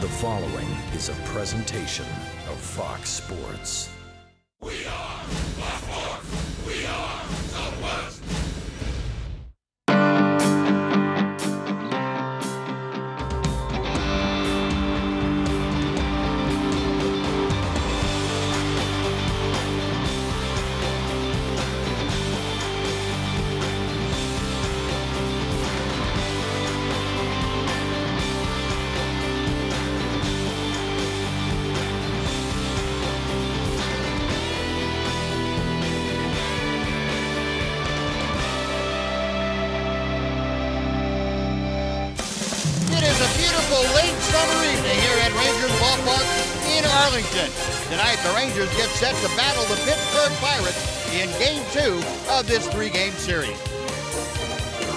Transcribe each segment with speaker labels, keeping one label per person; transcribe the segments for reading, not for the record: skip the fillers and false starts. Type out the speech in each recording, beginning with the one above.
Speaker 1: The following is a presentation of Fox Sports.
Speaker 2: We are Fox Sports. We are Southwest.
Speaker 3: Late summer evening here at Rangers Ballpark in Arlington. Tonight, the Rangers get set to battle the Pittsburgh Pirates in Game 2 of this three-game series.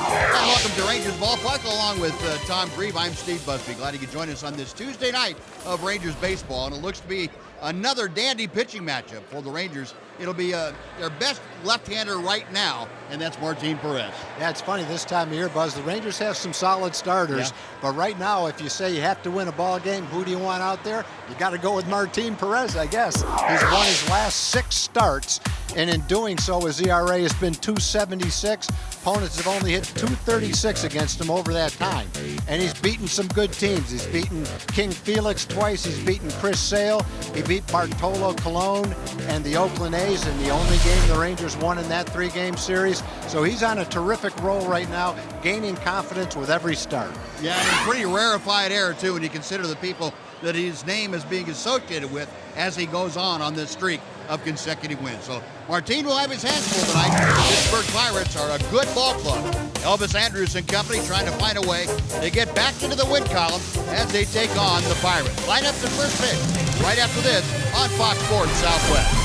Speaker 3: And welcome to Rangers Ballpark, along with Tom Grieve. I'm Steve Busby. Glad you could join us on this Tuesday night of Rangers baseball, and it looks to be another dandy pitching matchup for the Rangers. It'll be their best left-hander right now, and that's Martin Perez.
Speaker 4: Yeah, it's funny this time of year, Buzz. The Rangers have some solid starters, but right now, if you say you have to win a ball game, who do you want out there? You got to go with Martin Perez, I guess. He's won his last 6 starts, and in doing so, his ERA has been .276. Opponents have only hit .236 against him over that time, and he's beaten some good teams. He's beaten King Felix twice. He's beaten Chris Sale. He beat Bartolo Colon and the Oakland A's in the only game the Rangers won in that 3-game series. So he's on a terrific roll right now, gaining confidence with every start.
Speaker 3: Yeah, and a pretty rarefied air, too, when you consider the people that his name is being associated with as he goes on this streak of consecutive wins. So Martin will have his hands full tonight. Pittsburgh Pirates are a good ball club. Elvis Andrus and company trying to find a way to get back into the win column as they take on the Pirates. Lineups at first pitch right after this on Fox Sports Southwest.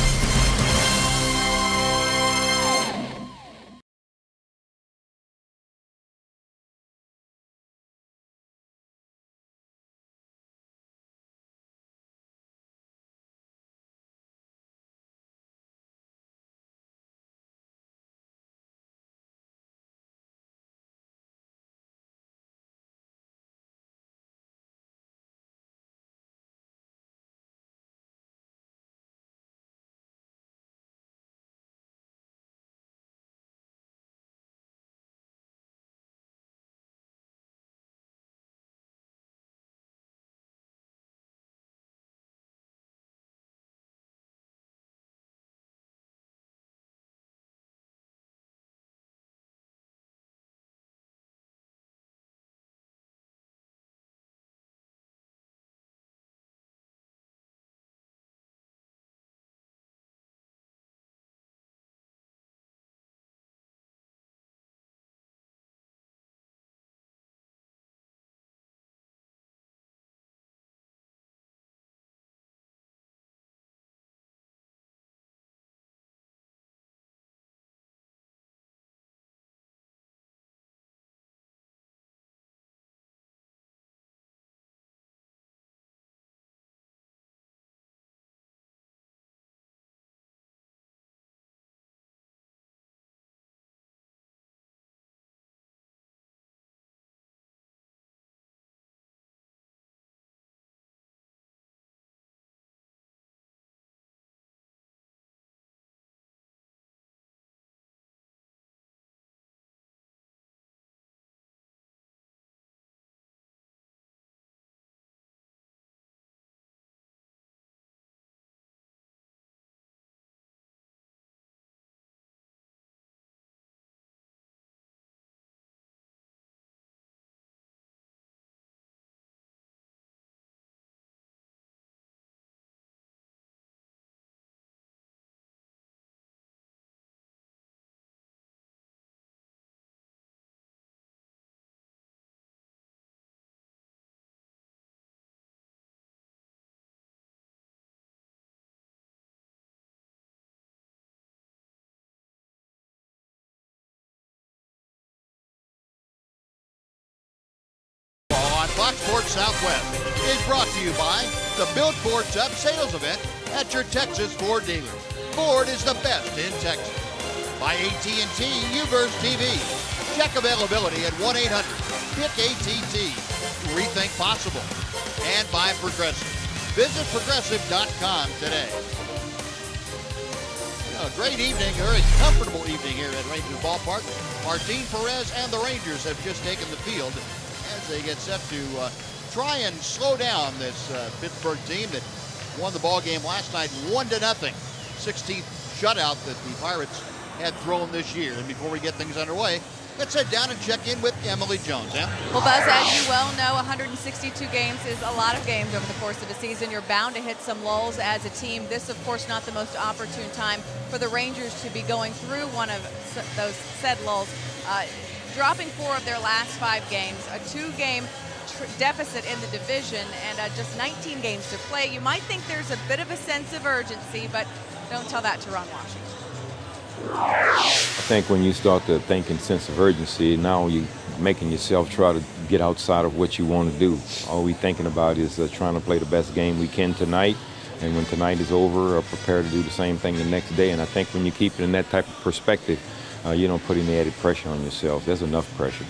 Speaker 3: Fox Sports Southwest is brought to you by the Built Ford Tub Sales Event at your Texas Ford dealer. Ford is the best in Texas. By AT&T UVerse TV. Check availability at 1-800-PIC-ATT. Rethink possible. and by Progressive. Visit Progressive.com today. A great evening, a very comfortable evening here at Rangers Ballpark. Martin Perez and the Rangers have just taken the field as they get set to try and slow down this Pittsburgh team that won the ball game last night 1-0. 16th shutout that the Pirates had thrown this year. And before we get things underway, let's head down and check in with Emily Jones. Em?
Speaker 5: Well, Buzz, as you well know, 162 games is a lot of games over the course of the season. You're bound to hit some lulls as a team. This, of course, not the most opportune time for the Rangers to be going through one of those said lulls. Dropping 4 of their last 5 games, a 2-game deficit in the division, and just 19 games to play. You might think there's a bit of a sense of urgency, but don't tell that to Ron Washington.
Speaker 6: I think when you start to think in sense of urgency, now you're making yourself try to get outside of what you want to do. All we're thinking about is trying to play the best game we can tonight, and when tonight is over, prepare to do the same thing the next day. And I think when you keep it in that type of perspective, you don't put any added pressure on yourself. There's enough pressure.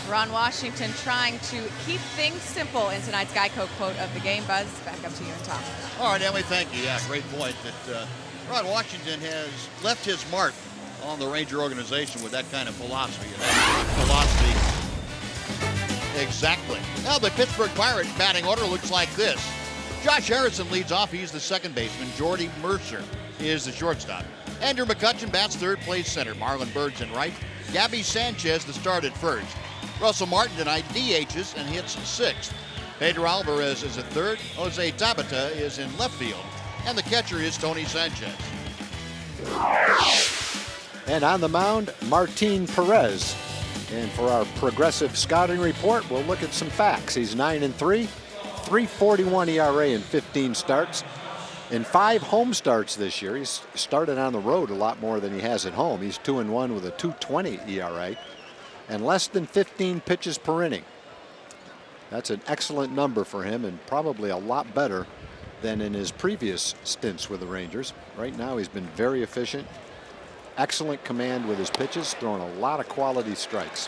Speaker 5: Ron Washington trying to keep things simple in tonight's Geico quote of the game. Buzz, back up to you and Tom.
Speaker 3: All right, Emily, thank you. Yeah, great point that Ron Washington has left his mark on the Ranger organization with that kind of philosophy. Exactly. Now the Pittsburgh Pirates batting order looks like this. Josh Harrison leads off. He's the second baseman. Jordy Mercer is the shortstop. Andrew McCutchen bats third, plays center. Marlon Bird's in right. Gabby Sanchez the start at first. Russell Martin tonight DHs and hits sixth. Pedro Alvarez is at third. Jose Tabata is in left field. And the catcher is Tony Sanchez.
Speaker 4: And on the mound, Martin Perez. And for our Progressive scouting report, we'll look at some facts. He's 9-3, 3.41 ERA in 15 starts. In 5 home starts this year, he's started on the road a lot more than he has at home. He's 2-1 with a 2.20 ERA and less than 15 pitches per inning. That's an excellent number for him, and probably a lot better than in his previous stints with the Rangers. Right now he's been very efficient, excellent command with his pitches, throwing a lot of quality strikes.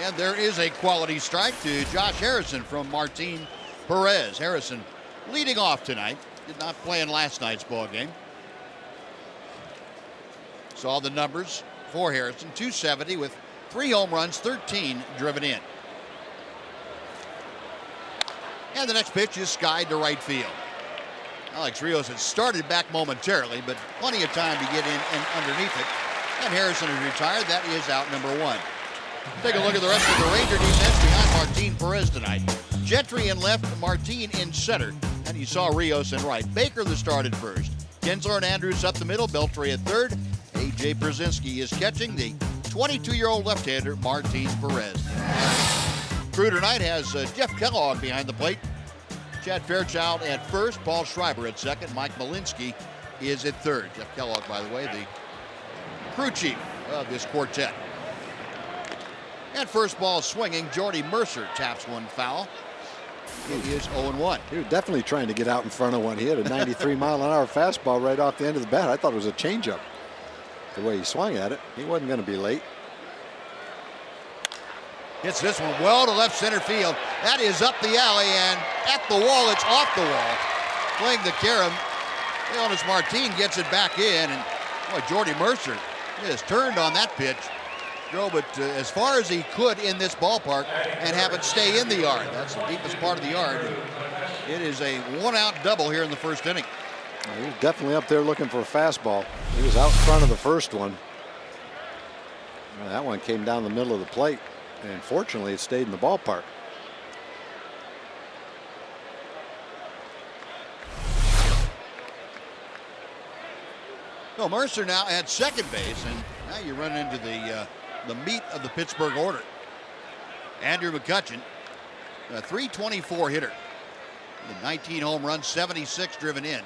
Speaker 3: And there is a quality strike to Josh Harrison from Martin Perez. Harrison leading off tonight. Did not play in last night's ball game. Saw the numbers for Harrison. 270 with 3 home runs, 13 driven in. And the next pitch is skied to right field. Alex Rios has started back momentarily, but plenty of time to get in and underneath it. And Harrison is retired. That is out number 1. Take a look at the rest of the Ranger defense behind Martin Perez tonight. Gentry in left, Martin in center. And you saw Rios in right. Baker the start at first. Kinsler and Andrews up the middle. Beltray at third. A.J. Brzezinski is catching the 22-year-old left-hander Martin Perez. Crew tonight has Jeff Kellogg behind the plate. Chad Fairchild at first. Paul Schreiber at second. Mike Malinsky is at third. Jeff Kellogg, by the way, the crew chief of this quartet. And first ball swinging. Jordy Mercer taps one foul. It is 0-1.
Speaker 4: He was definitely trying to get out in front of one. He had a 93-mile-an-hour fastball right off the end of the bat. I thought it was a changeup. The way he swung at it, he wasn't going to be late.
Speaker 3: Hits this one well to left center field. That is up the alley and at the wall. It's off the wall. Playing the carom. Leonis Martin gets it back in, and boy, Jordy Mercer is turned on that pitch. Drove it as far as he could in this ballpark and have it stay in the yard. That's the deepest part of the yard. It is a 1-out double here in the first inning.
Speaker 4: He was definitely up there looking for a fastball. He was out in front of the first one. Well, that one came down the middle of the plate, and fortunately it stayed in the ballpark.
Speaker 3: So Mercer now at second base, and now you run into the meat of the Pittsburgh order. Andrew McCutchen, a 324 hitter. 19 home runs, 76 driven in.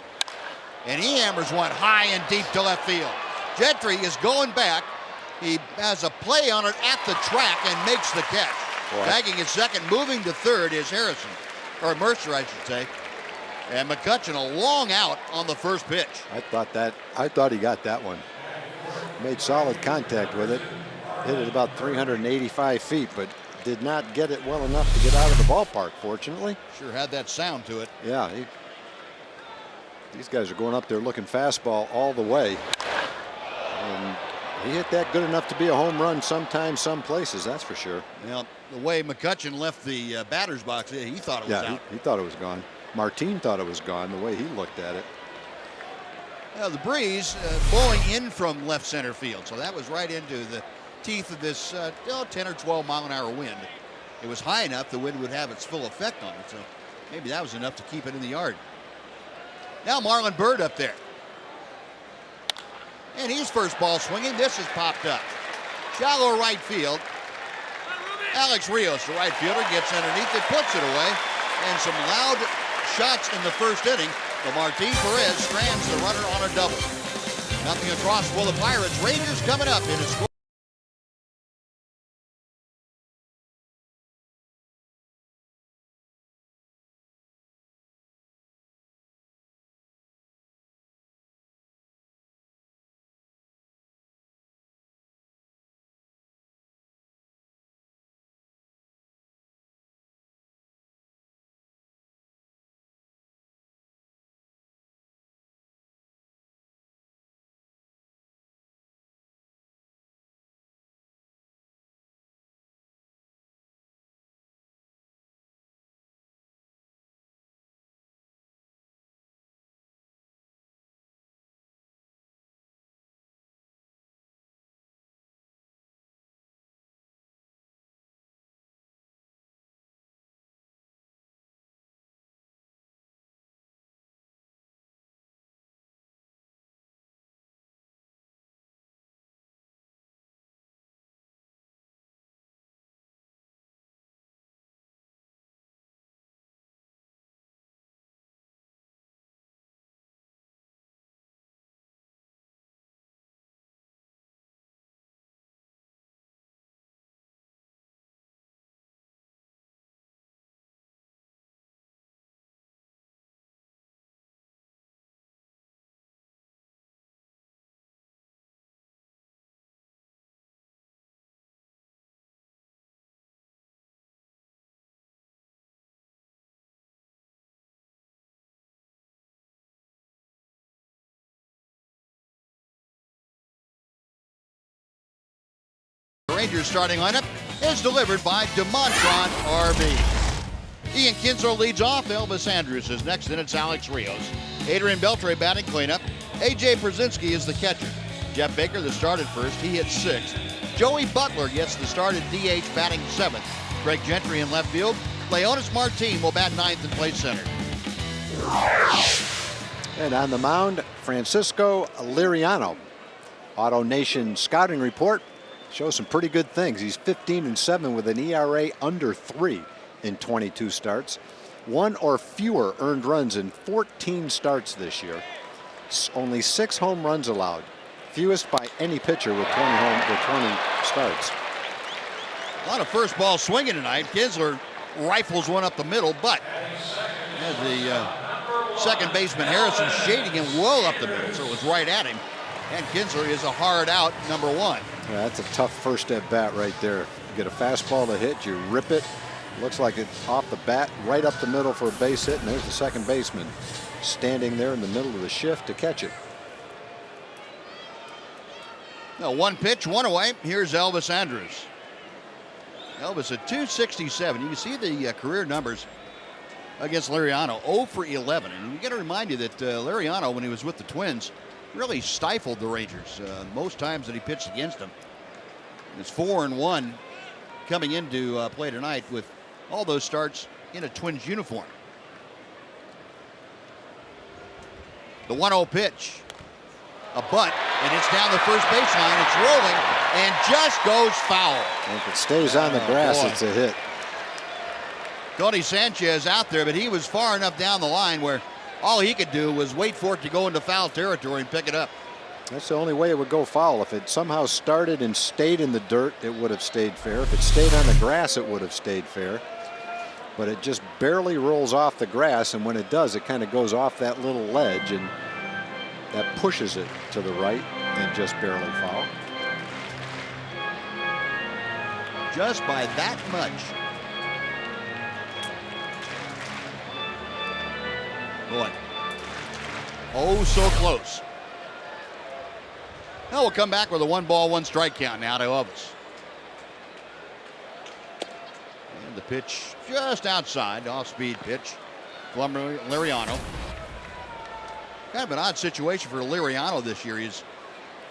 Speaker 3: And he hammers one high and deep to left field. Gentry is going back. He has a play on it at the track and makes the catch. Tagging at second, moving to third is Harrison, or Mercer, I should say. And McCutchen a long out on the first pitch.
Speaker 4: I thought he got that one. Made solid contact with it. Hit it about 385 feet, but did not get it well enough to get out of the ballpark, fortunately.
Speaker 3: Sure had that sound to it.
Speaker 4: Yeah, these guys are going up there looking fastball all the way. And he hit that good enough to be a home run sometimes, some places, that's for sure.
Speaker 3: Well, the way McCutchen left the batter's box, he thought it was out.
Speaker 4: He thought it was gone. Martin thought it was gone the way he looked at it.
Speaker 3: The breeze blowing in from left center field, so that was right into the teeth of this 10 or 12 mile an hour wind. It was high enough the wind would have its full effect on it, so maybe that was enough to keep it in the yard. Now Marlon Byrd up there. And his first ball swinging. This has popped up. Shallow right field. Alex Rios, the right fielder, gets underneath it, puts it away. And some loud shots in the first inning. But Martin Perez strands the runner on a double. Nothing across for the Pirates. Rangers coming up in a score. Rangers starting lineup is delivered by DeMontron RB. Ian Kinsler leads off. Elvis Andrus is next, then it's Alex Rios. Adrian Beltre batting cleanup. A.J. Brzezinski is the catcher. Jeff Baker, the start at first, he hits sixth. Joey Butler gets the start at DH, batting seventh. Greg Gentry in left field. Leonis Martin will bat ninth and play center.
Speaker 4: And on the mound, Francisco Liriano. Auto Nation scouting report shows some pretty good things. He's 15-7 with an ERA under 3 in 22 starts. 1 or fewer earned runs in 14 starts this year. Only 6 home runs allowed. Fewest by any pitcher with 20 starts.
Speaker 3: A lot of first ball swinging tonight. Kinsler rifles one up the middle, but as the second baseman Harrison shading him well up the middle, so it was right at him. And Kinsler is a hard out, number 1.
Speaker 4: Yeah, that's a tough first at bat right there. You get a fastball to hit, you rip it. Looks like it's off the bat, right up the middle for a base hit, and there's the second baseman standing there in the middle of the shift to catch it.
Speaker 3: Now 1 pitch, 1 away. Here's Elvis Andrus. Elvis at 267. You can see the career numbers against Liriano, 0 for 11. And we got to remind you that Liriano, when he was with the Twins, really stifled the Rangers most times that he pitched against them. It's 4-1 coming into play tonight with all those starts in a Twins uniform. The 1-0 pitch, a bunt, and it's down the first baseline. It's rolling and just goes foul.
Speaker 4: And if it stays on the grass, it's a hit.
Speaker 3: Tony Sanchez out there, but he was far enough down the line where all he could do was wait for it to go into foul territory and pick it up.
Speaker 4: That's the only way it would go foul. If it somehow started and stayed in the dirt, it would have stayed fair. If it stayed on the grass, it would have stayed fair. But it just barely rolls off the grass, and when it does, it kind of goes off that little ledge, and that pushes it to the right and just barely foul.
Speaker 3: just by that much. Boy. Oh, so close. Now we'll come back with a 1-ball, 1-strike count now to Elvis. And the pitch just outside, off-speed pitch from Liriano. Kind of an odd situation for Liriano this year. He's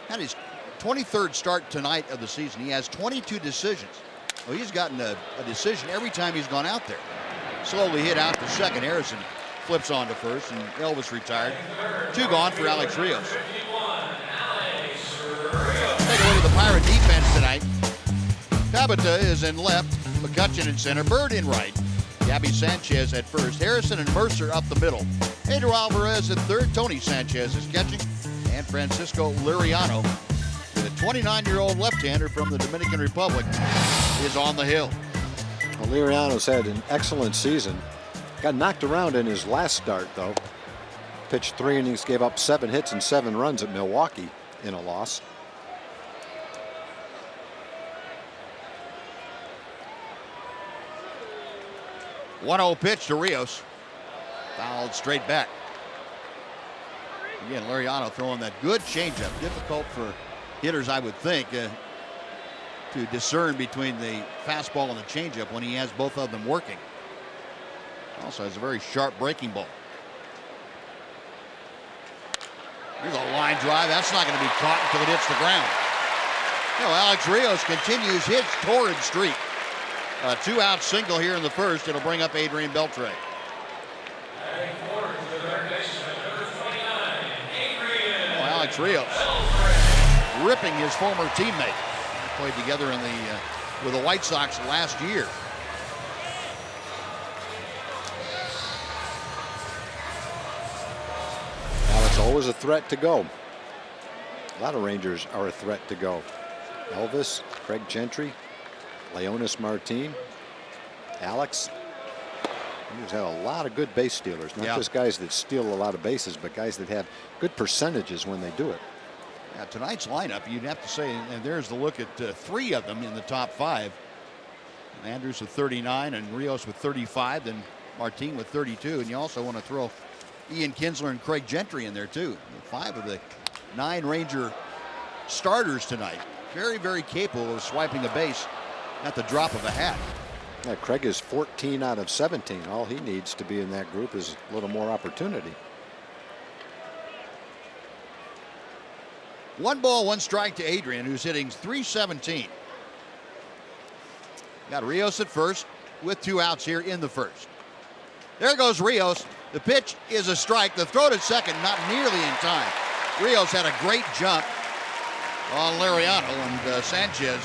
Speaker 3: had his 23rd start tonight of the season. He has 22 decisions. Well, he's gotten a decision every time he's gone out there. Slowly hit out to second. Harrison flips on to first, and Elvis retired. 2 gone for Alex Rios. Take a look at the Pirate defense tonight. Tabata is in left, McCutcheon in center, Bird in right, Gabby Sanchez at first, Harrison and Mercer up the middle, Pedro Alvarez at third, Tony Sanchez is catching, and Francisco Liriano, the 29-year-old left-hander from the Dominican Republic, is on the hill.
Speaker 4: Well, Liriano's had an excellent season. Got knocked around in his last start, though. Pitched 3 innings, gave up 7 hits and 7 runs at Milwaukee in a loss.
Speaker 3: One-0 pitch to Rios. Fouled straight back. Again, Liriano throwing that good changeup. Difficult for hitters, I would think, to discern between the fastball and the changeup when he has both of them working. Also has a very sharp breaking ball. Here's a line drive. That's not going to be caught until it hits the ground. You know, Alex Rios continues his torrid streak. A 2-out single here in the first. It'll bring up Adrian Beltre. Oh, Alex Rios ripping his former teammate. They played together in with the White Sox last year.
Speaker 4: Alex always a threat to go. A lot of Rangers are a threat to go. Elvis, Craig Gentry, Leonis Martin, Alex. Rangers have a lot of good base stealers, not just guys that steal a lot of bases, but guys that have good percentages when they do it.
Speaker 3: Yeah, tonight's lineup, you'd have to say, and there's the look at 3 of them in the top 5. Andrews with 39 and Rios with 35, then Martin with 32, and you also want to throw Ian Kinsler and Craig Gentry in there too. 5 of the 9 Ranger starters tonight. Very, very capable of swiping a base at the drop of a hat.
Speaker 4: Yeah, Craig is 14 out of 17. All he needs to be in that group is a little more opportunity.
Speaker 3: 1 ball, 1 strike to Adrian, who's hitting .317. Got Rios at first with 2 outs here in the first. There goes Rios. The pitch is a strike. The throw to second, not nearly in time. Rios had a great jump on Liriano, and Sanchez,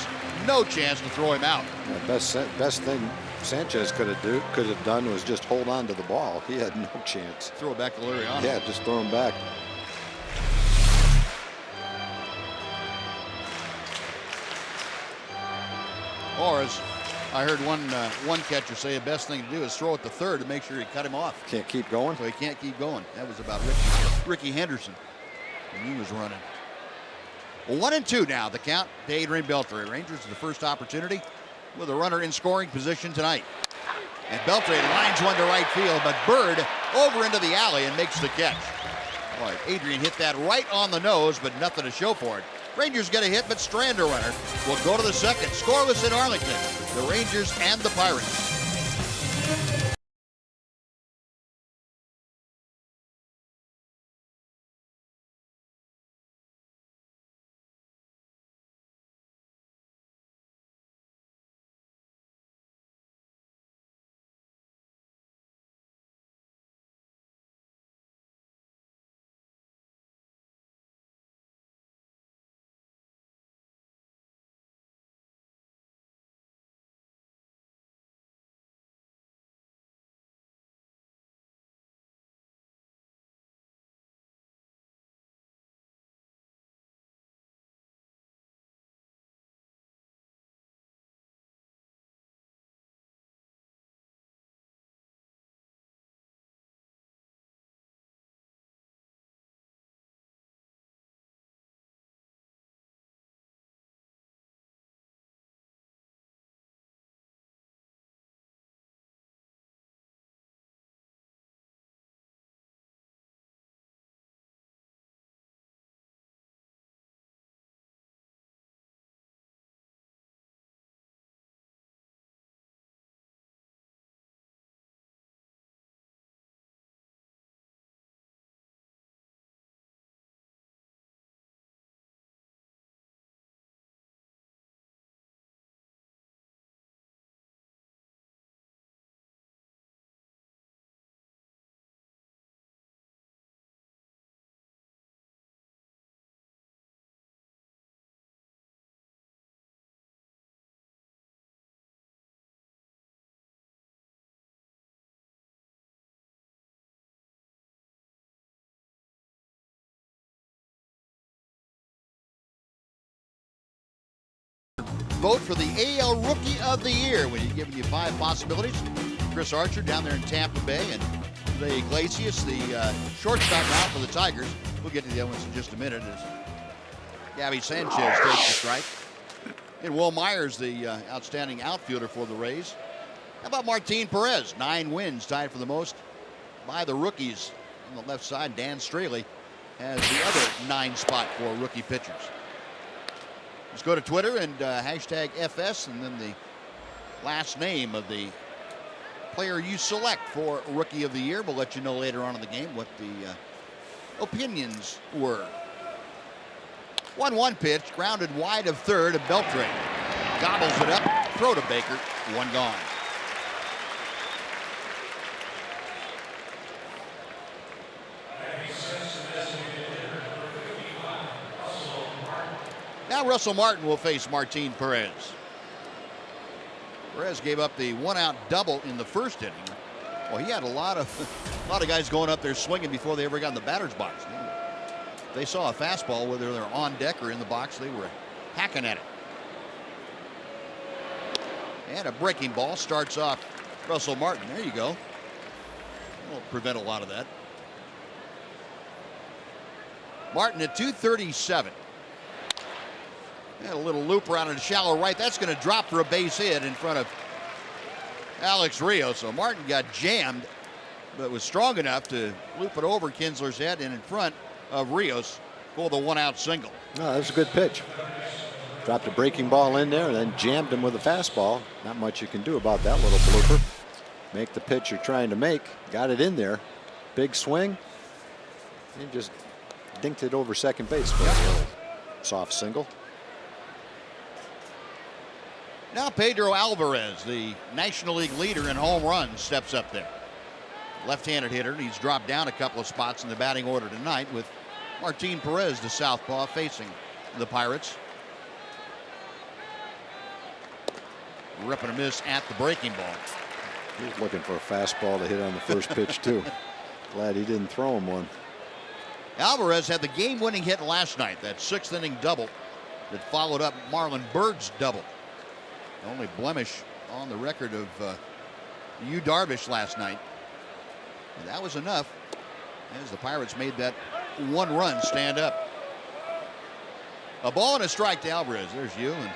Speaker 3: no chance to throw him out.
Speaker 4: The best thing Sanchez could have done was just hold on to the ball. He had no chance.
Speaker 3: Throw it back to Liriano.
Speaker 4: Yeah, just throw him back.
Speaker 3: Or as I heard one catcher say, the best thing to do is throw it to third to make sure you cut him off.
Speaker 4: Can't keep going.
Speaker 3: So he can't keep going. That was about Ricky Henderson when he was running. Well, 1-2 now, the count to Adrian Beltre. Rangers the first opportunity with a runner in scoring position tonight. And Beltre lines one to right field, but Bird over into the alley and makes the catch. Boy, Adrian hit that right on the nose, but nothing to show for it. Rangers get a hit, but Strander runner will go to the second. Scoreless in Arlington. The Rangers and the Pirates. vote for the AL Rookie of the Year. We're giving you 5 possibilities. Chris Archer down there in Tampa Bay, and Jose Iglesias, the shortstop now for the Tigers. We'll get to the other ones in just a minute as Gabby Sanchez takes the strike. And Will Myers, the outstanding outfielder for the Rays. How about Martin Perez? 9 wins, tied for the most by the rookies. On the left side, Dan Straley has the other 9 spot for rookie pitchers. Let's go to Twitter and hashtag FS, and then the last name of the player you select for Rookie of the Year. We'll let you know later on in the game what the opinions were. 1-1 pitch, grounded wide of third, and Beltre gobbles it up, throw to Baker, 1 gone. Now Russell Martin will face Martin Perez. Perez gave up the 1-out double in the first inning. Well, he had a lot of guys going up there swinging before they ever got in the batter's box. They saw a fastball, whether they're on deck or in the box, they were hacking at it. And a breaking ball starts off Russell Martin. There you go. That'll prevent a lot of that. Martin at 237. And a little loop around in shallow right. That's going to drop for a base hit in front of Alex Rios. So Martin got jammed, but was strong enough to loop it over Kinsler's head and in front of Rios for the 1-out single.
Speaker 4: No, that was a good pitch. Dropped a breaking ball in there and then jammed him with a fastball. Not much you can do about that little blooper. Make the pitch you're trying to make. Got it in there. Big swing. And just dinked it over second base for a little soft single.
Speaker 3: Now Pedro Alvarez, the National League leader in home runs, steps up there. Left-handed hitter. He's dropped down a couple of spots in the batting order tonight with Martin Perez, the southpaw, facing the Pirates. Rip and a miss at the breaking ball.
Speaker 4: He's looking for a fastball to hit on the first pitch, too. Glad he didn't throw him one.
Speaker 3: Alvarez had the game-winning hit last night, that 6th-inning double that followed up Marlon Byrd's double. The only blemish on the record of Yu Darvish last night. And that was enough as the Pirates made that 1 run stand up. A ball and a strike to Alvarez. There's Yu, and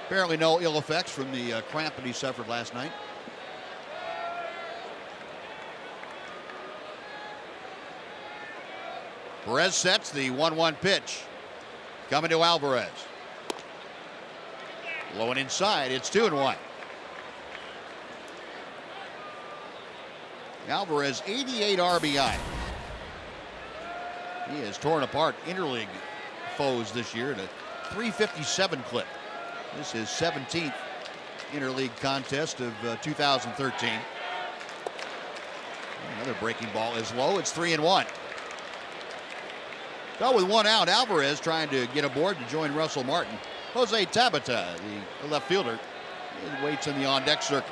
Speaker 3: apparently no ill effects from the cramp that he suffered last night. Perez sets the 1-1 pitch. Coming to Alvarez. Low and inside. It's 2-1. Alvarez, 88 RBI. He has torn apart interleague foes this year at a 357 clip. This is 17th interleague contest of 2013. Another breaking ball is low. It's 3-1. So with 1 out, Alvarez trying to get aboard to join Russell Martin. Jose Tabata, the left fielder, waits in the on-deck circle.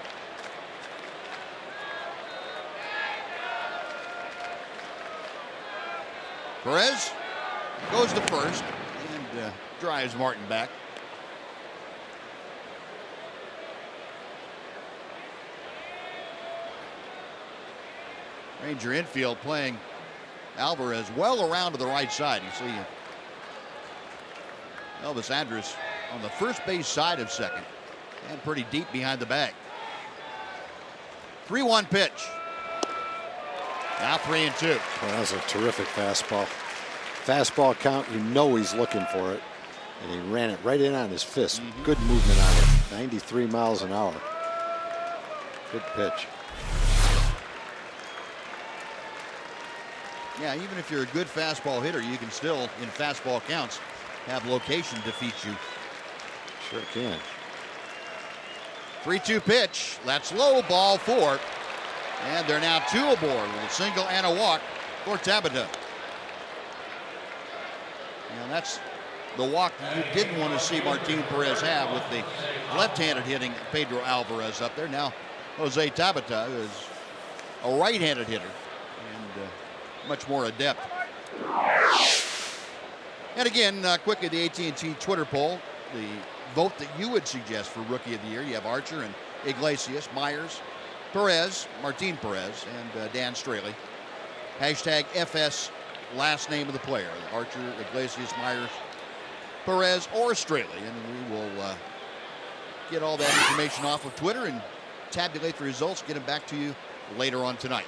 Speaker 3: Perez goes to first and drives Martin back. Ranger infield playing Alvarez well around to the right side. You see Elvis Andrus on the first base side of second and pretty deep behind the bag. 3-1 pitch. Now 3-2.
Speaker 4: Well, that was a terrific fastball. Fastball count, you know he's looking for it. And he ran it right in on his fist. Good movement on it. 93 miles an hour. Good pitch.
Speaker 3: Yeah, even if you're a good fastball hitter, you can still, in fastball counts, have location defeat you.
Speaker 4: Sure can.
Speaker 3: 3-2 pitch. That's low, ball 4. And they're now 2 aboard with a single and a walk for Tabata. And that's the walk you didn't want to see Martin Perez have with the left-handed hitting Pedro Alvarez up there. Now Jose Tabata is a right-handed hitter and much more adept. And again, quickly, the AT&T Twitter poll. The vote that you would suggest for Rookie of the Year. You have Archer and Iglesias, Myers, Perez, Martin Perez, and Dan Straley. Hashtag FS, last name of the player. Archer, Iglesias, Myers, Perez, or Straley. And we will get all that information off of Twitter and tabulate the results, get them back to you later on tonight.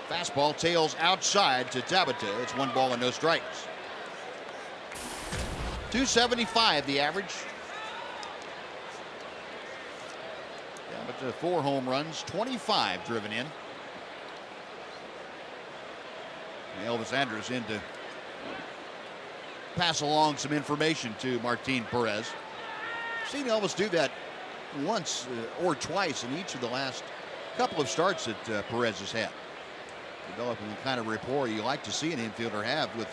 Speaker 3: Fastball tails outside to Tabata. It's 1 ball and no strikes. 275 the average. Tabata 4 home runs, 25 driven in. Elvis Andrus in to pass along some information to Martin Perez. Seen Elvis do that once or twice in each of the last couple of starts that Perez has had. Developing the kind of rapport you like to see an infielder have with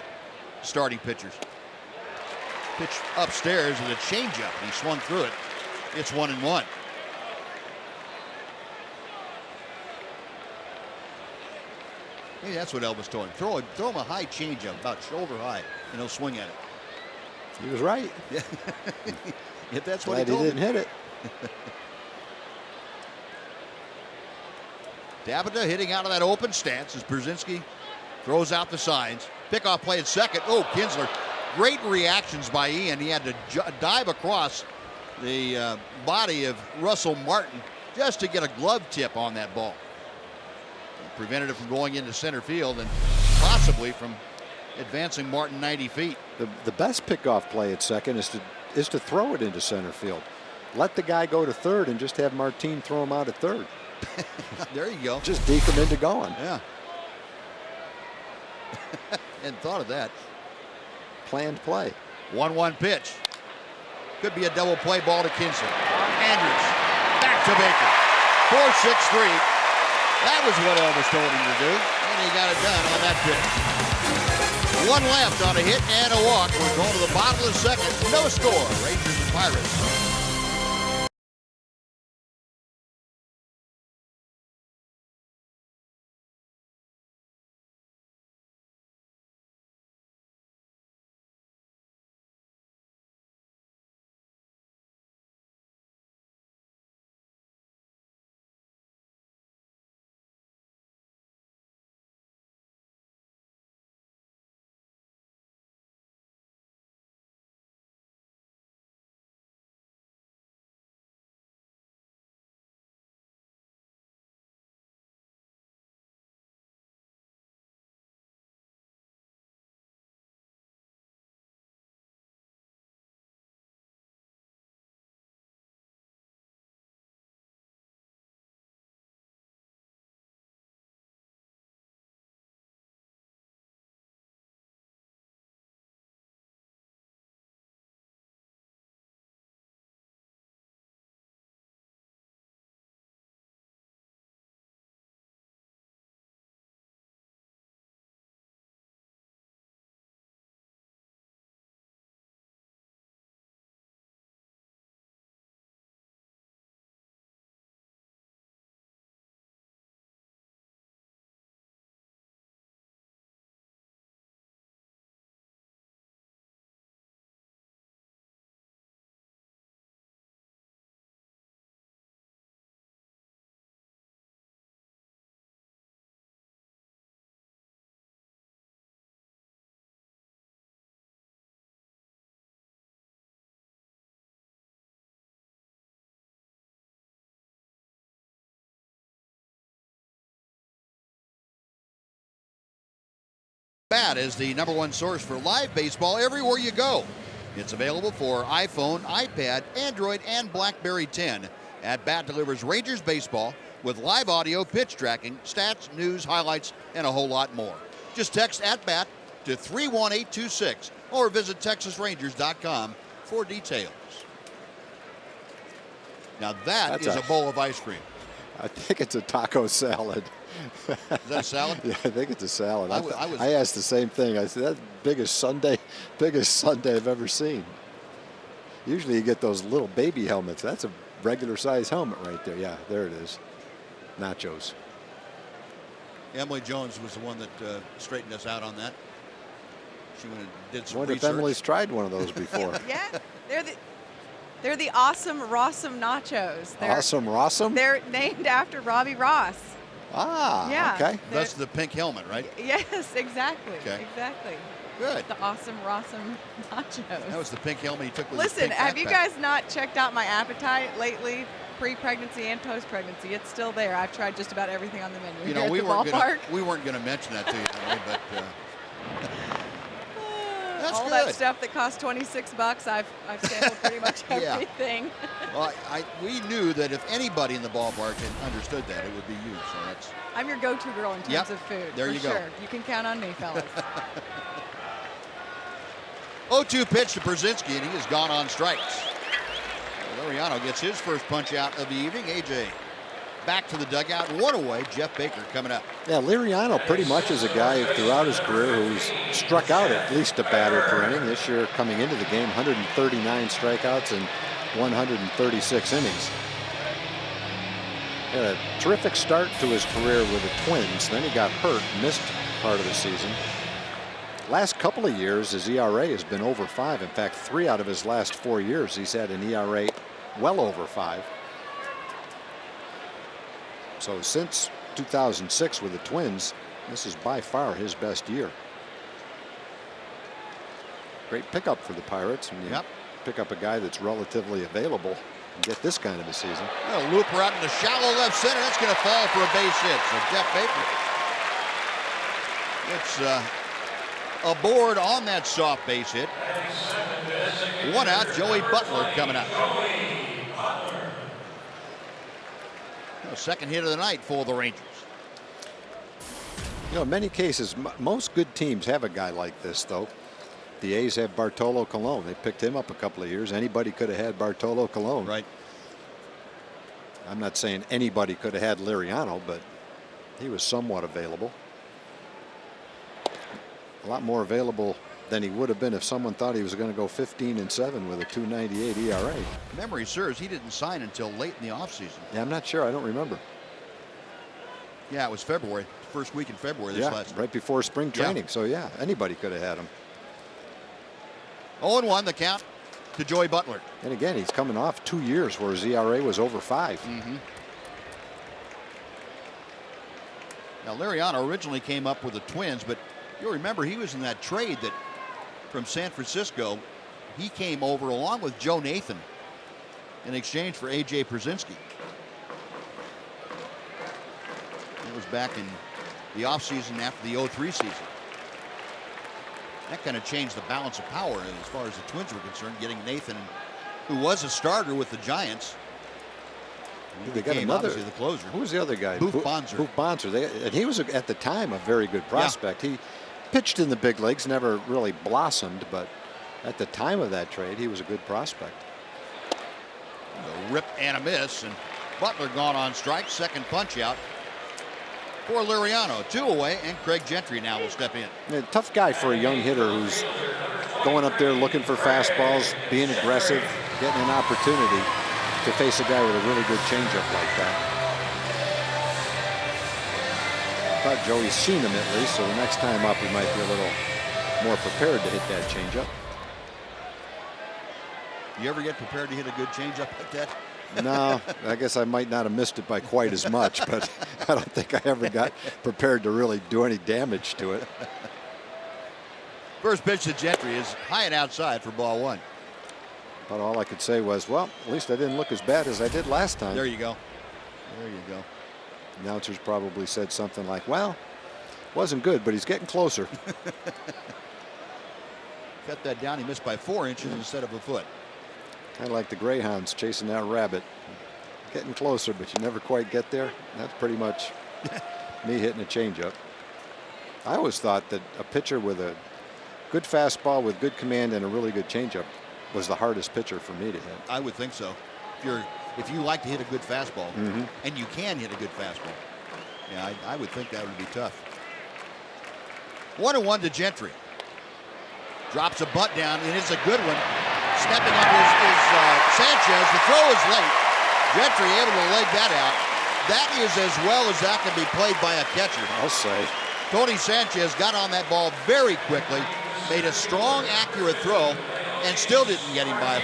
Speaker 3: starting pitchers. Pitch upstairs with a changeup, and he swung through it. It's 1-1. Maybe that's what Elvis told him. Throw him a high changeup, about shoulder high, and he'll swing at it.
Speaker 4: He was right.
Speaker 3: Yeah. If that's what
Speaker 4: Glad
Speaker 3: he told
Speaker 4: didn't hit it.
Speaker 3: Tabata hitting out of that open stance as Brzezinski throws out the signs. Pickoff play at second. Oh, Kinsler. Great reactions by Ian. He had to dive across the body of Russell Martin just to get a glove tip on that ball. It prevented it from going into center field and possibly from advancing Martin 90 feet.
Speaker 4: The best pickoff play at second is to throw it into center field. Let the guy go to third and just have Martin throw him out at third.
Speaker 3: There you go.
Speaker 4: Just deke him into going.
Speaker 3: Yeah. Hadn't thought of that.
Speaker 4: Planned play.
Speaker 3: 1-1 pitch. Could be a double play ball to Kinsler. Andrews back to Baker. 4-6-3. That was what Elvis told him to do, and he got it done on that pitch. 1 left on a hit and a walk. We're going to the bottom of the second. No score. Rangers and Pirates. Bat is the #1 source for live baseball everywhere you go. It's available for iPhone, iPad, Android, and BlackBerry 10. At Bat delivers Rangers baseball with live audio, pitch tracking, stats, news, highlights, and a whole lot more. Just text at Bat to 31826 or visit TexasRangers.com for details. Now that is a bowl of ice cream.
Speaker 4: I think it's a taco salad.
Speaker 3: Is that a salad?
Speaker 4: Yeah, I think it's a salad.
Speaker 3: I
Speaker 4: I asked the same thing. I said, that's the biggest sundae I've ever seen. Usually you get those little baby helmets. That's a regular size helmet right there. Yeah, there it is. Nachos.
Speaker 3: Emily Jones was the one that straightened us out on that. She went and did some
Speaker 4: What
Speaker 3: research.
Speaker 4: if Emily's tried one of those before?
Speaker 5: Yeah, they're the They're the Awesome Rossum nachos.
Speaker 4: Awesome Rossum?
Speaker 5: They're named after Robbie Ross.
Speaker 4: Ah,
Speaker 5: Yeah.
Speaker 4: okay.
Speaker 3: That's the pink helmet, right?
Speaker 5: Yes, exactly.
Speaker 3: Okay.
Speaker 5: Exactly.
Speaker 3: Good.
Speaker 5: The Awesome Rossum nachos.
Speaker 3: That was the pink helmet he took with his
Speaker 5: Listen,
Speaker 3: pink
Speaker 5: have you
Speaker 3: backpack.
Speaker 5: guys not checked out my appetite lately? Pre-pregnancy and post-pregnancy, it's still there. I've tried just about everything on the menu
Speaker 3: You
Speaker 5: here
Speaker 3: know,
Speaker 5: at
Speaker 3: we
Speaker 5: the
Speaker 3: weren't
Speaker 5: ballpark.
Speaker 3: gonna mention that to you, Emily, but that's
Speaker 5: all
Speaker 3: good.
Speaker 5: that stuff that costs $26, I've sampled pretty much
Speaker 3: Yeah.
Speaker 5: everything.
Speaker 3: Well, we knew that if anybody in the ballpark had understood that, it would be you. So that's
Speaker 5: I'm your go-to girl in terms
Speaker 3: Yep.
Speaker 5: of food.
Speaker 3: There
Speaker 5: for
Speaker 3: you go.
Speaker 5: sure. You can count on me, fellas.
Speaker 3: 0-2 pitch to Brzezinski, and he has gone on strikes. Liriano gets his first punch out of the evening. AJ back to the dugout, one away. Jeff Baker coming up.
Speaker 4: Yeah, Liriano pretty much is a guy throughout his career who's struck out at least a batter per inning. This year, coming into the game, 139 strikeouts and 136 innings. Had a terrific start to his career with the Twins. Then he got hurt, missed part of the season. Last couple of years, his ERA has been over 5. In fact, 3 out of his last 4 years, he's had an ERA well over 5. So since 2006 with the Twins, this is by far his best year. Great pickup for the Pirates. When you
Speaker 3: Yep.
Speaker 4: pick up a guy that's relatively available and get this kind of a season.
Speaker 3: A looper out in the shallow left center. That's going to fall for a base hit. So Jeff Baker gets aboard on that soft base hit. One out. Joey Butler coming up. The second hit of the night for the Rangers.
Speaker 4: You know, in many cases, most good teams have a guy like this, though. The A's have Bartolo Colon. They picked him up a couple of years. Anybody could have had Bartolo Colon.
Speaker 3: Right.
Speaker 4: I'm not saying anybody could have had Liriano, but he was somewhat available. A lot more available than he would have been if someone thought he was going to go 15-7 with a 2.98 ERA.
Speaker 3: Memory serves, he didn't sign until late in the offseason.
Speaker 4: Yeah, I'm not sure. I don't remember.
Speaker 3: Yeah, it was February. First week in February this
Speaker 4: Yeah,
Speaker 3: last.
Speaker 4: right before spring
Speaker 3: Yeah.
Speaker 4: training. So, yeah, anybody could have had him.
Speaker 3: 0-1 the count to Joey Butler.
Speaker 4: And again, he's coming off 2 years where his ERA was over 5.
Speaker 3: Now, Liriano originally came up with the Twins, but you'll remember he was in that trade that from San Francisco. He came over along with Joe Nathan in exchange for A.J. Brzezinski. It was back in the offseason after the 0-3 season. That kind of changed the balance of power as far as the Twins were concerned, getting Nathan, who was a starter with the Giants. He
Speaker 4: They got
Speaker 3: became
Speaker 4: another.
Speaker 3: obviously the closer.
Speaker 4: Who was the other guy?
Speaker 3: Booth Bonser.
Speaker 4: Booth Bonser. And he was, at the time, a very good prospect. He pitched in the big leagues, never really blossomed, but at the time of that trade, he was a good prospect.
Speaker 3: A rip and a miss, and Butler gone on strike. Second punch out for Liriano. 2 away, and Craig Gentry now will step in.
Speaker 4: A tough guy for a young hitter who's going up there looking for fastballs, being aggressive, getting an opportunity to face a guy with a really good changeup like that. I thought Joey's seen him at least, so the next time up he might be a little more prepared to hit that changeup.
Speaker 3: You ever get prepared to hit a good changeup like that?
Speaker 4: No, I guess I might not have missed it by quite as much, but I don't think I ever got prepared to really do any damage to it.
Speaker 3: First pitch to Gentry is high and outside for ball 1.
Speaker 4: But all I could say was, well, at least I didn't look as bad as I did last time.
Speaker 3: There you go. There you go.
Speaker 4: Announcers probably said something like, well, wasn't good, but he's getting closer.
Speaker 3: Cut that down. He missed by 4 inches instead of a foot.
Speaker 4: Kind of like the Greyhounds chasing that rabbit. Getting closer, but you never quite get there. That's pretty much me hitting a changeup. I always thought that a pitcher with a good fastball with good command and a really good changeup was the hardest pitcher for me to hit.
Speaker 3: I would think so. If you like to hit a good fastball, and you can hit a good fastball, yeah, I would think that would be tough. 1-1 to Gentry. Drops a butt down, and it's a good one. Stepping up is Sanchez. The throw is late. Gentry able to leg that out. That is as well as that can be played by a catcher.
Speaker 4: I'll say.
Speaker 3: Tony Sanchez got on that ball very quickly, made a strong, accurate throw, and still didn't get him by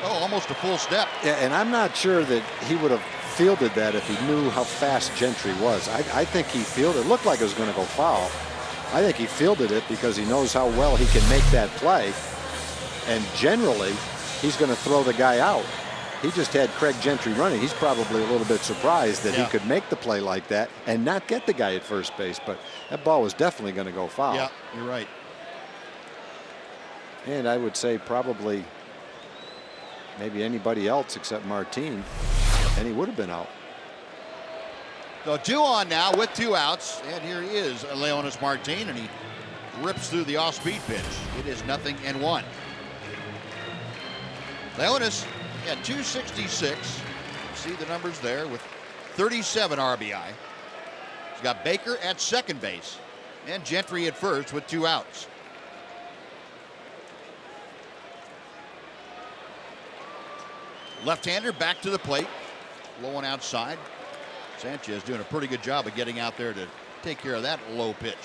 Speaker 3: Oh, almost a full step.
Speaker 4: Yeah, and I'm not sure that he would have fielded that if he knew how fast Gentry was. I think he fielded it. Looked like it was going to go foul. I think he fielded it because he knows how well he can make that play. And generally, he's going to throw the guy out. He just had Craig Gentry running. He's probably a little bit surprised that he could make the play like that and not get the guy at first base. But that ball was definitely going to go foul.
Speaker 3: Yeah, you're right.
Speaker 4: And I would say probably maybe anybody else except Martin, and he would have been out.
Speaker 3: So 2 on now with 2 outs, and here he is, Leonys Martin, and he rips through the off-speed pitch. It is 0-1. Leonys at 266. See the numbers there with 37 RBI. He's got Baker at second base and Gentry at first with 2 outs. Left-hander back to the plate, low and outside. Sanchez doing a pretty good job of getting out there to take care of that low pitch.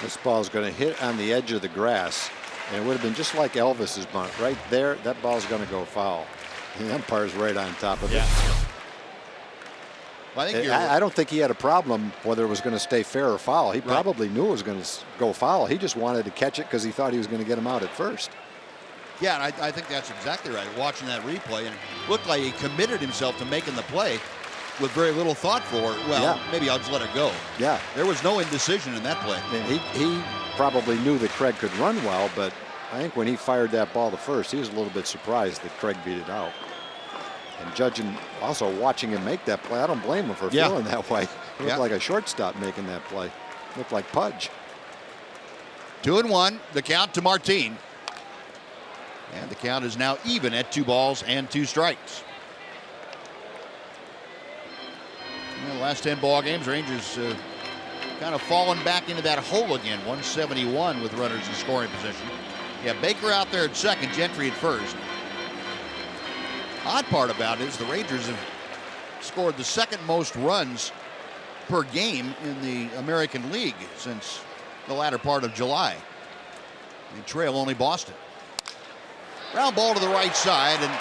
Speaker 4: This ball is going to hit on the edge of the grass, and it would have been just like Elvis's bunt right there. That ball's going to go foul. The umpire's right on top of it.
Speaker 3: Well,
Speaker 4: I don't think he had a problem whether it was going to stay fair or foul. He probably knew it was going to go foul. He just wanted to catch it because he thought he was going to get him out at first.
Speaker 3: Yeah, and I think that's exactly right. Watching that replay, and it looked like he committed himself to making the play with very little thought for it. Well, maybe I'll just let it go.
Speaker 4: Yeah.
Speaker 3: There was no indecision in that play.
Speaker 4: And he probably knew that Craig could run well, but I think when he fired that ball to first, he was a little bit surprised that Craig beat it out. And judging, also watching him make that play, I don't blame him for feeling that way. He looked like a shortstop making that play. Looked like Pudge.
Speaker 3: 2-1, the count to Martin. And the count is now even at 2 balls and 2 strikes. In the last 10 ball games, Rangers kind of fallen back into that hole again. 171 with runners in scoring position. Yeah, Baker out there at second, Gentry at first. Odd part about it is the Rangers have scored the 2nd most runs per game in the American League since the latter part of July. They trail only Boston. Ground ball to the right side, and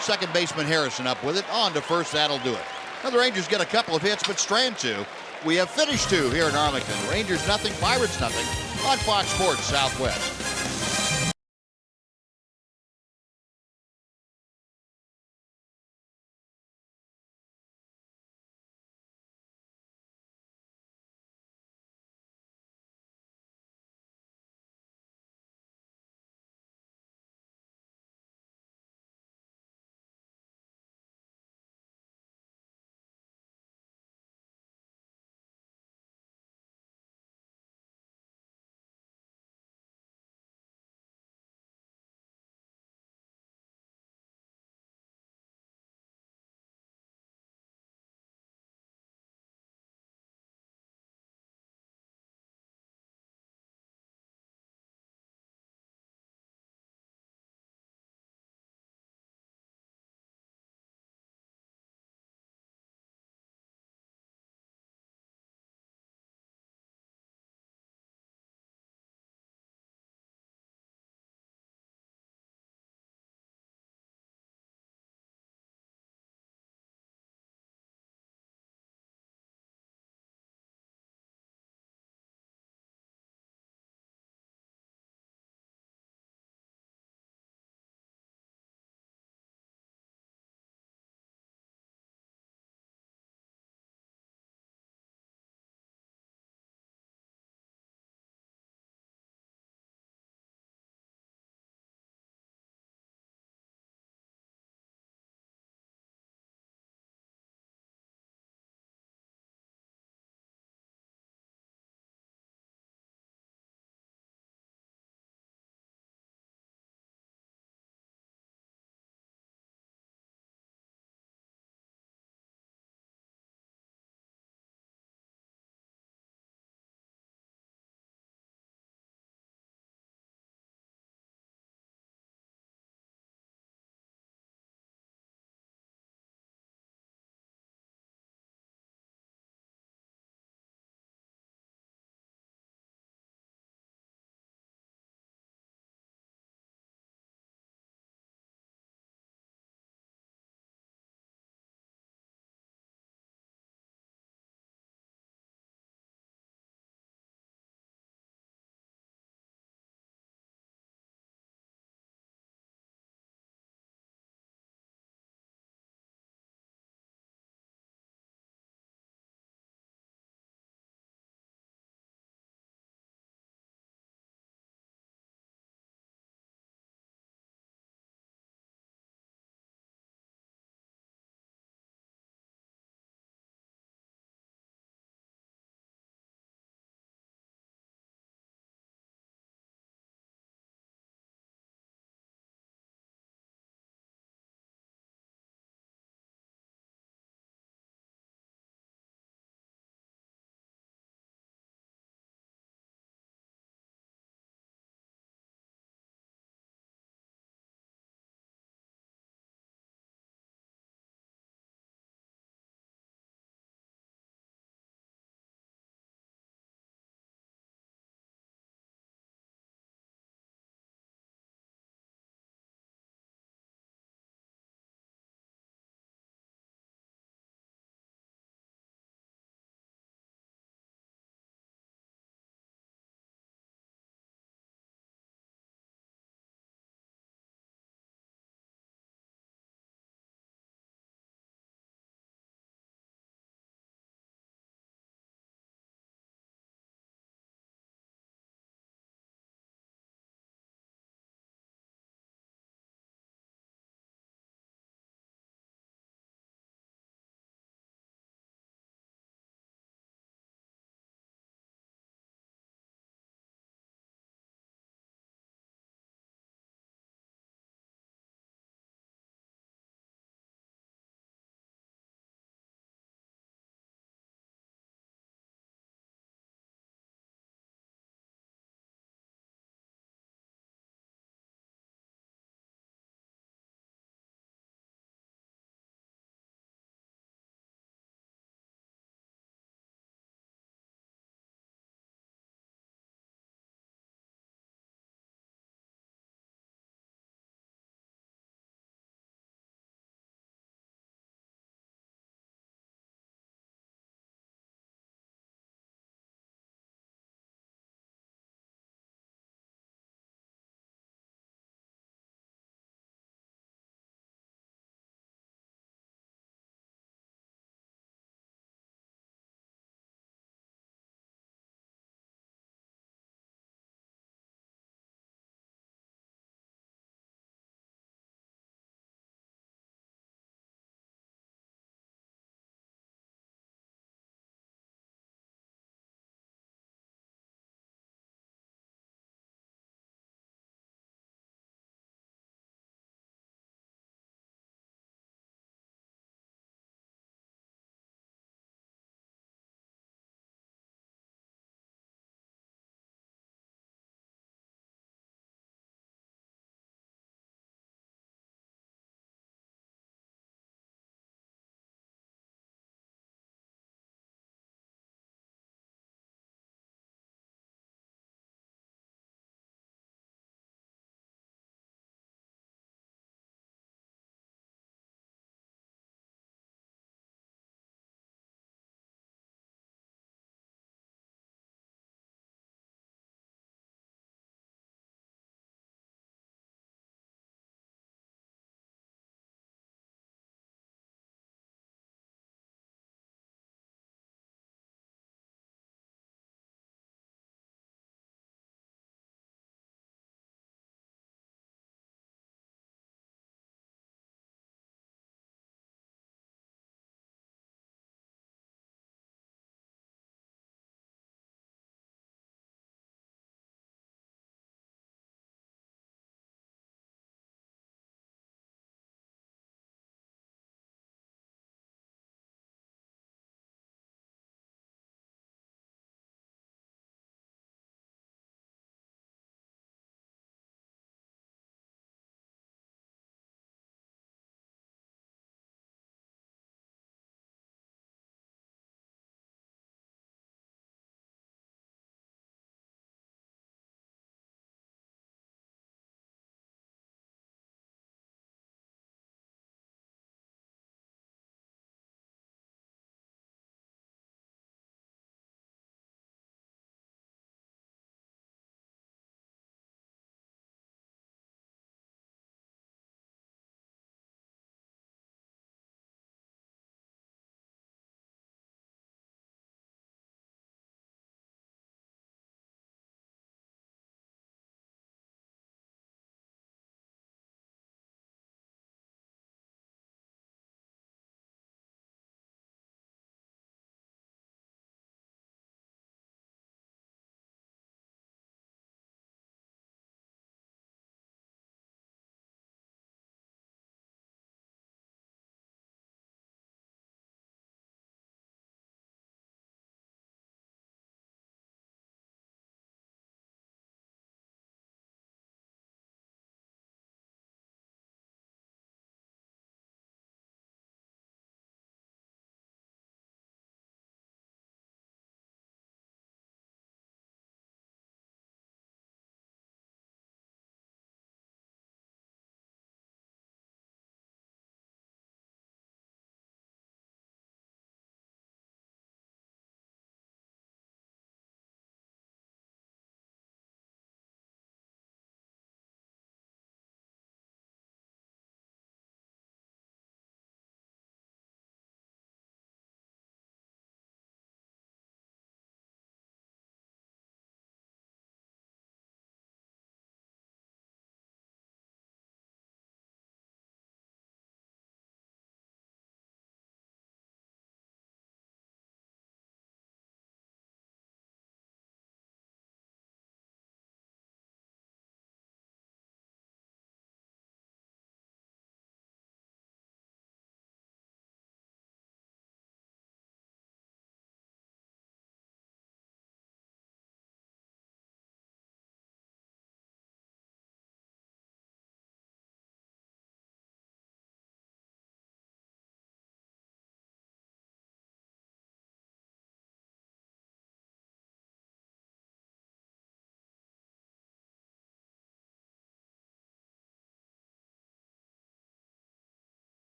Speaker 3: second baseman Harrison up with it. On to first, that'll do it. Now the Rangers get a couple of hits, but Strand 2. We have finished 2 here in Arlington. Rangers nothing, Pirates nothing on Fox Sports Southwest.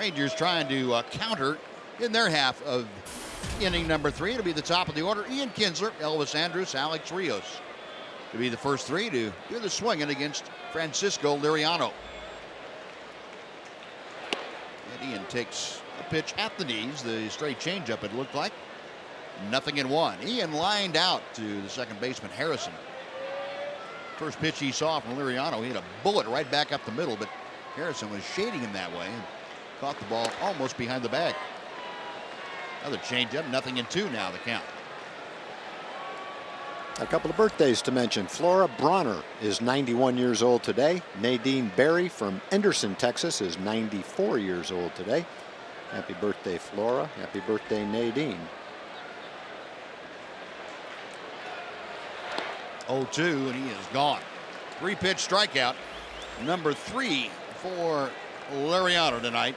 Speaker 3: Rangers trying to counter in their half of inning number 3. It'll be the top of the order. Ian Kinsler, Elvis Andrus, Alex Rios to be the first 3 to do the swinging against Francisco Liriano. And Ian takes a pitch at the knees, the straight changeup it looked like. 0-1. Ian lined out to the second baseman Harrison. First pitch he saw from Liriano, he had a bullet right back up the middle, but Harrison was shading him that way and caught the ball almost behind the bag. Another changeup, 0-2 now the count.
Speaker 4: A couple of birthdays to mention. Flora Bronner is 91 years old today. Nadine Berry from Henderson, Texas is 94 years old today. Happy birthday, Flora. Happy birthday, Nadine.
Speaker 3: 0-2, and he is gone. 3-pitch strikeout, number 3 for Liriano tonight.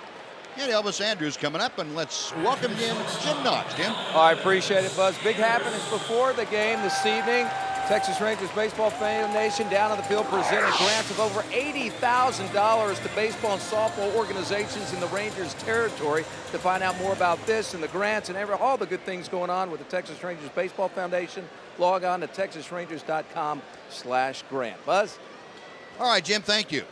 Speaker 3: And Elvis Andrus coming up, and let's welcome in Jim Knox. Jim?
Speaker 7: I appreciate it, Buzz. Big happenings before the game this evening. Texas Rangers Baseball Foundation down on the field presented grants of over $80,000 to baseball and softball organizations in the Rangers territory. To find out more about this and the grants and all the good things going on with the Texas Rangers Baseball Foundation, log on to texasrangers.com/grant. Buzz?
Speaker 3: All right, Jim, thank you.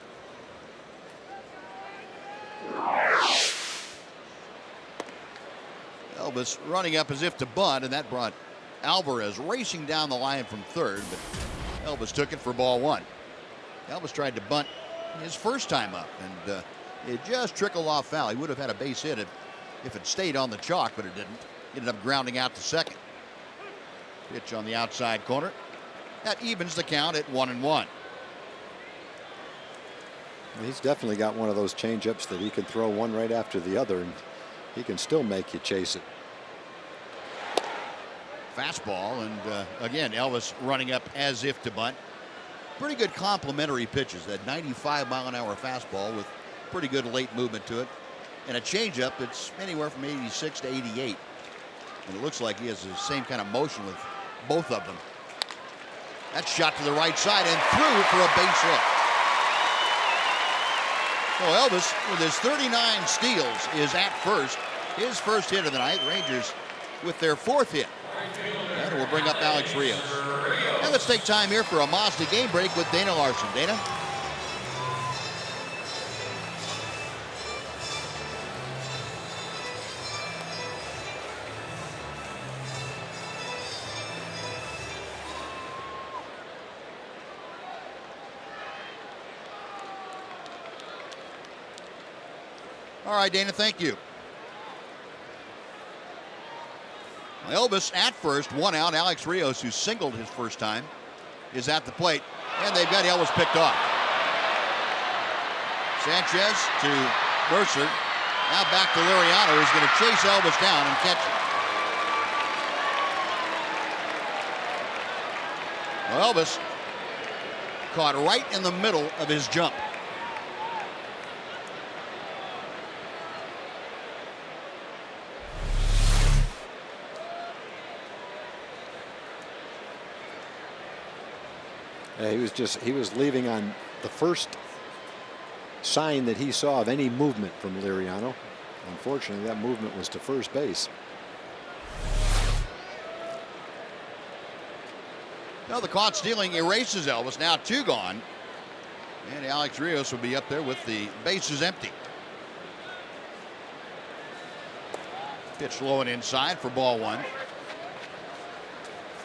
Speaker 3: Elvis running up as if to bunt, and that brought Alvarez racing down the line from third, but Elvis took it for ball 1. Elvis tried to bunt his first time up, and it just trickled off foul. He would have had a base hit if it stayed on the chalk, but it didn't. Ended up grounding out to second. Pitch on the outside corner. That evens the count at 1-1.
Speaker 4: He's definitely got one of those changeups that he can throw one right after the other, and he can still make you chase it.
Speaker 3: Fastball, and again, Elvis running up as if to bunt. Pretty good complementary pitches. That 95-mile-an-hour fastball with pretty good late movement to it, and a changeup that's anywhere from 86 to 88. And it looks like he has the same kind of motion with both of them. That shot to the right side and through for a base hit. So Elvis, with his 39 steals, is at first. His first hit of the night. Rangers with their 4th hit. And we'll bring up Alex Rios. Now let's take time here for a Mazda game break with Dana Larson. Dana? All right, Dana, thank you. Elvis at first, 1 out. Alex Rios, who singled his first time, is at the plate, and they've got Elvis picked off. Sanchez to Mercer. Now back to Liriano, who's going to chase Elvis down and catch him. Well, Elvis caught right in the middle of his jump.
Speaker 4: He was leaving on the first sign that he saw of any movement from Liriano. Unfortunately, that movement was to first base.
Speaker 3: Now the caught stealing erases Elvis. Now 2 gone. And Alex Rios will be up there with the bases empty. Pitch low and inside for ball 1.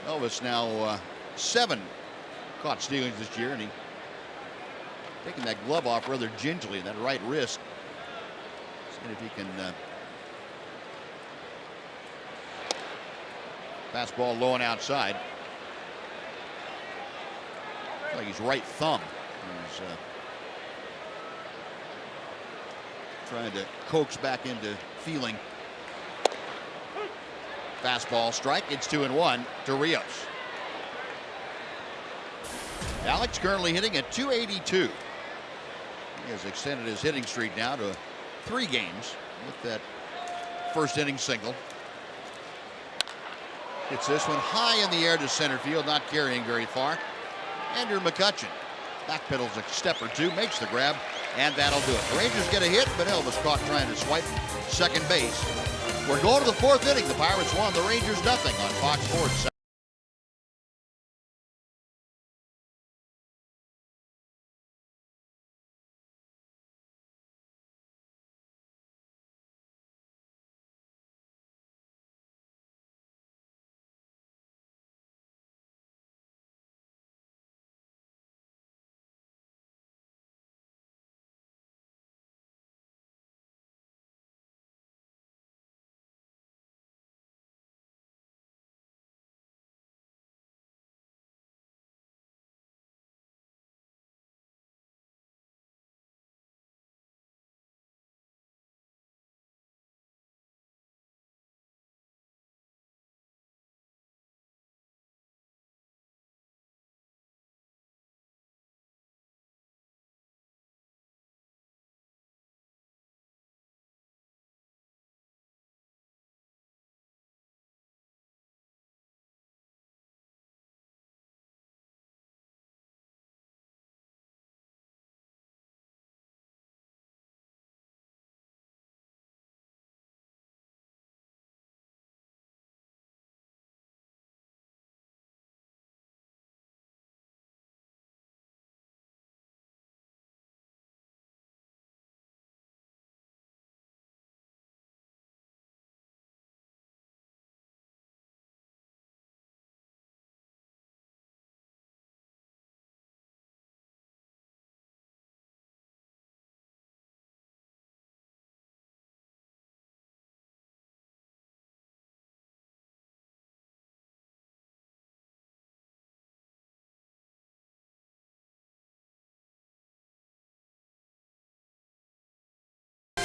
Speaker 3: Elvis now 7 caught stealings this year, and he taking that glove off rather gingerly, that right wrist. See if he can fastball low and outside. Looks like his right thumb. He's trying to coax back into feeling. Fastball strike. It's 2-1 to Rios. Alex currently hitting at .282. He has extended his hitting streak now to 3 games with that first inning single. Hits this one high in the air to center field, not carrying very far. Andrew McCutchen backpedals a step or 2, makes the grab, And that'll do it. The Rangers get a hit, but Elvis caught trying to swipe second base. We're going to the fourth inning. The Pirates won, the Rangers nothing on Fox Sports.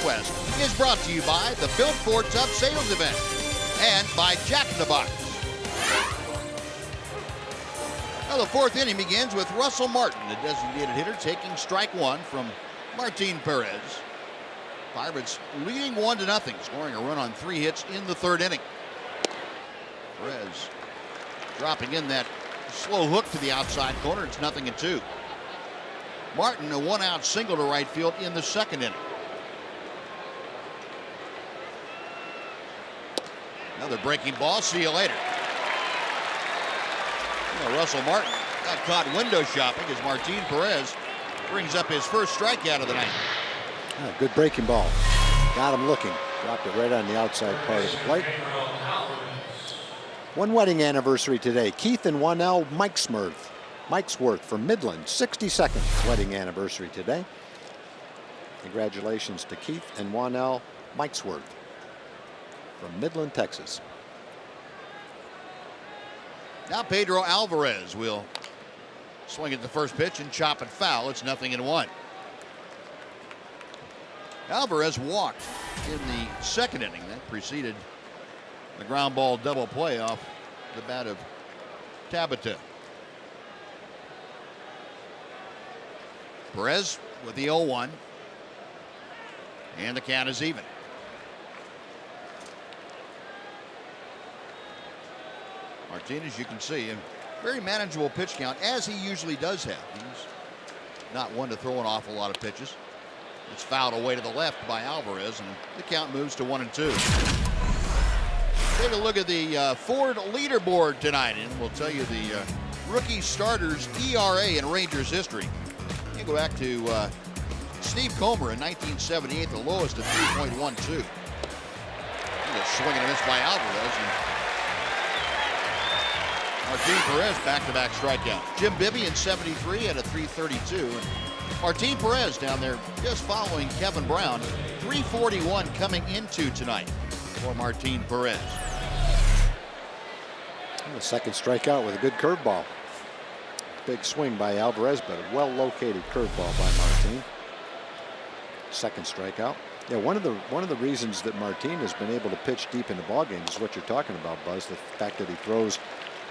Speaker 3: West is brought to you by the Built Ford Tough Sales Event and by Jack in the Box. Now the fourth inning begins with Russell Martin, the designated hitter, taking strike one from Martin Perez. Pirates leading 1-0, scoring a run on 3 hits in the third inning. Perez dropping in that slow hook to the outside corner. It's 0-2. Martin, a 1-out single to right field in the second inning. Another breaking ball. See you later. Russell Martin got caught window shopping as Martin Perez brings up his first strikeout of the night.
Speaker 4: Good breaking ball. Got him looking. Dropped it right on the outside part of the plate. One wedding anniversary today. Keith and Wanell Mikesworth from Midland. 62nd wedding anniversary today. Congratulations to Keith and Wanell Mikesworth from Midland, Texas.
Speaker 3: Now Pedro Alvarez will swing at the first pitch and chop it foul. It's 0-1. Alvarez walked in the second inning. That preceded the ground ball double play off the bat of Tabata. Perez with the 0-1. And the count is even. Martinez, you can see, a very manageable pitch count, as he usually does have. He's not one to throw an awful lot of pitches. It's fouled away to the left by Alvarez, and the count moves to 1-2. Take a look at the Ford leaderboard tonight, and we'll tell you the rookie starters ERA in Rangers history. You go back to Steve Comer in 1978, the lowest at 3.12. A swing and a miss by Alvarez. Martin Perez back-to-back strikeout. Jim Bibby in 73 had a 3.32. And Martin Perez down there just following Kevin Brown. 3.41 coming into tonight for Martin Perez.
Speaker 4: And the second strikeout with a good curveball. Big swing by Alvarez, but a well-located curveball by Martin. Second strikeout. Yeah, one of the reasons that Martin has been able to pitch deep into ball games is what you're talking about, Buzz. The fact that he throws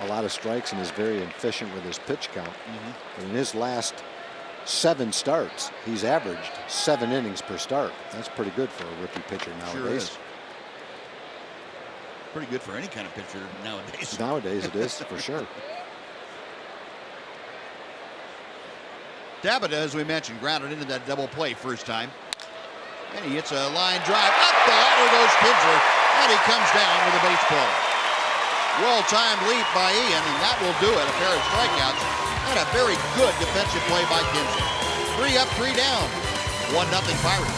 Speaker 4: a lot of strikes and is very efficient with his pitch count. And in his last 7 starts, he's averaged 7 innings per start. That's pretty good for a rookie pitcher nowadays.
Speaker 3: Sure is. Pretty good for any kind of pitcher nowadays.
Speaker 4: Nowadays it is, for sure.
Speaker 3: Tabata, as we mentioned, grounded into that double play first time. And he hits a line drive. Up the ladder goes Kinsler, and he comes down with a baseball. Well-timed leap by Ian, and that will do it. A pair of strikeouts and a very good defensive play by Kinsler. 3 up, 3 down. 1-0 Pirates.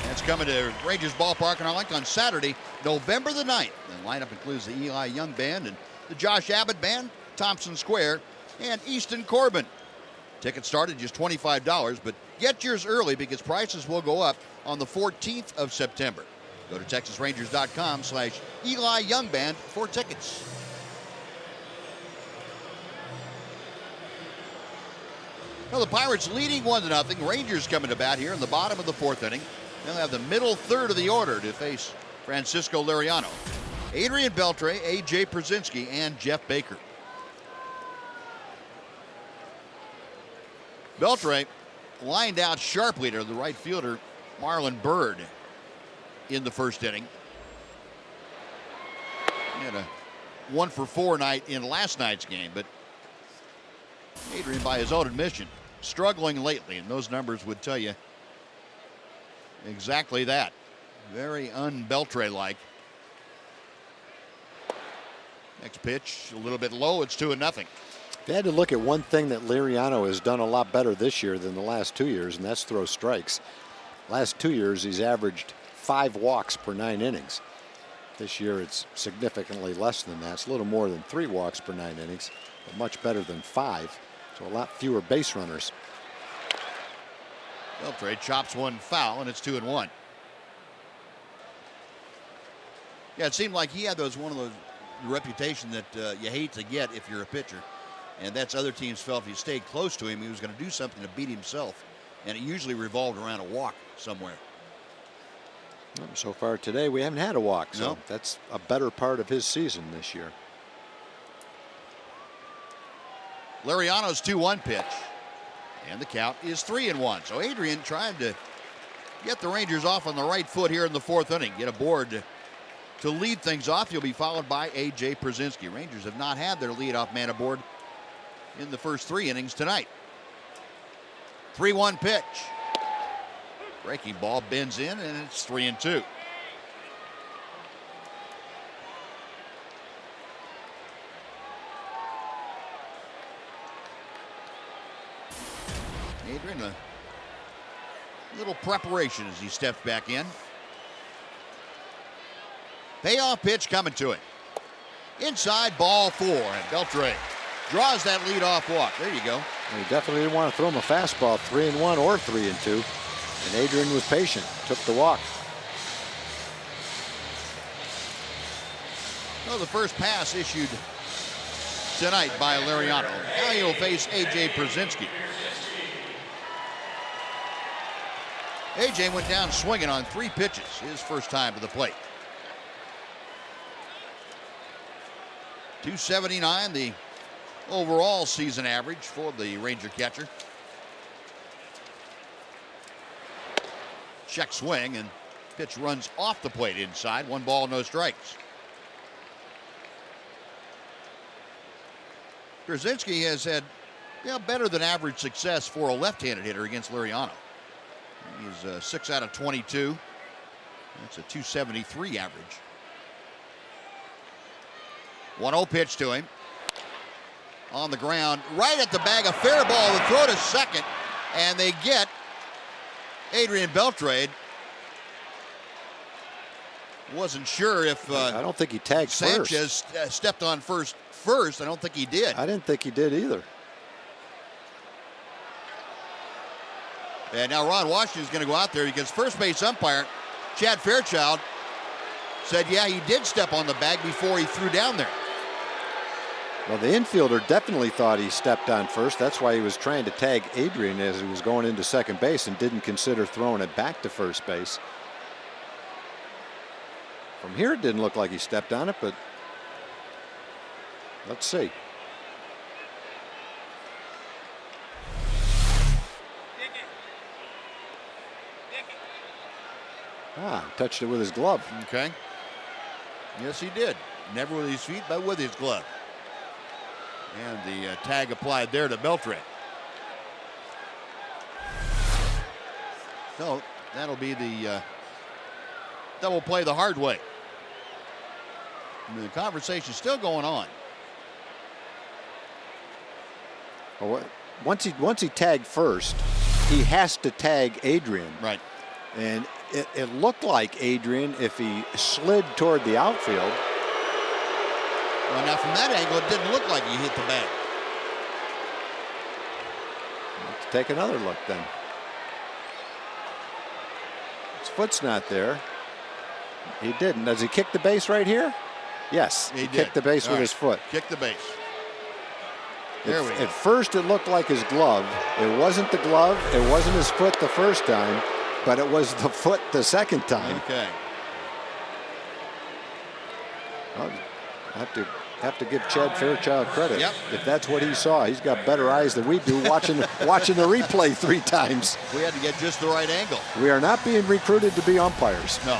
Speaker 3: That's coming to Rangers Ballpark in Arlington on Saturday, November the 9th. The lineup includes the Eli Young Band and the Josh Abbott Band, Thompson Square, and Easton Corbin. Tickets start at just $25, but get yours early because prices will go up on the 14th of September. Go to TexasRangers.com/Eli Young Band for tickets. Well, the Pirates leading 1-0. Rangers coming to bat here in the bottom of the 4th inning. They'll have the middle third of the order to face Francisco Liriano, Adrian Beltre, A.J. Pierzynski, and Jeff Baker. Beltre lined out sharply to the right fielder, Marlon Byrd, in the first inning. He had a 1-for-4 night in last night's game, but Adrian, by his own admission, struggling lately, and those numbers would tell you exactly that. Very un-Beltre-like. Next pitch, a little bit low. It's 2-0.
Speaker 4: If you had to look at one thing that Liriano has done a lot better this year than the last 2 years, and that's throw strikes. Last 2 years, he's averaged 5 walks per 9 innings. This year, it's significantly less than that. It's a little more than 3 walks per 9 innings, but much better than 5. So a lot fewer base runners.
Speaker 3: Beltre chops one foul, and it's 2-1. Yeah, it seemed like he had one of those reputation that you hate to get if you're a pitcher, and that's other teams felt if you stayed close to him, he was going to do something to beat himself, and it usually revolved around a walk somewhere.
Speaker 4: So far today, we haven't had a walk, so
Speaker 3: no.
Speaker 4: That's a better part of his season this year.
Speaker 3: Liriano's 2-1 pitch. And the count is 3-1. So Adrian trying to get the Rangers off on the right foot here in the 4th inning. Get aboard to lead things off. He'll be followed by A.J. Pierzynski. Rangers have not had their leadoff man aboard in the first 3 innings tonight. 3-1 pitch. Breaking ball bends in, and it's 3-2. Adrian, a little preparation as he steps back in. Payoff pitch coming to him. Inside, ball 4, and Beltre draws that leadoff walk. There you go.
Speaker 4: Well, he definitely didn't want to throw him a fastball, 3-1 or 3-2. And Adrian was patient, took the walk.
Speaker 3: Well, the first pass issued tonight by Liriano. Now he'll face A.J. Pierzynski. A.J. went down swinging on 3 pitches, his first time to the plate. 279, the overall season average for the Ranger catcher. Check swing, and pitch runs off the plate inside. 1 ball, no strikes. Pierzynski has had better than average success for a left-handed hitter against Liriano. He's 6 out of 22. That's a 273 average. 1-0 pitch to him. On the ground, right at the bag, a fair ball. The throw to second, and they get Adrian Beltre. Wasn't sure if
Speaker 4: I don't think he tagged
Speaker 3: Sanchez
Speaker 4: first.
Speaker 3: Stepped on first. I don't think he did.
Speaker 4: I didn't think he did either.
Speaker 3: And now Ron Washington's going to go out there because first base umpire Chad Fairchild said, yeah, he did step on the bag before he threw down there.
Speaker 4: Well, the infielder definitely thought he stepped on first. That's why he was trying to tag Adrian as he was going into second base and didn't consider throwing it back to first base. From here, it didn't look like he stepped on it, but let's see. Touched it with his glove.
Speaker 3: Okay. Yes, he did. Never with his feet, but with his glove. And the tag applied there to Beltre. So that'll be the double play the hard way. And the conversation's still going on.
Speaker 4: Well, once he tagged first, he has to tag Adrian.
Speaker 3: Right.
Speaker 4: And it looked like Adrian, if he slid toward the outfield.
Speaker 3: Well, now from that angle, it didn't look like he hit the bag.
Speaker 4: Let's take another look then. His foot's not there. He didn't. Does he kick the base right here? Yes, he kicked the base with his foot.
Speaker 3: Kick the base. There we go.
Speaker 4: At first, it looked like his glove. It wasn't the glove. It wasn't his foot the first time, but it was the foot the second time.
Speaker 3: Okay.
Speaker 4: Well, I have to give Chad Fairchild credit.
Speaker 3: Yep.
Speaker 4: If that's what he saw, he's got better eyes than we do watching the replay 3 times.
Speaker 3: We had to get just the right angle.
Speaker 4: We are not being recruited to be umpires.
Speaker 3: No.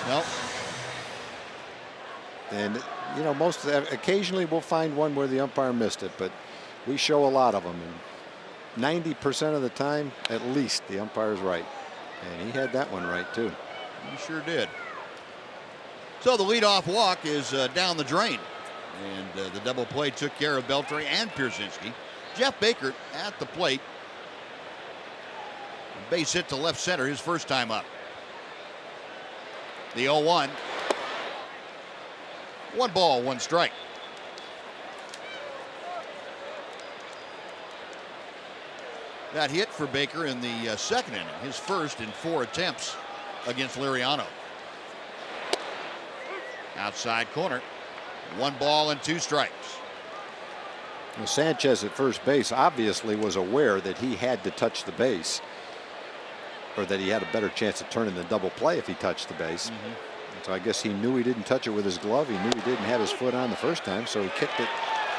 Speaker 3: No.
Speaker 4: And you know, occasionally we'll find one where the umpire missed it, but we show a lot of them, and 90% of the time, at least, the umpire's right. And he had that one right too.
Speaker 3: He sure did. So the leadoff walk is down the drain, and the double play took care of Beltre and Pierzynski. Jeff Baker at the plate. Base hit to left center, his first time up. The 0-1. 1 ball, 1 strike. That hit for Baker in the second inning, his first in 4 attempts against Liriano. Outside corner, 1 ball and 2 strikes.
Speaker 4: Well, Sanchez at first base obviously was aware that he had to touch the base, or that he had a better chance of turning the double play if he touched the base. So I guess he knew he didn't touch it with his glove. He knew he didn't have his foot on the first time, so he kicked it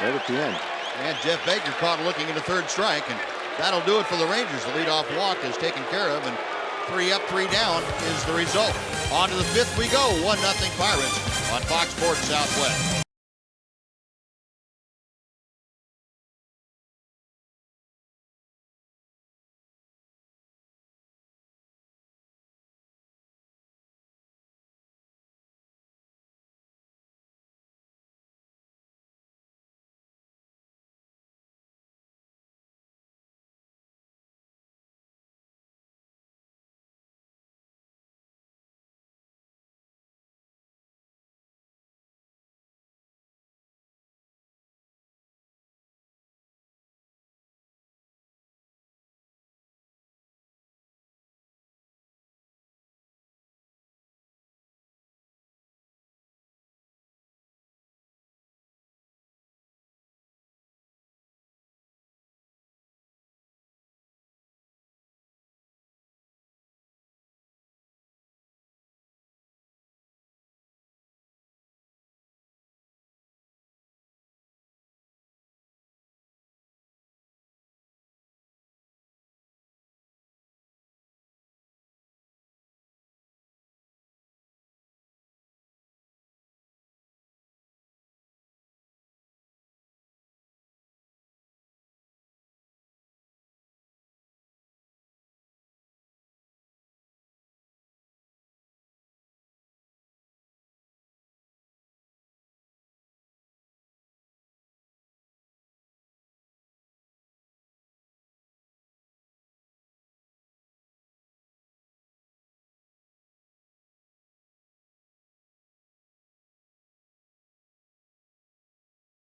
Speaker 4: right at the end.
Speaker 3: And Jeff Baker caught looking at a 3rd strike, and that'll do it for the Rangers. The leadoff walk is taken care of, and 3 up, 3 down is the result. On to the 5th we go. 1-0 Pirates on Fox Sports Southwest.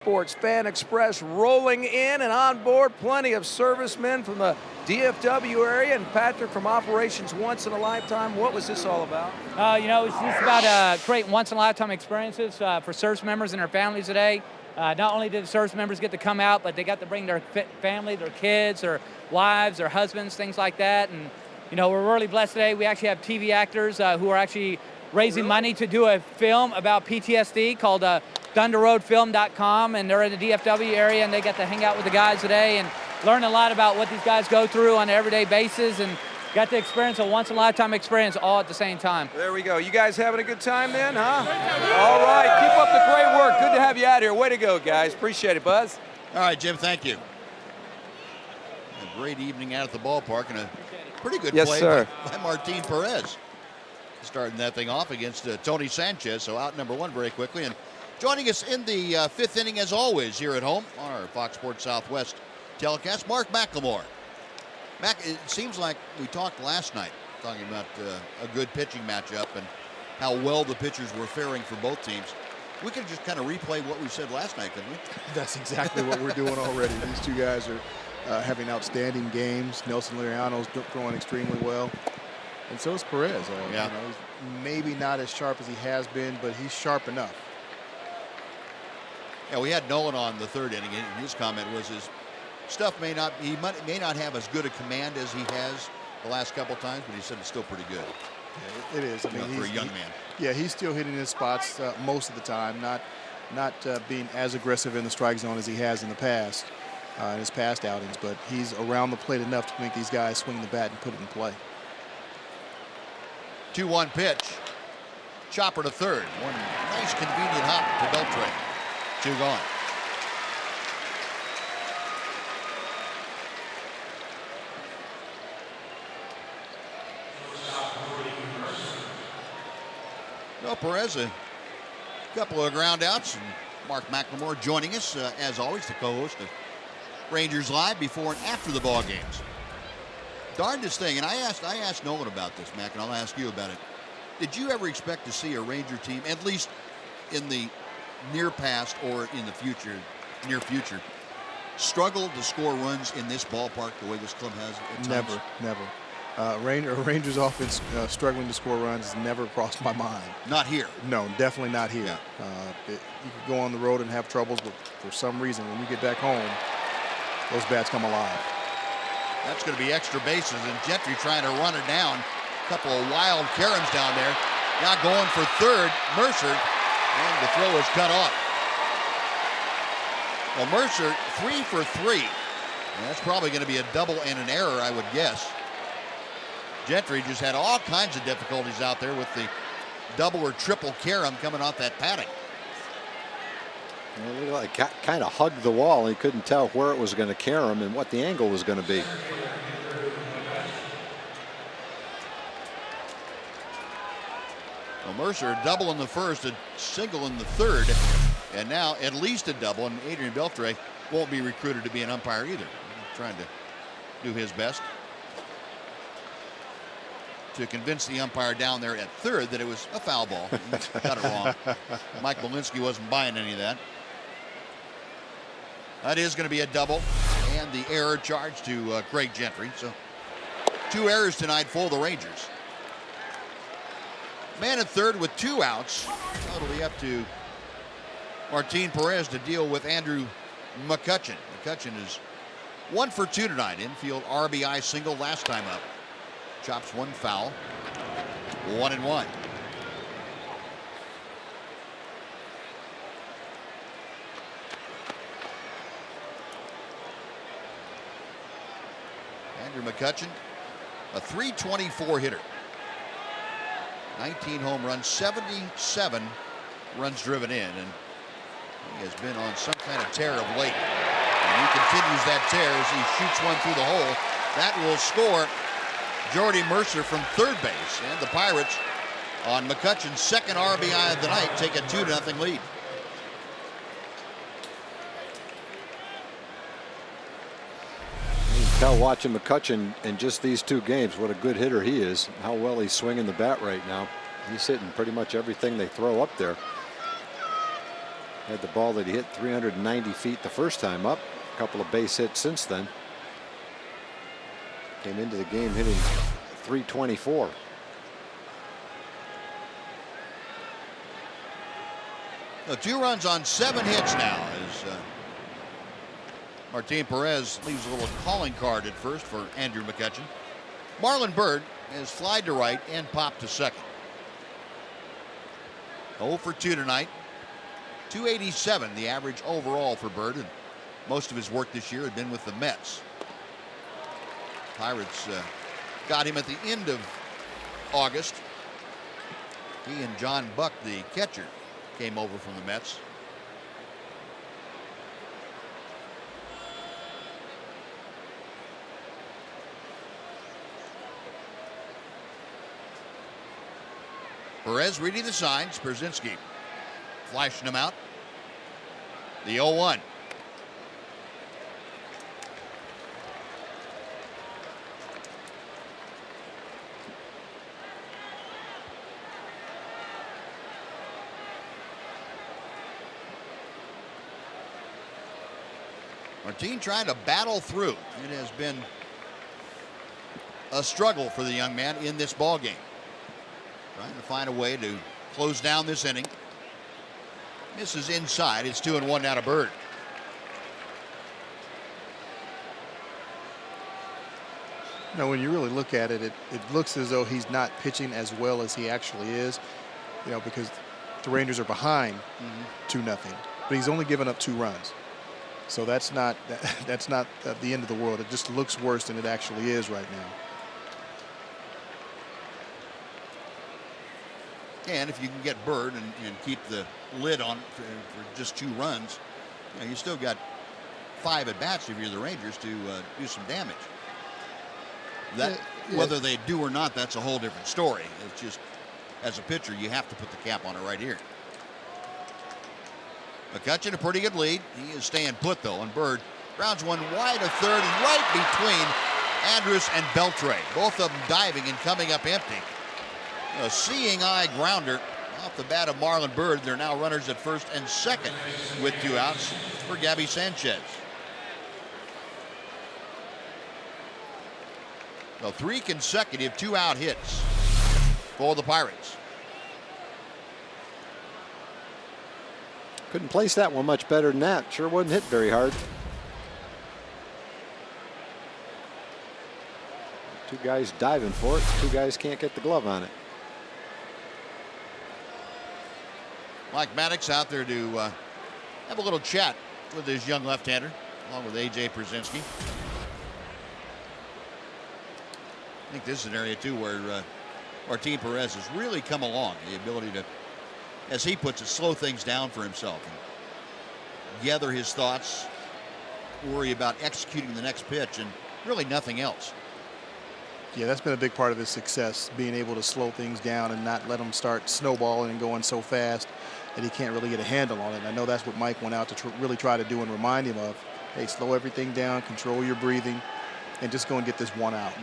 Speaker 7: Sports Fan Express rolling in and on board. Plenty of servicemen from the DFW area. And Patrick from Operations Once in a Lifetime. What was this all about?
Speaker 8: It's just about creating once-in-a-lifetime experiences for service members and their families today. Not only did the service members get to come out, but they got to bring their family, their kids, their wives, their husbands, things like that. And, we're really blessed today. We actually have TV actors who are actually raising money to do a film about PTSD called ThunderRoadFilm.com, and they're in the DFW area, and they got to hang out with the guys today and learn a lot about what these guys go through on an everyday basis, and got to experience a once-in-a-lifetime experience all at the same time.
Speaker 7: There we go. You guys having a good time then, huh? All right. Keep up the great work. Good to have you out here. Way to go, guys. Appreciate it, Buzz.
Speaker 3: All right, Jim, thank you. A great evening out at the ballpark, and a pretty good play by Martin Perez. Starting that thing off against Tony Sanchez, so out number one very quickly. And joining us in the fifth inning, as always, here at home on our Fox Sports Southwest telecast, Mark McLemore. Mac, it seems like we talked last night, talking about a good pitching matchup and how well the pitchers were faring for both teams. We could just kind of replay what we said last night, couldn't we?
Speaker 9: That's exactly what we're doing already. These two guys are having outstanding games. Nelson Liriano's throwing extremely well. And so is Perez. He's maybe not as sharp as he has been, but he's sharp enough.
Speaker 3: Yeah, we had Nolan on the third inning, and his comment was his stuff may not have as good a command as he has the last couple times, but he said it's still pretty good.
Speaker 9: Yeah, it is. I mean,
Speaker 3: for a young man.
Speaker 9: Yeah, he's still hitting his spots most of the time, not being as aggressive in the strike zone as he has in the past, in his past outings, but he's around the plate enough to make these guys swing the bat and put it in play.
Speaker 3: 2-1 pitch. Chopper to third. One nice convenient hop to Beltre. 2 gone. Well, Perez, a couple of ground outs, and Mark McLemore joining us, as always, the co-host of Rangers Live before and after the ball games. Darndest thing, and I asked Nolan about this, Mac, and I'll ask you about it. Did you ever expect to see a Ranger team, at least in the near past or in the near future, struggle to score runs in this ballpark the way this club has at times?
Speaker 9: Never. Rangers offense struggling to score runs has never crossed my mind.
Speaker 3: Not here.
Speaker 9: No, definitely not here.
Speaker 3: Yeah.
Speaker 9: You could go on the road and have troubles, but for some reason, when you get back home, those bats come alive.
Speaker 3: That's going to be extra bases, and Gentry trying to run it down. A couple of wild caroms down there. Now going for third, Mercer, and the throw is cut off. Well, Mercer 3 for 3. And that's probably going to be a double and an error, I would guess. Gentry just had all kinds of difficulties out there with the double or triple carom coming off that padding.
Speaker 4: Well, he kind of hugged the wall. He couldn't tell where it was going to carry him and what the angle was going to be.
Speaker 3: Well, Mercer a double in the first, a single in the third, and now at least a double. And Adrian Beltre won't be recruited to be an umpire either. He's trying to do his best to convince the umpire down there at third that it was a foul ball. He got it wrong. Mike Malinsky wasn't buying any of that. That is going to be a double, and the error charged to Craig Gentry. So 2 errors tonight for the Rangers. Man at third with 2 outs. That'll be up to Martin Perez to deal with Andrew McCutchen. McCutchen is 1 for 2 tonight. Infield RBI single last time up. Chops 1 foul. 1-1. Andrew McCutchen, a .324 hitter. 19 home runs, 77 runs driven in, and he has been on some kind of tear of late. And he continues that tear as he shoots one through the hole. That will score Jordy Mercer from third base, and the Pirates, on McCutchen's second RBI of the night, take a 2-0 lead.
Speaker 4: You can tell watching McCutchen in just these 2 games what a good hitter he is, how well he's swinging the bat right now. He's hitting pretty much everything they throw up there.
Speaker 10: Had the ball that he hit 390 feet the first time up. A couple of base hits since then. Came into the game hitting 324.
Speaker 3: So 2 runs on 7 hits now as Martin Perez leaves a little calling card at first for Andrew McCutchen. Marlon Byrd has flied to right and popped to second. 0 for 2 tonight. 287 the average overall for Byrd, and most of his work this year had been with the Mets. Pirates got him at the end of August. He and John Buck, the catcher, came over from the Mets. Perez reading the signs. Brzezinski flashing him out. The 0-1. Martin trying to battle through. It has been a struggle for the young man in this ball game. Trying to find a way to close down this inning. Misses inside. It's 2-1 now to Byrd.
Speaker 9: You know, when you really look at it, it looks as though he's not pitching as well as he actually is. You know, because the Rangers are behind 2-0, but he's only given up 2 runs. So that's not the end of the world. It just looks worse than it actually is right now.
Speaker 3: And if you can get Byrd and keep the lid on for just 2 runs, you know, you still got 5 at bats if you're the Rangers to do some damage. That whether they do or not, that's a whole different story. It's just as a pitcher, you have to put the cap on it right here. McCutchen a pretty good lead. He is staying put though, and Byrd grounds one wide of third and right between Andrus and Beltre. Both of them diving and coming up empty. A seeing eye grounder off the bat of Marlon Byrd. They're now runners at first and second with 2 outs for Gabby Sanchez. So 3 consecutive 2-out hits for the Pirates.
Speaker 10: Couldn't place that one much better than that. Sure wasn't hit very hard. 2 guys diving for it. 2 guys can't get the glove on it.
Speaker 3: Mike Maddox out there to have a little chat with his young left-hander, along with A.J. Brzezinski. I think this is an area, too, where Martin Perez has really come along. The ability to, as he puts it, slow things down for himself and gather his thoughts, worry about executing the next pitch, and really nothing else.
Speaker 9: Yeah, that's been a big part of his success, being able to slow things down and not let them start snowballing and going so fast that he can't really get a handle on it. And I know that's what Mike went out to really try to do and remind him of. Hey, slow everything down, control your breathing, and just go and get this one out.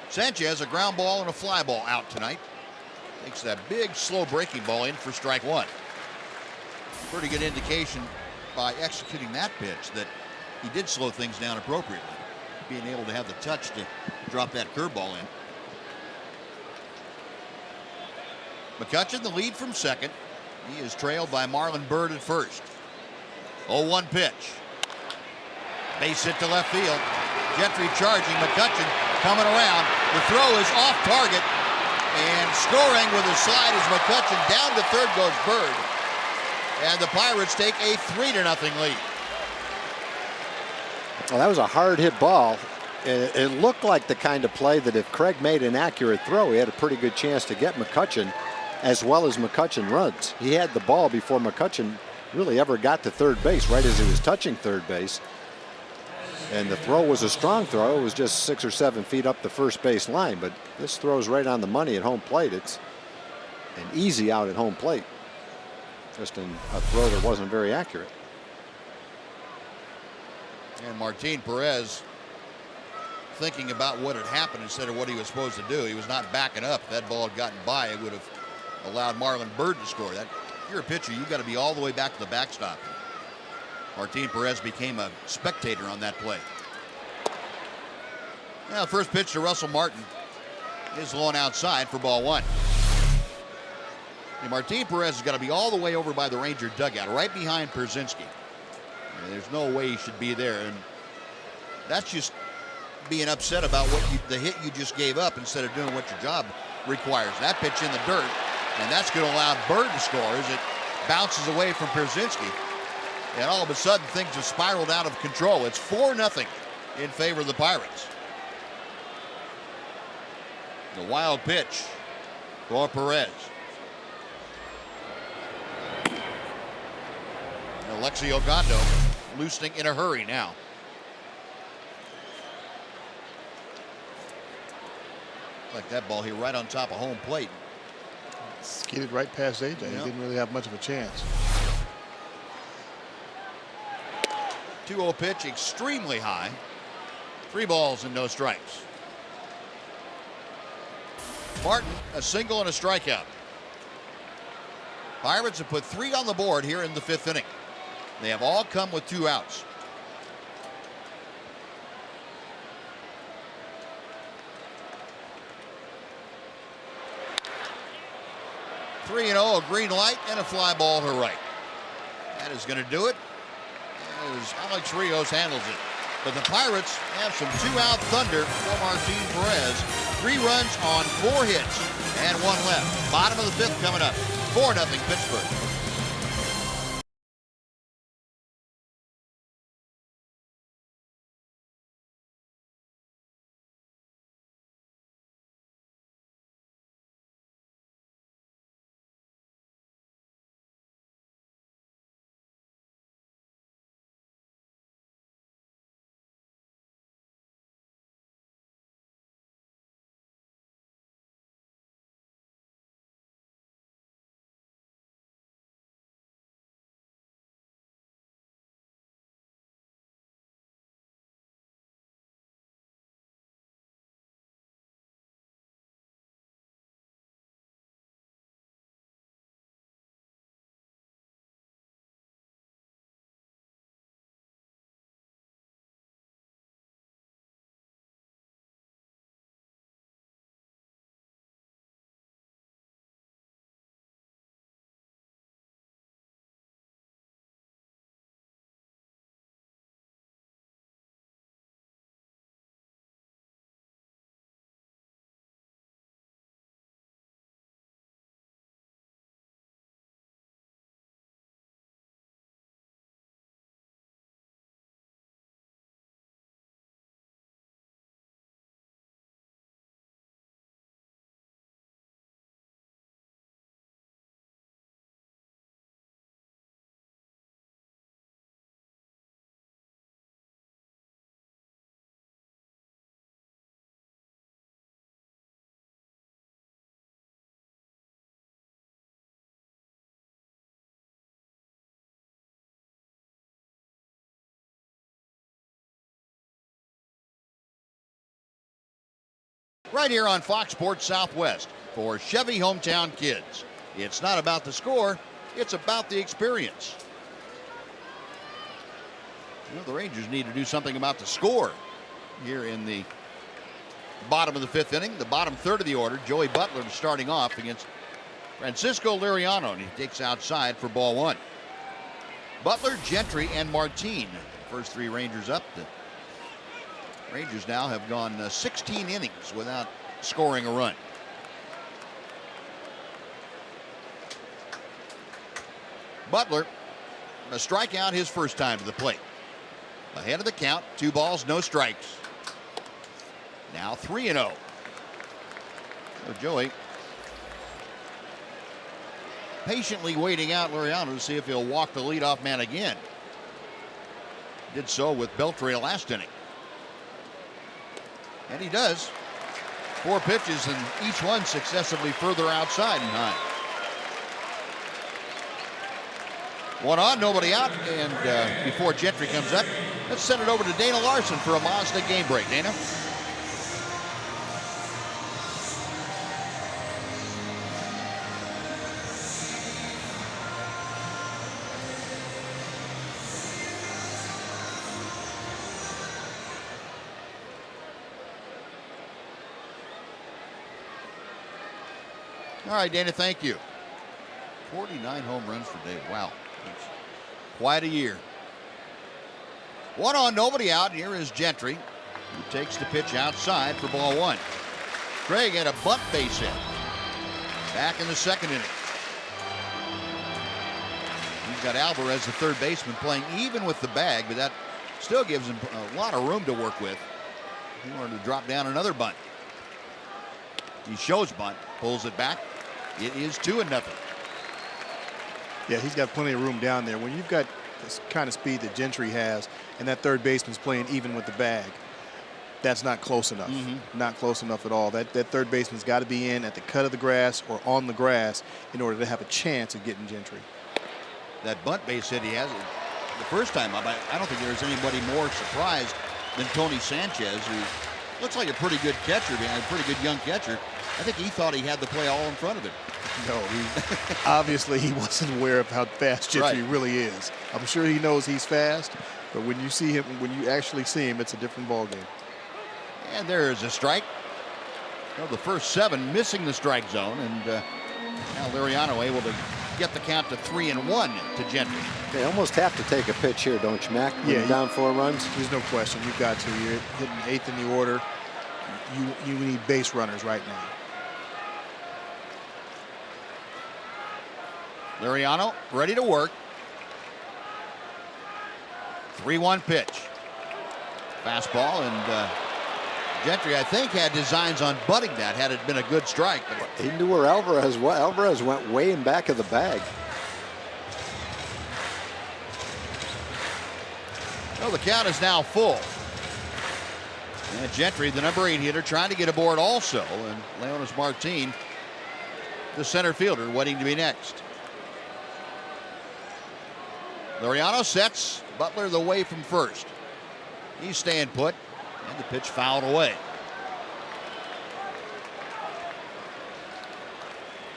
Speaker 3: Sanchez, a ground ball and a fly ball out tonight. Takes that big, slow breaking ball in for strike 1. Pretty good indication by executing that pitch that he did slow things down appropriately, being able to have the touch to drop that curveball in. McCutchen the lead from second. He is trailed by Marlon Byrd at first. 0-1 pitch. Base hit to left field. Gentry charging. McCutchen coming around. The throw is off target. And scoring with a slide is McCutchen. Down to third goes Byrd. And the Pirates take a 3-0 lead.
Speaker 10: Well, that was a hard hit ball. It looked like the kind of play that if Craig made an accurate throw, he had a pretty good chance to get McCutchen, as well as McCutchen runs. He had the ball before McCutchen really ever got to third base, right as he was touching third base. And the throw was a strong throw. It was just 6 or 7 feet up the first base line, but this throw's right on the money at home plate. It's an easy out at home plate. Just in a throw that wasn't very accurate.
Speaker 3: And Martin Perez thinking about what had happened instead of what he was supposed to do. He was not backing up. If that ball had gotten by, it would have allowed Marlon Byrd to score. That If you're a pitcher, you've got to be all the way back to the backstop. Martin Perez became a spectator on that play. Now, first pitch to Russell Martin is low and outside for ball one. And Martin Perez has got to be all the way over by the Ranger dugout, right behind Pierzynski. There's no way he should be there, and that's just being upset about the hit you just gave up instead of doing what your job requires. That pitch in the dirt, and that's going to allow Bird to score as it bounces away from Pierzynski. And all of a sudden, things have spiraled out of control. It's 4-0 in favor of the Pirates. The wild pitch for Perez. Alexi Ogando loosening in a hurry now. Like that ball here right on top of home plate.
Speaker 9: Skidded right past AJ. Yep. He didn't really have much of a chance.
Speaker 3: 2-0 pitch, extremely high. 3 balls and no strikes. Martin, a single and a strikeout. Pirates have put 3 on the board here in the 5th inning. They have all come with 2 outs. Three and 0, a green light and a fly ball to right. That is going to do it as Alex Rios handles it. But the Pirates have some 2-out thunder for Martin Perez. 3 runs on 4 hits and 1 left. Bottom of the 5th coming up. 4-0 Pittsburgh. Right here on Fox Sports Southwest for Chevy Hometown Kids. It's not about the score, it's about the experience. You know, the Rangers need to do something about the score here in the bottom of the 5th inning, the bottom third of the order. Joey Butler starting off against Francisco Liriano, and he takes outside for ball 1. Butler, Gentry, and Martin, first 3 Rangers up. The Rangers now have gone 16 innings without scoring a run. Butler, a strikeout his first time to the plate. Ahead of the count, 2 balls, no strikes. Now 3-0. So Joey patiently waiting out Liriano to see if he'll walk the leadoff man again. Did so with Beltre last inning. And he does. 4 pitches and each one successively further outside and high. 1 on, nobody out, and before Gentry comes up, let's send it over to Dana Larson for a Mazda game break. Dana? All right, Dana, thank you. 49 home runs for Dave. Wow. Quite a year. 1 on, nobody out. Here is Gentry, who takes the pitch outside for ball 1. Craig had a bunt base hit back in the 2nd inning. He's got Alvarez, the third baseman, playing even with the bag, but that still gives him a lot of room to work with. He wanted to drop down another bunt. He shows bunt, pulls it back. It is 2-0.
Speaker 9: Yeah, he's got plenty of room down there. When you've got this kind of speed that Gentry has, and that third baseman's playing even with the bag, that's not close enough. Not close enough at all. That third baseman's got to be in at the cut of the grass or on the grass in order to have a chance of getting Gentry.
Speaker 3: That bunt base hit he has the first time up, I don't think there's anybody more surprised than Tony Sanchez, who looks like a pretty good catcher, a pretty good young catcher. I think he thought he had the play all in front of him.
Speaker 9: No, obviously he wasn't aware of how fast Gentry really is. I'm sure he knows he's fast, but when you see him, when you actually see him, it's a different ball game.
Speaker 3: And there is a strike. Well, the first 7 missing the strike zone, and now Liriano able to get the count to 3-1 to Gentry.
Speaker 10: They almost have to take a pitch here, don't you, Mac?
Speaker 9: Yeah,
Speaker 10: down 4 runs.
Speaker 9: There's no question. You've got to. You're hitting 8th in the order. You need base runners right now.
Speaker 3: Liriano ready to work. 3-1 pitch. Fastball, and Gentry, I think, had designs on butting that had it been a good strike. But
Speaker 10: he knew where Alvarez was. Alvarez went way in back of the bag.
Speaker 3: Well, the count is now full. And Gentry, the number 8 hitter, trying to get aboard also. And Leonis Martin, the center fielder, waiting to be next. Liriano sets. Butler the way from first. He's staying put. And the pitch fouled away.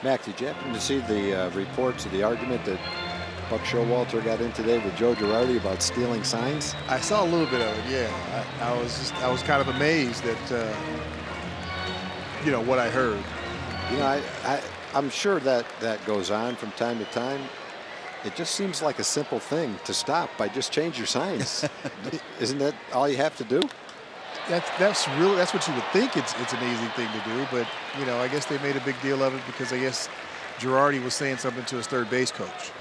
Speaker 10: Mac, did you happen to see the reports of the argument that Buck Showalter got in today with Joe Girardi about stealing signs?
Speaker 9: I saw a little bit of it. Yeah, I was kind of amazed at what I heard.
Speaker 10: You know, I'm sure that goes on from time to time. It just seems like a simple thing to stop by just change your signs. Isn't that all you have to do?
Speaker 9: That's what you would think it's an easy thing to do, but I guess they made a big deal of it because I guess Girardi was saying something to his third base coach,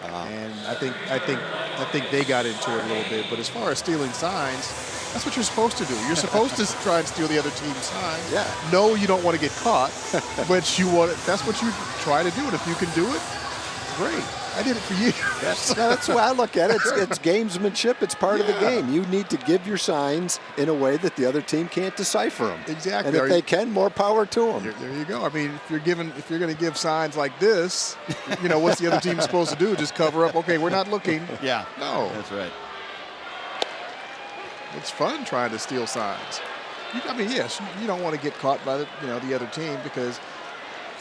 Speaker 9: and I think they got into it a little bit. But as far as stealing signs, that's what you're supposed to do. You're supposed to try and steal the other team's signs.
Speaker 10: Yeah.
Speaker 9: No, you don't want to get caught, but that's what you try to do. And if you can do it, great. I did it for years.
Speaker 10: That's the way I look at it. It's gamesmanship. It's part of the game. You need to give your signs in a way that the other team can't decipher them.
Speaker 9: Exactly.
Speaker 10: And if they can, more power to them.
Speaker 9: There you go. I mean, if you're going to give signs like this, what's the other team supposed to do? Just cover up. Okay, we're not looking.
Speaker 3: Yeah.
Speaker 9: No.
Speaker 3: That's right.
Speaker 9: It's fun trying to steal signs. I mean, yes, you don't want to get caught by the other team because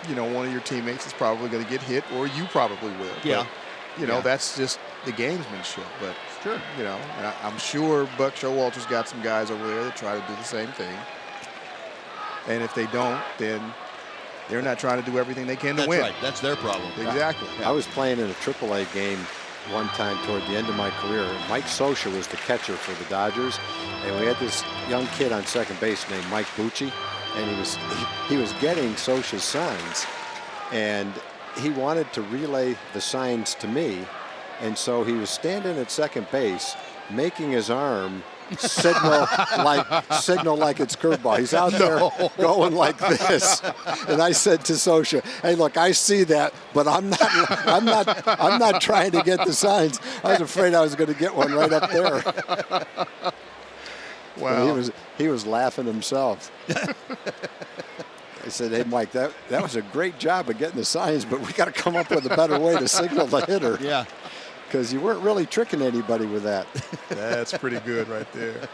Speaker 9: one of your teammates is probably going to get hit, or you probably will.
Speaker 3: Yeah.
Speaker 9: But, that's just the gamesmanship. But
Speaker 3: sure,
Speaker 9: I'm sure Buck Showalter's got some guys over there that try to do the same thing. And if they don't, then they're not trying to do everything they can to win.
Speaker 3: That's right. That's their problem.
Speaker 9: Exactly.
Speaker 10: I was playing in a AAA game one time toward the end of my career. Mike Scioscia was the catcher for the Dodgers, and we had this young kid on second base named Mike Bucci, and he was getting Scioscia's signs, and he wanted to relay the signs to me, and so he was standing at second base making his arm signal like it's curveball. He's out there going like this, and I said to Scioscia, "Hey, look, I see that, but I'm not trying to get the signs. I was afraid I was going to get one right up there." Wow. He was laughing himself. I said, "Hey, Mike, that was a great job of getting the signs, but we got to come up with a better way to signal the hitter."
Speaker 3: Yeah.
Speaker 10: Because you weren't really tricking anybody with that.
Speaker 9: That's pretty good right there.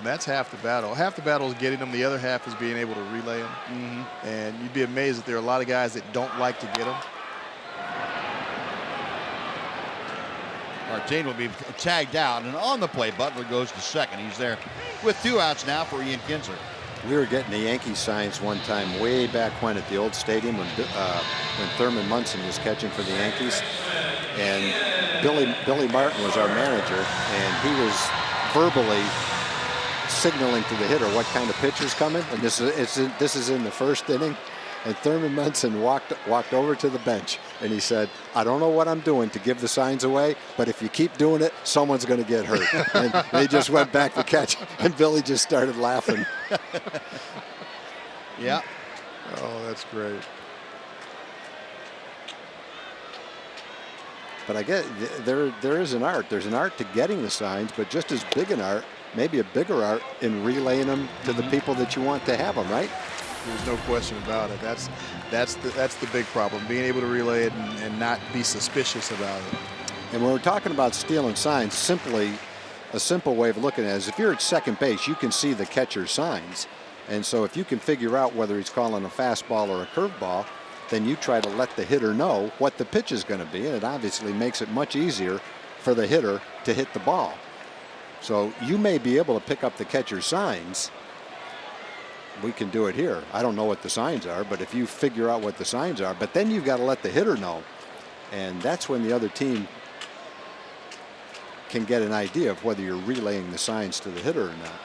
Speaker 9: That's half the battle. Half the battle is getting them. The other half is being able to relay them. Mm-hmm. And you'd be amazed that there are a lot of guys that don't like to get them.
Speaker 3: Martin will be tagged out, and on the play, Butler goes to second. He's there with 2 outs now for Ian Kinsler.
Speaker 10: We were getting the Yankee signs one time way back when at the old stadium when Thurman Munson was catching for the Yankees, and Billy Martin was our manager, and he was verbally signaling to the hitter what kind of pitch is coming, and this is in the first inning. And Thurman Munson walked over to the bench, and he said, "I don't know what I'm doing to give the signs away, but if you keep doing it, someone's going to get hurt." And they just went back to catch, and Billy just started laughing.
Speaker 3: Yeah.
Speaker 9: Oh, that's great.
Speaker 10: But I get there is an art. There's an art to getting the signs, but just as big an art, maybe a bigger art in relaying them to the people that you want to have them, right?
Speaker 9: There's no question about it. That's the big problem, being able to relay it and not be suspicious about it.
Speaker 10: And when we're talking about stealing signs, a simple way of looking at it is if you're at second base, you can see the catcher's signs. And so if you can figure out whether he's calling a fastball or a curveball, then you try to let the hitter know what the pitch is going to be. And it obviously makes it much easier for the hitter to hit the ball. So you may be able to pick up the catcher's signs. We can do it here. I don't know what the signs are, but if you figure out what the signs are, but then you've got to let the hitter know. And that's when the other team can get an idea of whether you're relaying the signs to the hitter or not.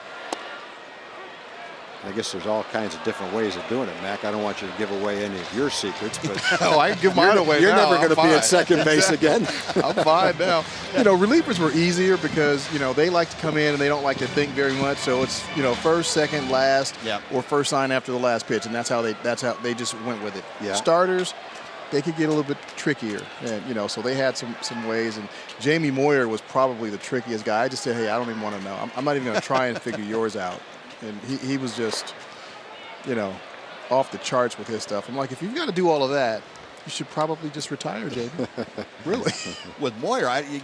Speaker 10: I guess there's all kinds of different ways of doing it, Mac. I don't want you to give away any of your secrets, but
Speaker 9: oh, I can give mine away.
Speaker 10: You're
Speaker 9: now.
Speaker 10: never going to be at second base again.
Speaker 9: I'm fine now. You know, relievers were easier because they like to come in and they don't like to think very much. So it's first, second, last, or first sign after the last pitch, and that's how they just went with it.
Speaker 10: Yeah.
Speaker 9: Starters, they could get a little bit trickier, and so they had some ways. And Jamie Moyer was probably the trickiest guy. I just said, hey, I don't even want to know. I'm not even going to try and figure yours out. And he was just, off the charts with his stuff. I'm like, if you've got to do all of that, you should probably just retire, Jamie. Really?
Speaker 3: With Moyer, you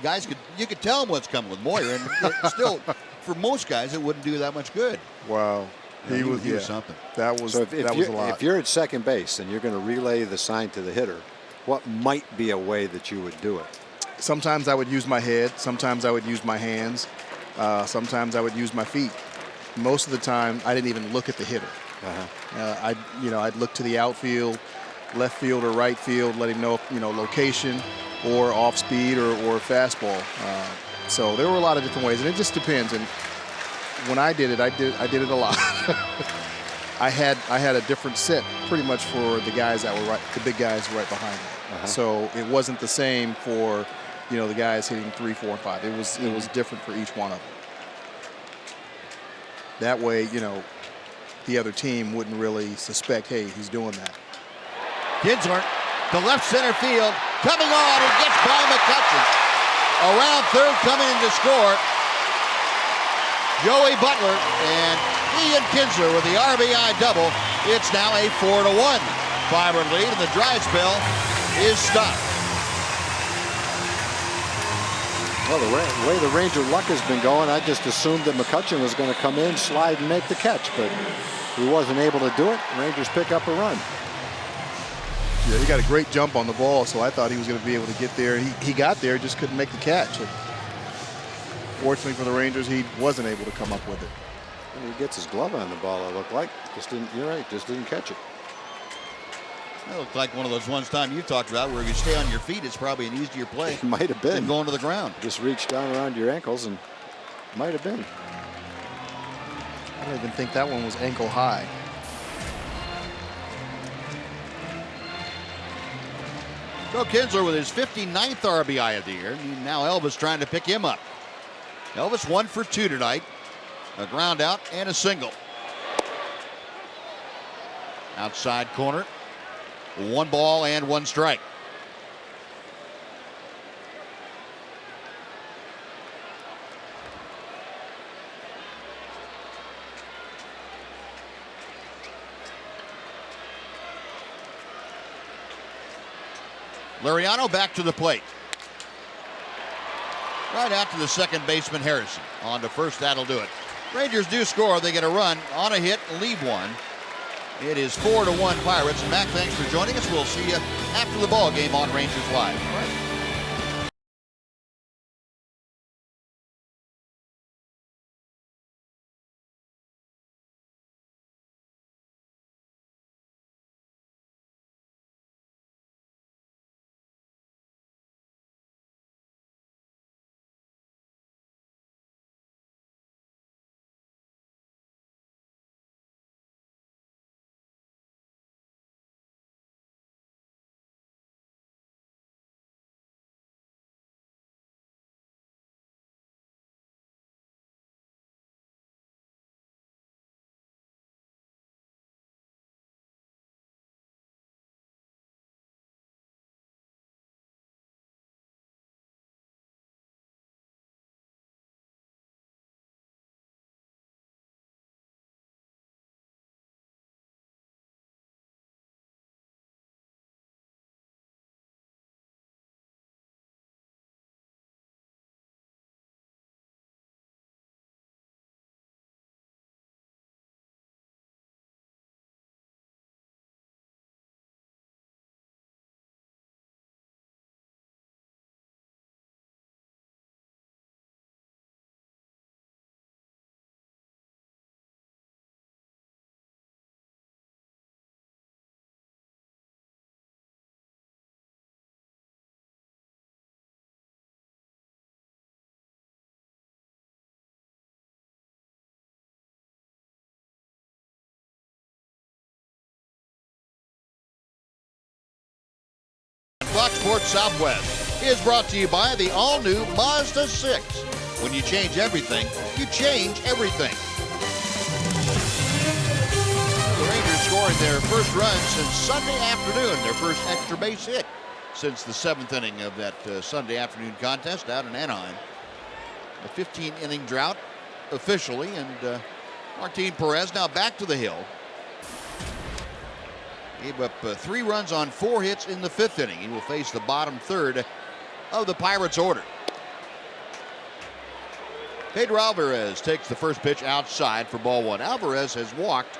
Speaker 3: could tell him what's coming with Moyer, and still, for most guys, it wouldn't do that much good.
Speaker 9: Wow.
Speaker 3: He was something.
Speaker 9: That was
Speaker 10: so
Speaker 9: that was a lot.
Speaker 10: If you're at second base and you're going to relay the sign to the hitter, what might be a way that you would do it?
Speaker 9: Sometimes I would use my head. Sometimes I would use my hands. Sometimes I would use my feet. Most of the time, I didn't even look at the hitter. I'd look to the outfield, left field or right field, let him know, location or off speed or fastball. So there were a lot of different ways, and it just depends. And when I did it a lot. I had a different set pretty much for the guys that were the big guys right behind me. So it wasn't the same for, the guys hitting 3, 4, and 5. It was different for each one of them. That way, the other team wouldn't really suspect, hey, he's doing that.
Speaker 3: Kinsler to left center field, coming on, and gets by McCutchen. Around third, coming in to score, Joey Butler, and Ian Kinsler with the RBI double. It's now a 4-1 Firebird lead, and the dry spell is stopped.
Speaker 10: Well, the way the Ranger luck has been going, I just assumed that McCutchen was going to come in, slide, and make the catch, but he wasn't able to do it. Rangers pick up a run.
Speaker 9: Yeah, he got a great jump on the ball, so I thought he was going to be able to get there. He got there, just couldn't make the catch. And fortunately for the Rangers, he wasn't able to come up with it.
Speaker 10: And he gets his glove on the ball, it looked like. You're right, just didn't catch it.
Speaker 3: That looked like one of those ones time you talked about where if you stay on your feet, it's probably an easier play.
Speaker 10: It might have been.
Speaker 3: Than going to the ground.
Speaker 10: Just reach down around your ankles and might have been.
Speaker 9: I don't even think that one was ankle high.
Speaker 3: Joe Kinsler with his 59th RBI of the year. Now Elvis trying to pick him up. Elvis 1 for 2 tonight. A ground out and a single. Outside corner. 1 ball and 1 strike. Liriano back to the plate. Right out to the second baseman Harrison. On to first, that'll do it. Rangers do score. They get a run on a hit, leave one. It is 4-1 Pirates. And Mac, thanks for joining us. We'll see you after the ball game on Rangers Live. Fox Sports Southwest is brought to you by the all-new Mazda 6. When you change everything, you change everything. The Rangers scoring their first run since Sunday afternoon, their first extra base hit since the 7th inning of that Sunday afternoon contest out in Anaheim. A 15-inning drought officially, and Martin Perez now back to the hill. Gave up 3 runs on 4 hits in the 5th inning. He will face the bottom third of the Pirates' order. Pedro Alvarez takes the first pitch outside for ball 1. Alvarez has walked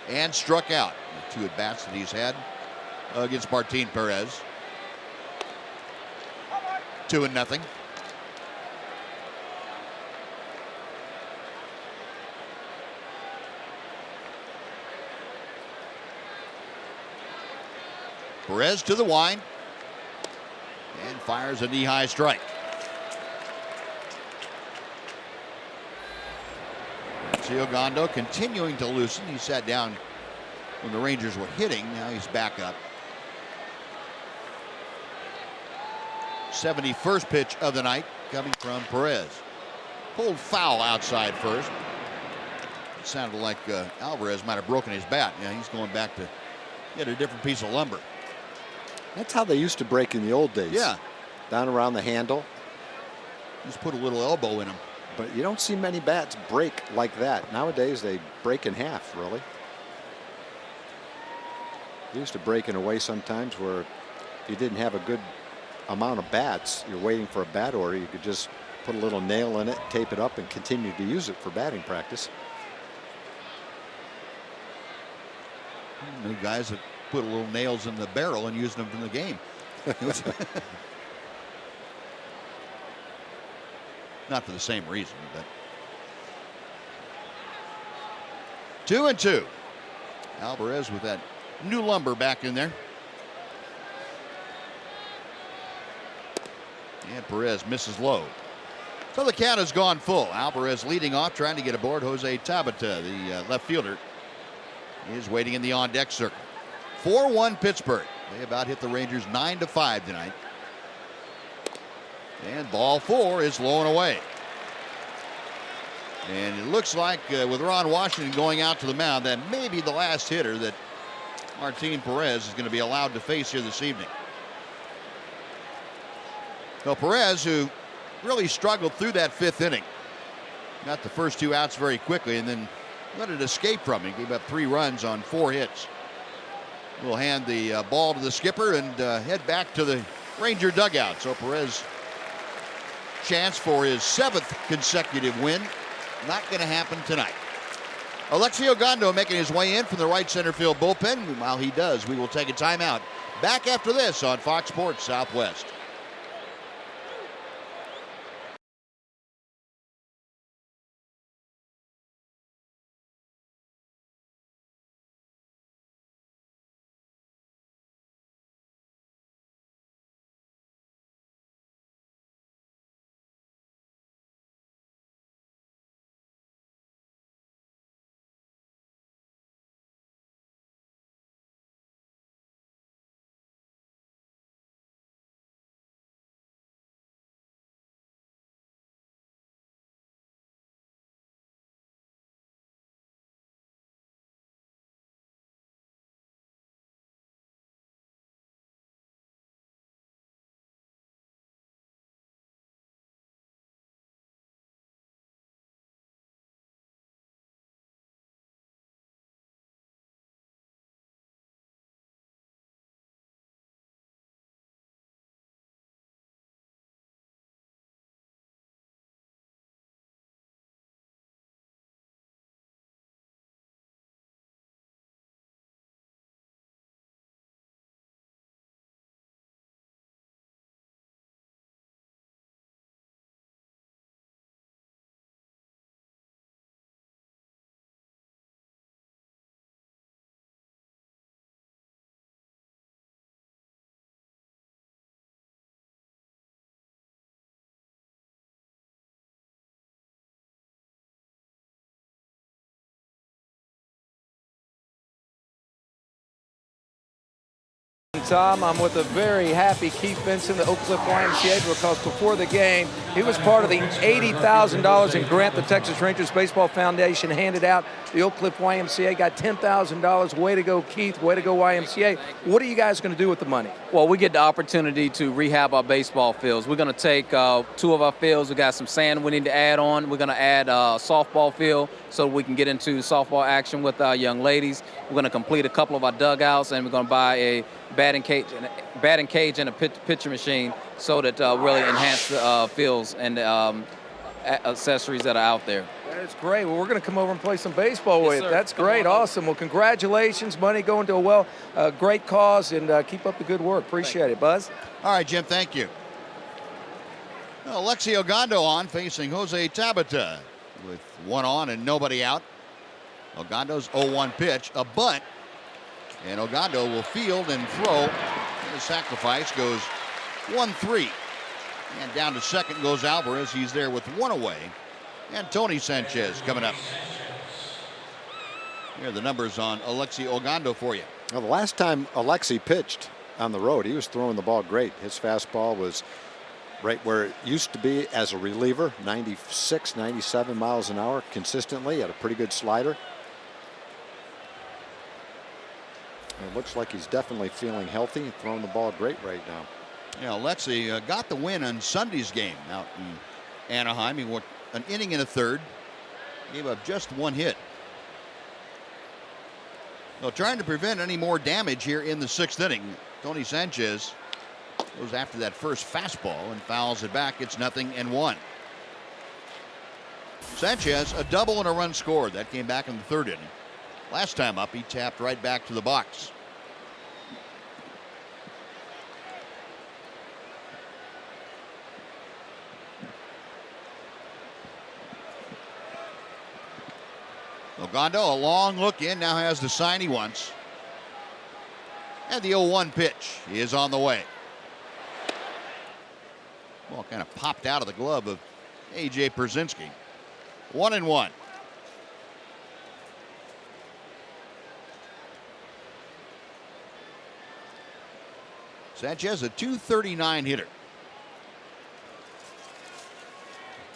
Speaker 3: and struck out. The 2 at-bats that he's had against Martin Perez. 2-0. Perez to the wind and fires a knee-high strike. Ogando continuing to loosen. He sat down when the Rangers were hitting. Now he's back up. 71st pitch of the night coming from Perez. Pulled foul outside first. It sounded like Alvarez might have broken his bat. Yeah, he's going back to get a different piece of lumber.
Speaker 10: That's how they used to break in the old days.
Speaker 3: Yeah.
Speaker 10: Down around the handle.
Speaker 3: Just put a little elbow in him.
Speaker 10: But you don't see many bats break like that. Nowadays, they break in half, really. They used to break in a way sometimes where if you didn't have a good amount of bats, you're waiting for a bat order, you could just put a little nail in it, tape it up, and continue to use it for batting practice.
Speaker 3: New guys that put little nails in the barrel and using them in the game. Not for the same reason, but 2-2. Alvarez with that new lumber back in there. And Perez misses low. So the count has gone full. Alvarez leading off, trying to get aboard. Jose Tabata, the left fielder, is waiting in the on-deck circle. 4-1 Pittsburgh. They about hit the Rangers 9-5 tonight. And ball 4 is low and away. And it looks like with Ron Washington going out to the mound, that may be the last hitter that Martin Perez is going to be allowed to face here this evening. So Perez, who really struggled through that 5th inning, got the first 2 outs very quickly and then let it escape from him. He gave up 3 runs on 4 hits. We'll hand the ball to the skipper and head back to the Ranger dugout. So Perez, chance for his 7th consecutive win. Not going to happen tonight. Alexi Ogando making his way in from the right center field bullpen. While he does, we will take a timeout. Back after this on Fox Sports Southwest.
Speaker 7: Tom, I'm with a very happy Keith Benson, the Oak Cliff YMCA, because before the game, he was part of the $80,000 in grant the Texas Rangers Baseball Foundation handed out. The Oak Cliff YMCA got $10,000. Way to go, Keith. Way to go, YMCA. What are you guys going to do with the money?
Speaker 11: Well, we get the opportunity to rehab our baseball fields. We're going to take 2 of our fields. We got some sand we need to add on. We're going to add a softball field so we can get into softball action with our young ladies. We're going to complete a couple of our dugouts, and we're going to buy a batting cage and a pitcher machine so that really enhance the fields and accessories that are out there.
Speaker 7: That's great. Well, we're going to come over and play some baseball with you.
Speaker 11: Sir.
Speaker 7: That's great. Awesome. Well, congratulations. Money going to a great cause, and keep up the good work. Appreciate it, Buzz.
Speaker 3: All right, Jim, thank you. Well, Alexi Ogando on, facing Jose Tabata with 1 on and nobody out. Ogando's 0-1 pitch, a bunt, and Ogando will field and throw. The sacrifice goes 1-3. And down to second goes Alvarez. He's there with 1 away. And Tony Sanchez coming up. Here are the numbers on Alexi Ogando for you.
Speaker 10: Well, the last time Alexi pitched on the road, he was throwing the ball great. His fastball was right where it used to be as a reliever, 96, 97 miles an hour consistently. Had a pretty good slider. And it looks like he's definitely feeling healthy and throwing the ball great right now.
Speaker 3: Yeah, Alexi got the win on Sunday's game out in Anaheim. He went an inning and a third, gave up just 1 hit. Well, trying to prevent any more damage here in the 6th inning, Tony Sanchez goes after that first fastball and fouls it back. It's 0-1. Sanchez, a double and a run scored. That came back in the 3rd inning. Last time up, he tapped right back to the box. Ogando, a long look in, now has the sign he wants. And the 0-1 pitch is on the way. Ball kind of popped out of the glove of A.J. Pierzynski. 1-1. Sanchez, a .239 hitter.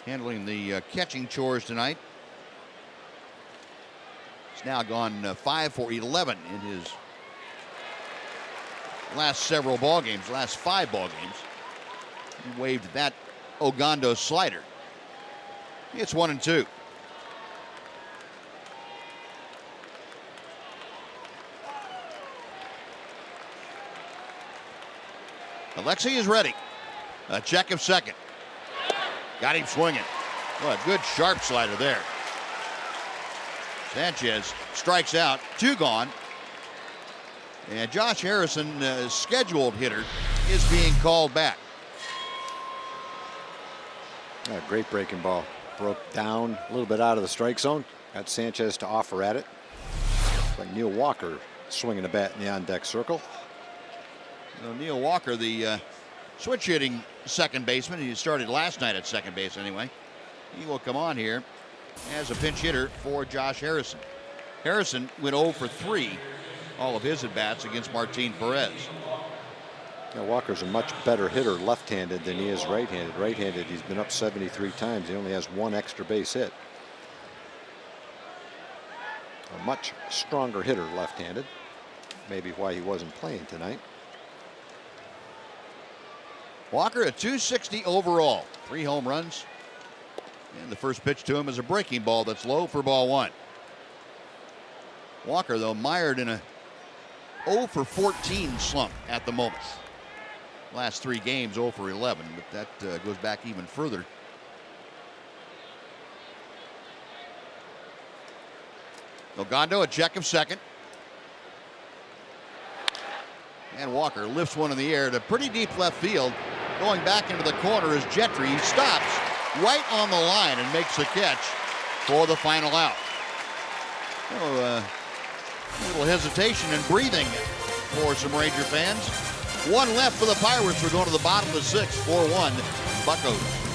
Speaker 3: Handling the catching chores tonight. He's now gone 5 for 11 in his last several ball games, last 5 ball games. He waved that Ogando slider. It's 1-2. Alexi is ready. A check of second. Got him swinging. What a good sharp slider there. Sanchez strikes out, 2 gone. And Josh Harrison, scheduled hitter, is being called back.
Speaker 10: Great breaking ball. Broke down a little bit out of the strike zone. Got Sanchez to offer at it. Like Neil Walker swinging a bat in the on-deck circle.
Speaker 3: So Neil Walker, the switch hitting second baseman. He started last night at second base anyway. He will come on here as a pinch hitter for Josh Harrison. Harrison went 0 for 3 all of his at-bats against Martin Perez.
Speaker 10: Now Walker's a much better hitter left-handed than he is right-handed. Right-handed, he's been up 73 times. He only has 1 extra base hit. A much stronger hitter left-handed. Maybe why he wasn't playing tonight.
Speaker 3: Walker at .260 overall. 3 home runs. And the first pitch to him is a breaking ball that's low for ball 1. Walker, though, mired in a 0 for 14 slump at the moment. Last 3 games 0 for 11, but that goes back even further. Ogando, a check of second. And Walker lifts one in the air to pretty deep left field. Going back into the corner is Gentry. He stops right on the line and makes the catch for the final out. So, a little hesitation and breathing for some Ranger fans. 1 left for the Pirates. We're going to the bottom of the 6th, 4-1 Buccos.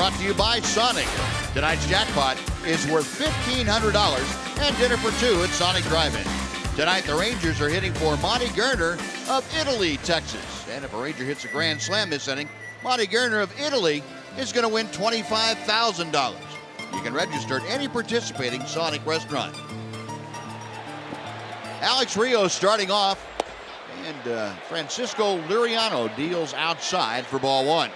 Speaker 3: brought to you by Sonic. Tonight's jackpot is worth $1,500 and dinner for two at Sonic Drive-In. Tonight, the Rangers are hitting for Monty Gerner of Italy, Texas. And if a Ranger hits a grand slam this inning, Monty Gerner of Italy is going to win $25,000. You can register at any participating Sonic restaurant. Alex Rios starting off, and Francisco Liriano deals outside for ball one.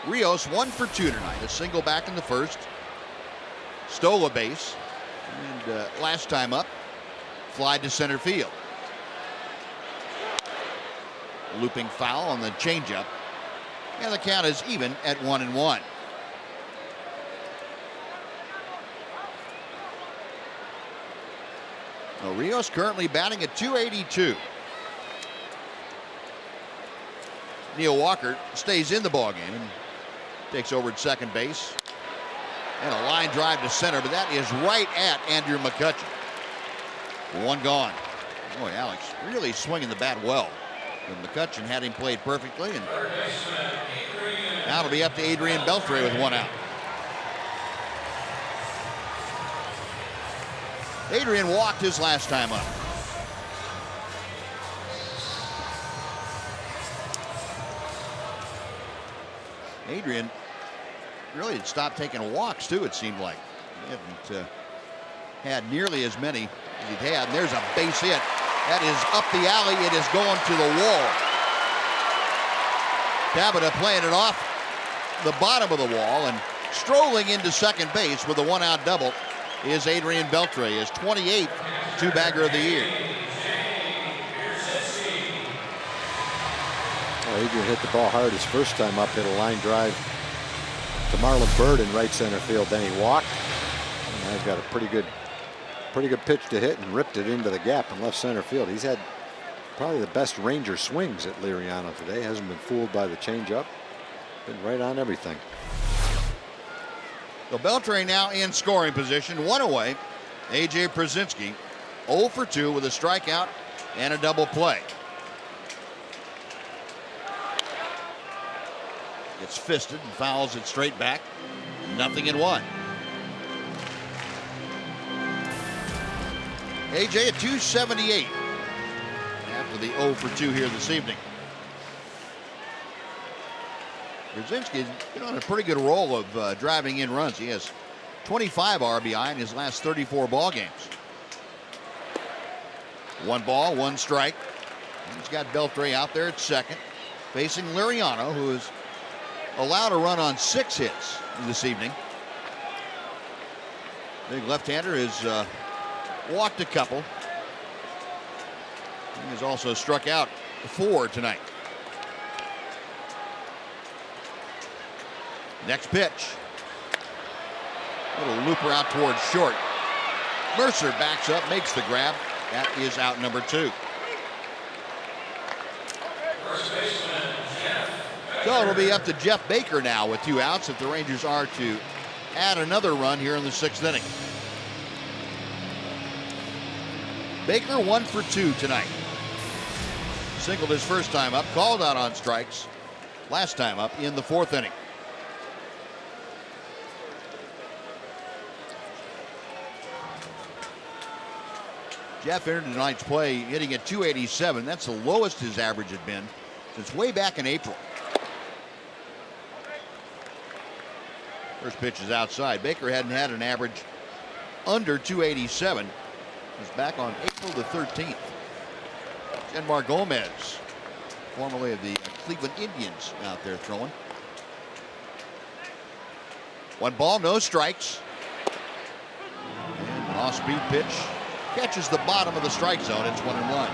Speaker 3: Rios 1 for 2 tonight, a single back in the first, stole a base, and last time up, fly to center field. Looping foul on the changeup, and the count is even at 1-1. Well, Rios currently batting at .282. Neil Walker stays in the ballgame and takes over at second base. And a line drive to center, but that is right at Andrew McCutchen. One gone. Boy, Alex really swinging the bat well. And McCutchen had him played perfectly, and now it'll be up to Adrian Beltre with one out. Adrian walked his last time up. Adrian really had stopped taking walks too, it seemed like. He hadn't had nearly as many as he'd had. And there's a base hit. That is up the alley. It is going to the wall. Tabata playing it off the bottom of the wall, and strolling into second base with a one-out double is Adrian Beltre, his 28th two-bagger of the year.
Speaker 10: Well, Adrian hit the ball hard his first time up, hit a line drive to Marlon Byrd in right center field. Then he walked. And now he's got a pretty good pitch to hit and ripped it into the gap in left center field. He's had probably the best Ranger swings at Liriano today. Hasn't been fooled by the changeup. Been right on everything.
Speaker 3: So Beltre now in scoring position, one away. A.J. Przinsky 0 for 2 with a strikeout and a double play. Gets fisted and fouls it straight back. 0-1. A.J. at 278 after the 0 for 2 here this evening. Brzezinski's been on a pretty good roll of driving in runs. He has 25 RBI in his last 34 ball games. 1 ball, 1 strike. He's got Beltre out there at second, facing Liriano, who is allowed a run on 6 hits this evening. Big left-hander has walked a couple. He has also struck out 4 tonight. Next pitch. Little looper out towards short. Mercer backs up, makes the grab. That is out number 2. So it'll be up to Jeff Baker now with 2 outs if the Rangers are to add another run here in the 6th inning. Baker 1 for 2 tonight. Singled his first time up, called out on strikes last time up in the 4th inning. Jeff entered tonight's play hitting at 287. That's the lowest his average had been since way back in April. First pitch is outside. Baker hadn't had an average under 287. It was back on April the 13th. Genmar Gomez, formerly of the Cleveland Indians, out there throwing. 1 ball, no strikes. And an off-speed pitch. Catches the bottom of the strike zone. It's 1-1.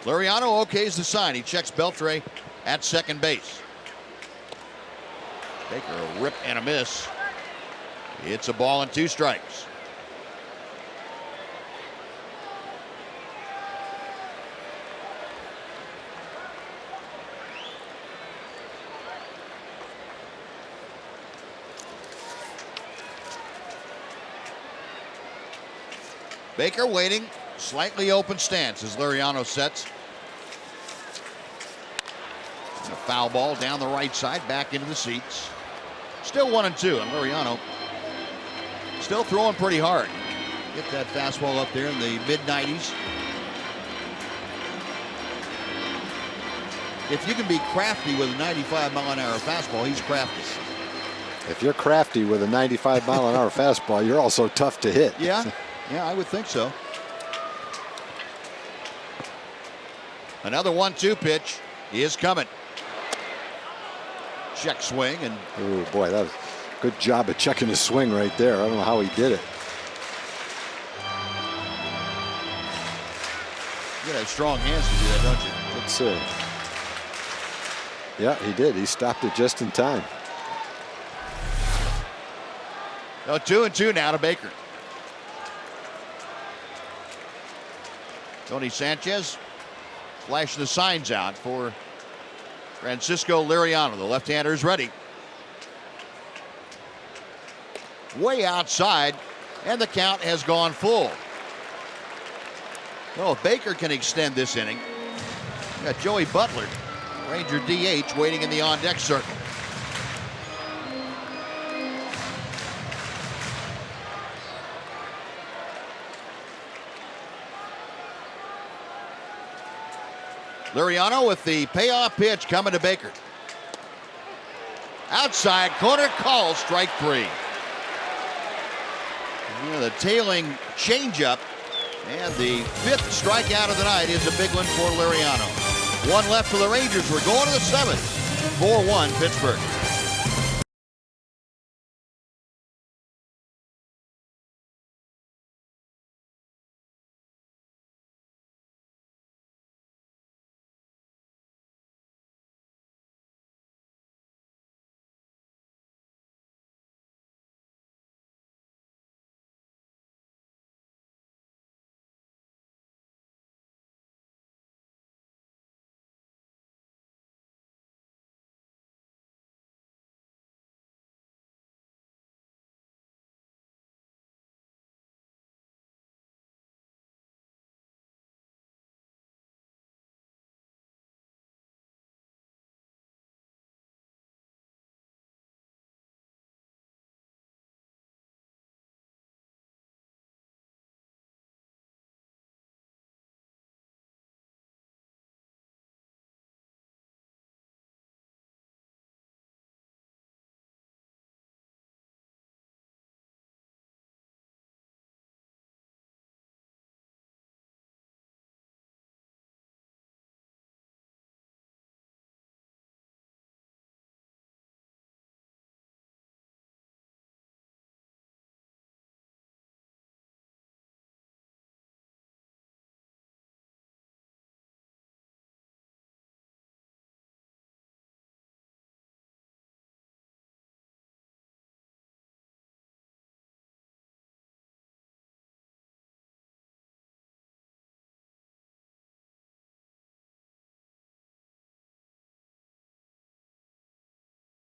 Speaker 3: Liriano okays the sign. He checks Beltre at second base. Baker a rip and a miss. It's a ball and 2 strikes. Baker waiting, slightly open stance as Liriano sets. And a foul ball down the right side, back into the seats. Still 1-2, and Liriano still throwing pretty hard. Get that fastball up there in the mid-90s. If you can be crafty with a 95-mile-an-hour fastball, he's crafty.
Speaker 10: If you're crafty with a 95-mile-an-hour fastball, you're also tough to hit.
Speaker 3: Yeah, I would think so. Another 1-2 pitch is coming. Check swing, and
Speaker 10: oh boy, that was a good job of checking his swing right there. I don't know how he did it.
Speaker 3: You gotta have strong hands to do that, don't you?
Speaker 10: Let's see. Yeah, he did. He stopped it just in time.
Speaker 3: So 2-2 now to Baker. Tony Sanchez flashing the signs out for Francisco Liriano. The left-hander is ready. Way outside, and the count has gone full. Well, if Baker can extend this inning, we got Joey Butler, Ranger DH, waiting in the on-deck circle. Liriano with the payoff pitch coming to Baker. Outside corner call, strike 3. The tailing changeup, and the 5th strikeout of the night is a big one for Liriano. 1 left for the Rangers. We're going to the 7th. 4-1 Pittsburgh.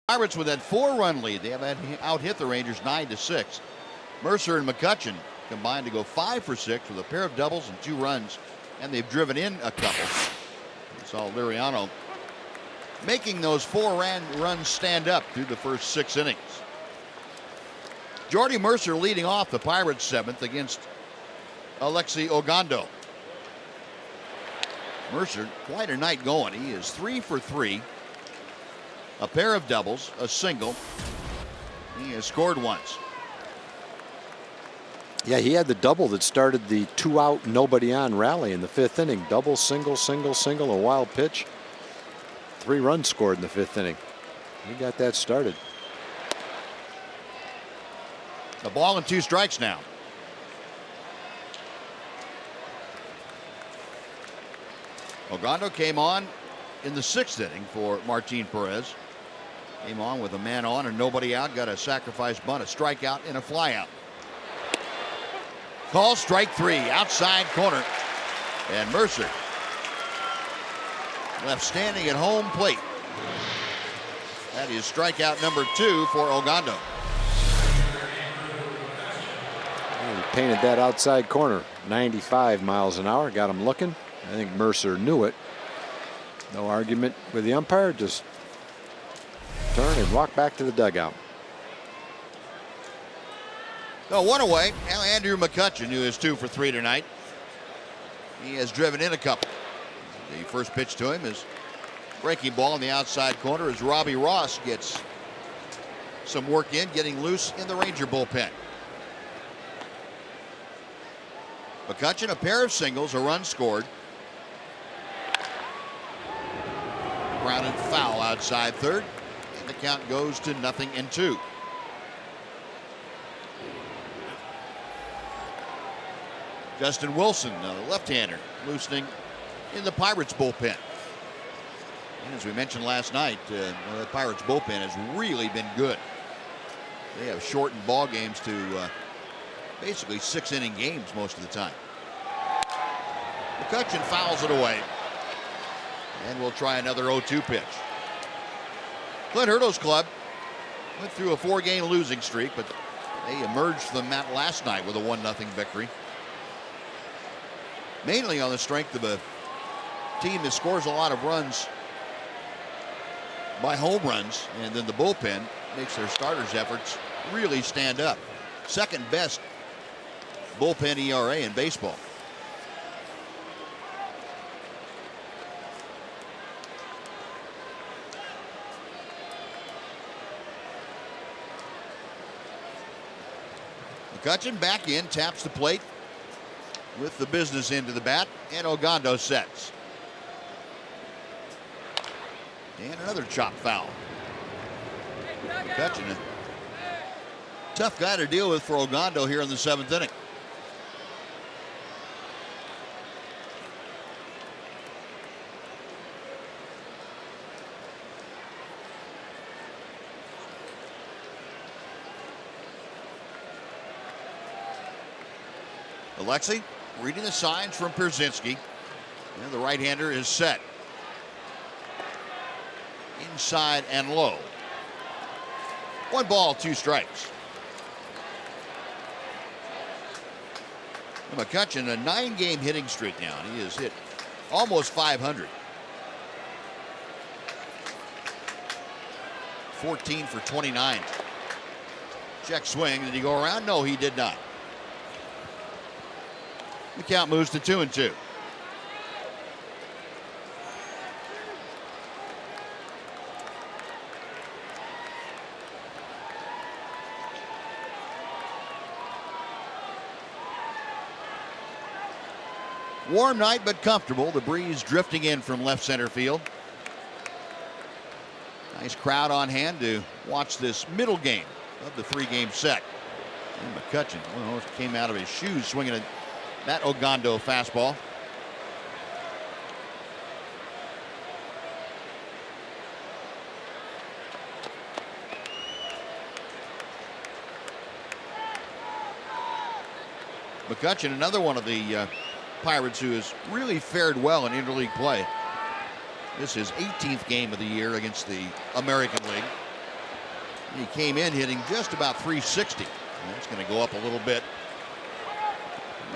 Speaker 3: Pirates with that 4-run lead. They have out-hit the Rangers 9-6. Mercer and McCutchen combined to go 5 for 6 with a pair of doubles and 2 runs, and they've driven in a couple. We saw Liriano making those 4 runs stand up through the first 6 innings. Jordy Mercer leading off the Pirates 7th against Alexi Ogando. Mercer, quite a night going. He is 3 for 3. A pair of doubles, a single. He has scored once.
Speaker 10: Yeah, he had the double that started the 2-out, nobody on rally in the 5th inning. Double, single, single, single, a wild pitch. 3 runs scored in the 5th inning. He got that started.
Speaker 3: A ball and 2 strikes now. Ogando came on in the 6th inning for Martin Perez. Came on with a man on and nobody out. Got a sacrifice bunt, a strikeout, and a flyout. Call strike 3, outside corner. And Mercer left standing at home plate. That is strikeout number 2 for Ogando.
Speaker 10: He painted that outside corner. 95 miles an hour. Got him looking. I think Mercer knew it. No argument with the umpire. Just turn and walk back to the dugout.
Speaker 3: No, one away. Now Andrew McCutchen, who is 2 for 3 tonight. He has driven in a couple. The first pitch to him is breaking ball in the outside corner as Robbie Ross gets some work in, getting loose in the Ranger bullpen. McCutchen, a pair of singles, a run scored. Grounded foul outside third, and the count goes to 0-2. Justin Wilson, the left-hander, loosening in the Pirates bullpen. And as we mentioned last night, the Pirates bullpen has really been good. They have shortened ball games to basically 6-inning games most of the time. McCutchen fouls it away. And we'll try another 0-2 pitch. Clint Hurdle's club went through a 4-game losing streak, but they emerged from the mat last night with a 1-0 victory. Mainly on the strength of a team that scores a lot of runs by home runs, and then the bullpen makes their starters' efforts really stand up. Second best bullpen ERA in baseball. McCutchen back in, taps the plate with the business into the bat, and Ogando sets. And another chop foul. McCutchen, a tough guy to deal with for Ogando here in the 7th inning. Alexi reading the signs from Pierzynski. And the right-hander is set. Inside and low. 1 ball, 2 strikes. McCutchen, a 9-game hitting streak now. He has hit almost 500. 14 for 29. Check swing. Did he go around? No, he did not. The count moves to 2-2. Warm night, but comfortable. The breeze drifting in from left center field. Nice crowd on hand to watch this middle game of the 3-game set. And McCutchen, well, came out of his shoes swinging at that Ogando fastball. McCutchen, another one of the Pirates who has really fared well in interleague play. This is his 18th game of the year against the American League. He came in hitting just about 360. That's going to go up a little bit.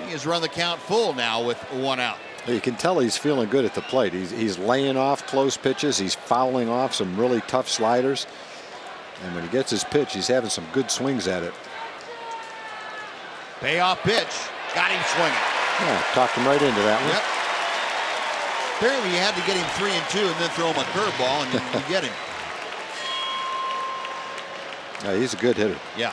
Speaker 3: He has run the count full now with 1 out.
Speaker 10: You can tell he's feeling good at the plate. He's laying off close pitches. He's fouling off some really tough sliders. And when he gets his pitch, he's having some good swings at it.
Speaker 3: Payoff pitch. Got him swinging.
Speaker 10: Yeah, talked him right into that one.
Speaker 3: Yep. Apparently you had to get him 3-2 and then throw him a curveball and you get him.
Speaker 10: Yeah, he's a good hitter.
Speaker 3: Yeah.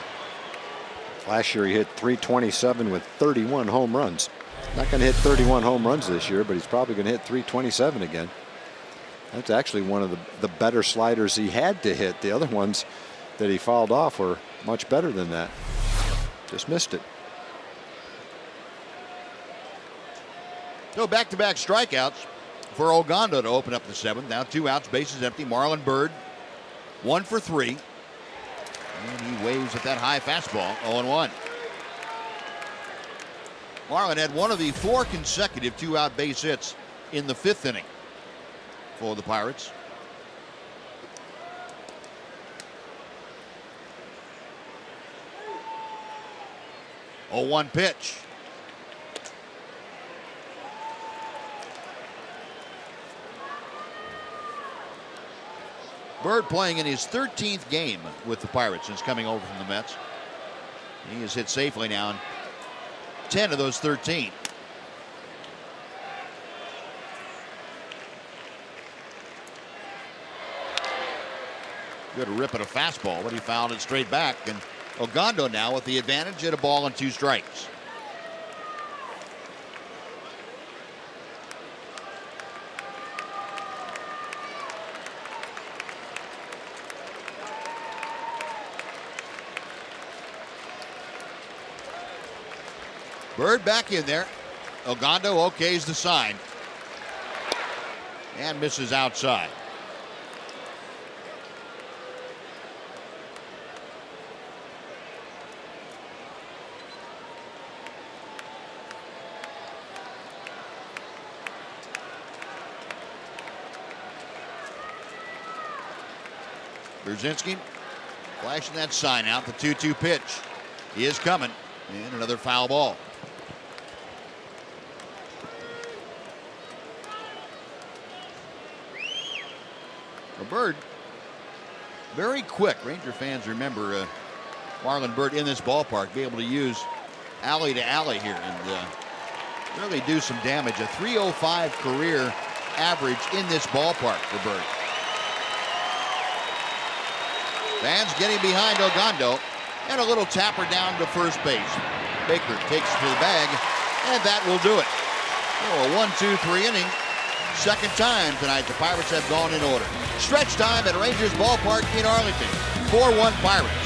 Speaker 10: Last year he hit .327 with 31 home runs. Not going to hit 31 home runs this year, but he's probably going to hit .327 again. That's actually one of the better sliders he had to hit. The other ones that he fouled off were much better than that. Just missed it.
Speaker 3: So back-to-back strikeouts for Ogando to open up the 7th. Now 2 outs, bases empty. Marlon Byrd 1 for 3. And he waves at that high fastball. 0-1. Marlon had one of the 4 consecutive 2-out base hits in the 5th inning for the Pirates. Oh, 1 pitch. Bird playing in his 13th game with the Pirates since coming over from the Mets. He has hit safely now in 10 of those 13. Good rip at a fastball, but he fouled it straight back. And Ogando now with the advantage at a ball and 2 strikes. Bird back in there. Ogando okays the sign. And misses outside. Brzezinski flashing that sign out. The 2-2 pitch. He is coming. And another foul ball. Bird, very quick. Ranger fans remember Marlon Byrd in this ballpark, be able to use alley to alley here and really do some damage. A .305 career average in this ballpark for Byrd. Fans getting behind Ogando, and a little tapper down to first base. Baker takes it to the bag, and that will do it. So a 1-2-3 inning. Second time tonight the Pirates have gone in order. Stretch time at Rangers Ballpark in Arlington. 4-1 Pirates.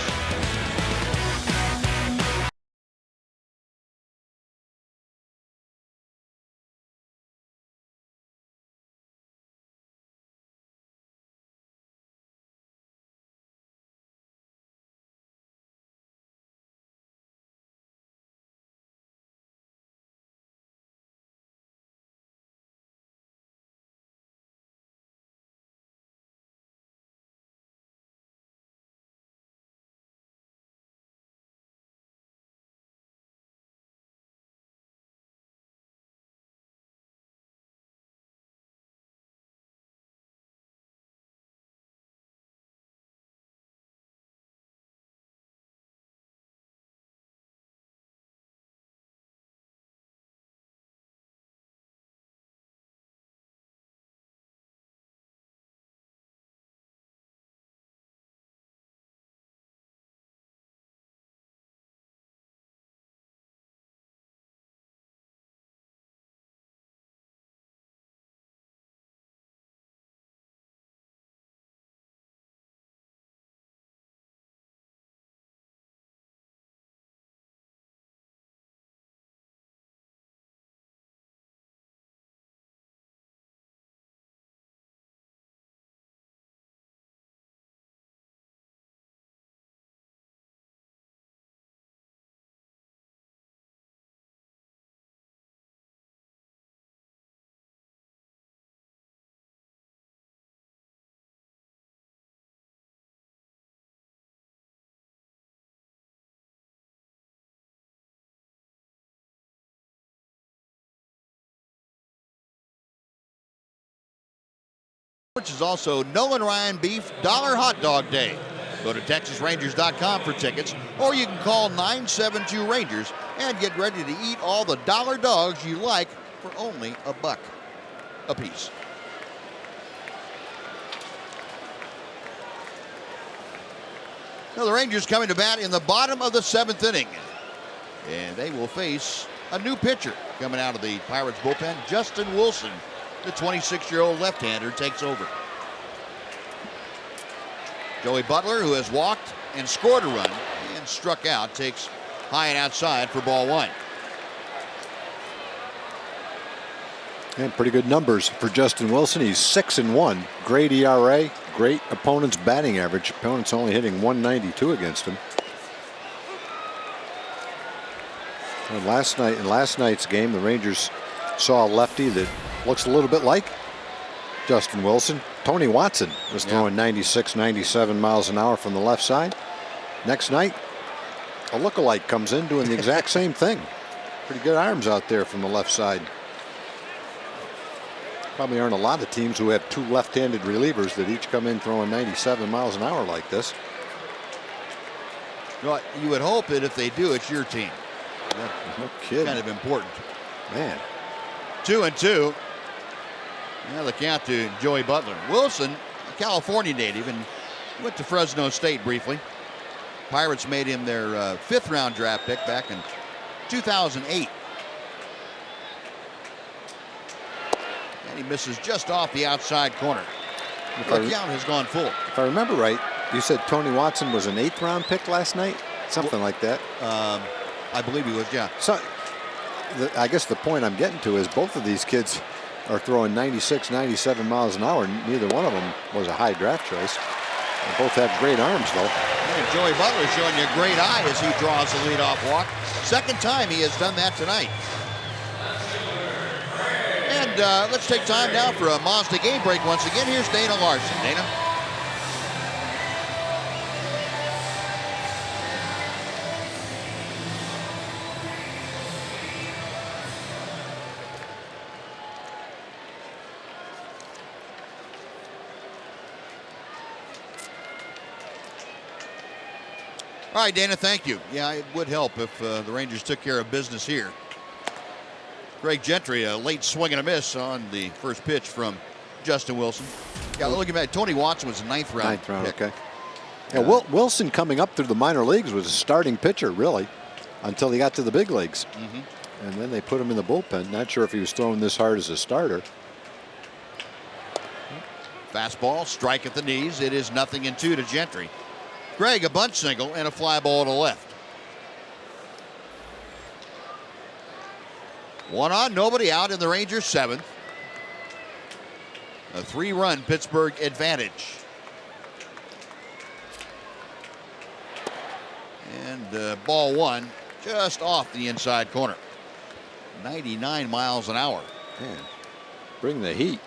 Speaker 3: Which is also Nolan Ryan Beef Dollar Hot Dog Day. Go to TexasRangers.com for tickets, or you can call 972 Rangers and get ready to eat all the dollar dogs you like for only $1 a piece. Now the Rangers coming to bat in the bottom of the 7th inning, and they will face a new pitcher coming out of the Pirates bullpen. Justin Wilson, the 26-year-old left-hander, takes over. Joey Butler, who has walked and scored a run and struck out, takes high and outside for ball 1.
Speaker 10: And pretty good numbers for Justin Wilson. He's 6-1. Great ERA, great opponent's batting average. Opponent's only hitting .192 against him. And in last night's game, the Rangers saw a lefty that looks a little bit like Justin Wilson. Tony Watson was throwing 96, 97 miles an hour from the left side. Next night, a lookalike comes in doing the exact same thing. Pretty good arms out there from the left side. Probably aren't a lot of teams who have 2 left-handed relievers that each come in throwing 97 miles an hour like this.
Speaker 3: Well, you would hope that if they do, it's your team.
Speaker 10: No kidding.
Speaker 3: Kind of important.
Speaker 10: Man.
Speaker 3: 2-2. Now the count to Joey Butler. Wilson, a California native, and went to Fresno State briefly. Pirates made him their 5th round draft pick back in 2008. And he misses just off the outside corner. The count has gone full.
Speaker 10: If I remember right, you said Tony Watson was an 8th round pick last night? Something like that.
Speaker 3: I believe he was, yeah.
Speaker 10: So, I guess the point I'm getting to is both of these kids are throwing 96, 97 miles an hour. Neither one of them was a high draft choice. They both have great arms, though.
Speaker 3: And Joey Butler showing you a great eye as he draws the leadoff walk. Second time he has done that tonight. And let's take time now for a Mazda game break once again. Here's Dana Larson. Dana? All right, Dana, thank you. Yeah, it would help if the Rangers took care of business here. Greg Gentry, a late swing and a miss on the first pitch from Justin Wilson. Yeah, looking back, Tony Watson was a 9th round.
Speaker 10: 9th round, okay. Yeah, Wilson coming up through the minor leagues was a starting pitcher, really, until he got to the big leagues. And then they put him in the bullpen. Not sure if he was throwing this hard as a starter.
Speaker 3: Fastball, strike at the knees. It is 0-2 to Gentry. Greg, a bunt single and a fly ball to left. 1 on, nobody out in the Rangers' 7th. A 3-run Pittsburgh advantage. And ball 1 just off the inside corner. 99 miles an hour.
Speaker 10: Man, bring the heat.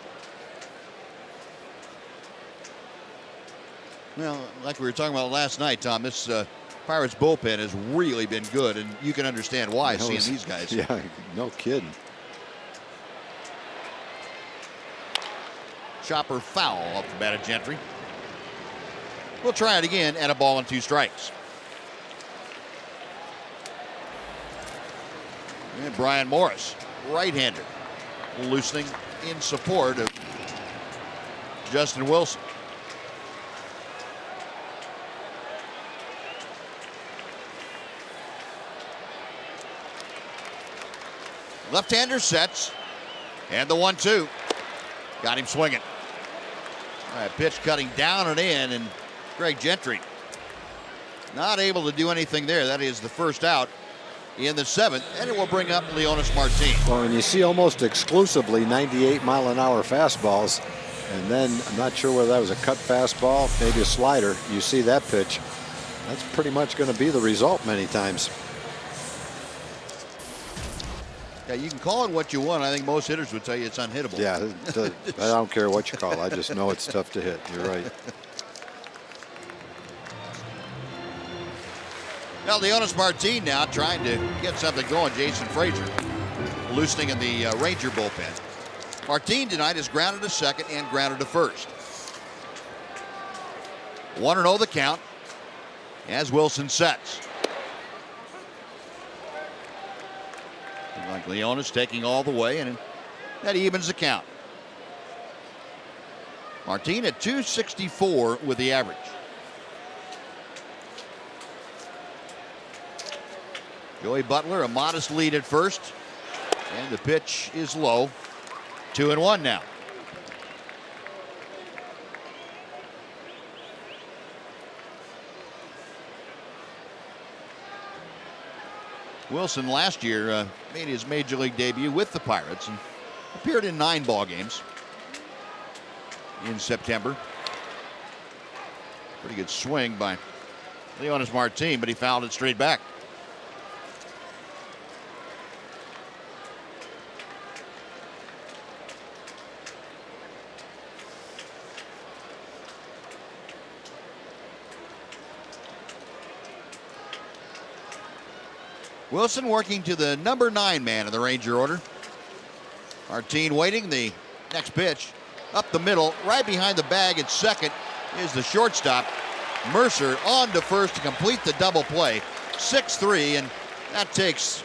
Speaker 3: Well, like we were talking about last night, Tom, this Pirates bullpen has really been good, and you can understand why seeing these guys.
Speaker 10: Yeah, no kidding.
Speaker 3: Chopper foul off the bat of Gentry. We'll try it again, and a ball and 2 strikes. And Brian Morris, right-hander, loosening in support of Justin Wilson. Left-hander sets, and the 1-2. Got him swinging. All right, pitch cutting down and in, and Greg Gentry not able to do anything there. That is the first out in the 7th, and it will bring up Leonys Martin.
Speaker 10: Well, and you see almost exclusively 98-mile-an-hour fastballs, and then I'm not sure whether that was a cut fastball, maybe a slider. You see that pitch. That's pretty much going to be the result many times.
Speaker 3: Yeah, you can call it what you want. I think most hitters would tell you it's unhittable.
Speaker 10: Yeah, I don't care what you call it. I just know it's tough to hit. You're right.
Speaker 3: Now, Leonys Martin now trying to get something going. Jason Frazier loosening in the Ranger bullpen. Martin tonight is grounded to second and grounded to first. 1-0 the count as Wilson sets. Like Leonys taking all the way, and that evens the count. Martin at 264 with the average. Joey Butler, a modest lead at first, and the pitch is low. 2-1 now. Wilson last year made his major league debut with the Pirates and appeared in 9 ball games in September. Pretty good swing by Leonys Martin, but he fouled it straight back. Wilson working to the number 9 man in the Ranger order. Martin waiting. The Next pitch, up the middle, right behind the bag at second is the shortstop. Mercer on to first to complete the double play. 6-3, and that takes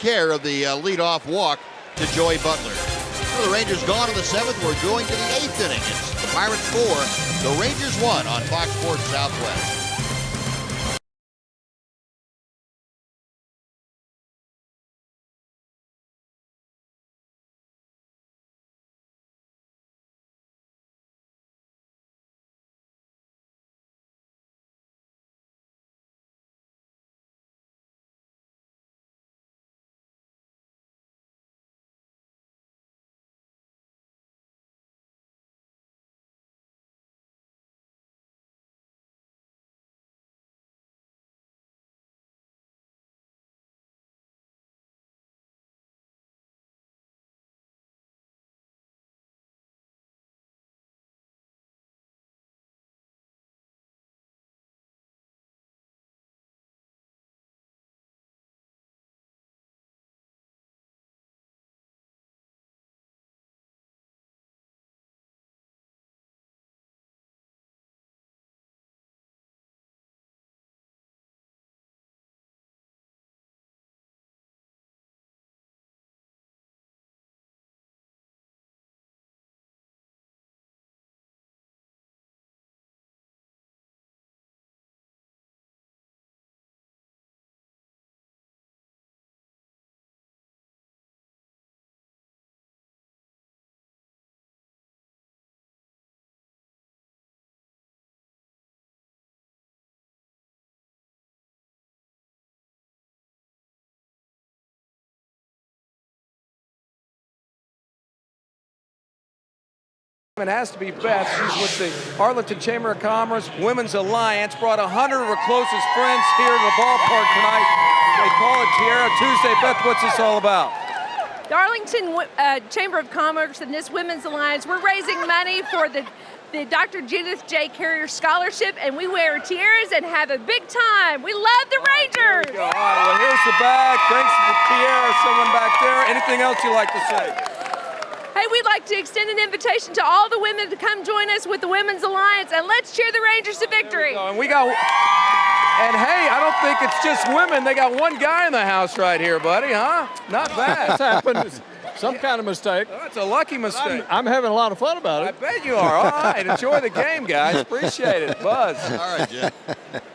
Speaker 3: care of the leadoff walk to Joey Butler. Well, the Rangers gone to the 7th. We're going to the 8th inning. It's the Pirates 4, the Rangers 1 on Fox Sports Southwest.
Speaker 7: It has to be Beth. She's with the Arlington Chamber of Commerce Women's Alliance. Brought 100 of her closest friends here to the ballpark tonight. They call it Tierra Tuesday. Beth, what's this all about?
Speaker 12: The Arlington Chamber of Commerce and this Women's Alliance, we're raising money for the Dr. Judith J. Carrier Scholarship, and we wear tiaras and have a big time. We love the Rangers.
Speaker 7: All right, well, here's the bag. Thanks to the tiara, someone back there. Anything else you'd like to say?
Speaker 12: Hey, we'd like to extend an invitation to all the women to come join us with the Women's Alliance, and let's cheer the Rangers to victory.
Speaker 7: And we got, and hey, I don't think it's just women. They got one guy in the house right here, buddy, huh? Not bad.
Speaker 13: That's happened. Some kind of mistake.
Speaker 7: Oh, that's a lucky mistake.
Speaker 13: I'm having a lot of fun about it.
Speaker 7: I bet you are. All right, enjoy the game, guys. Appreciate it. Buzz.
Speaker 3: All right, Jeff.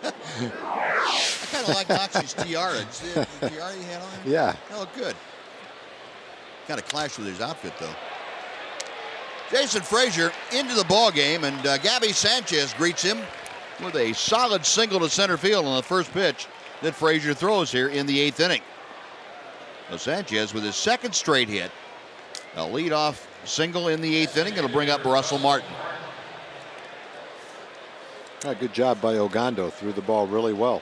Speaker 3: I kind of like Knox's tiara. Did you see the tiara he had on?
Speaker 10: Yeah.
Speaker 3: That looked good. Kind of clashed with his outfit, though. Jason Frazier into the ball game, and Gabby Sanchez greets him with a solid single to center field on the first pitch that Frazier throws here in the 8th inning. So Sanchez with his second straight hit, a leadoff single in the 8th inning. It'll bring up Russell Martin.
Speaker 10: Good job by Ogando. Threw the ball really well.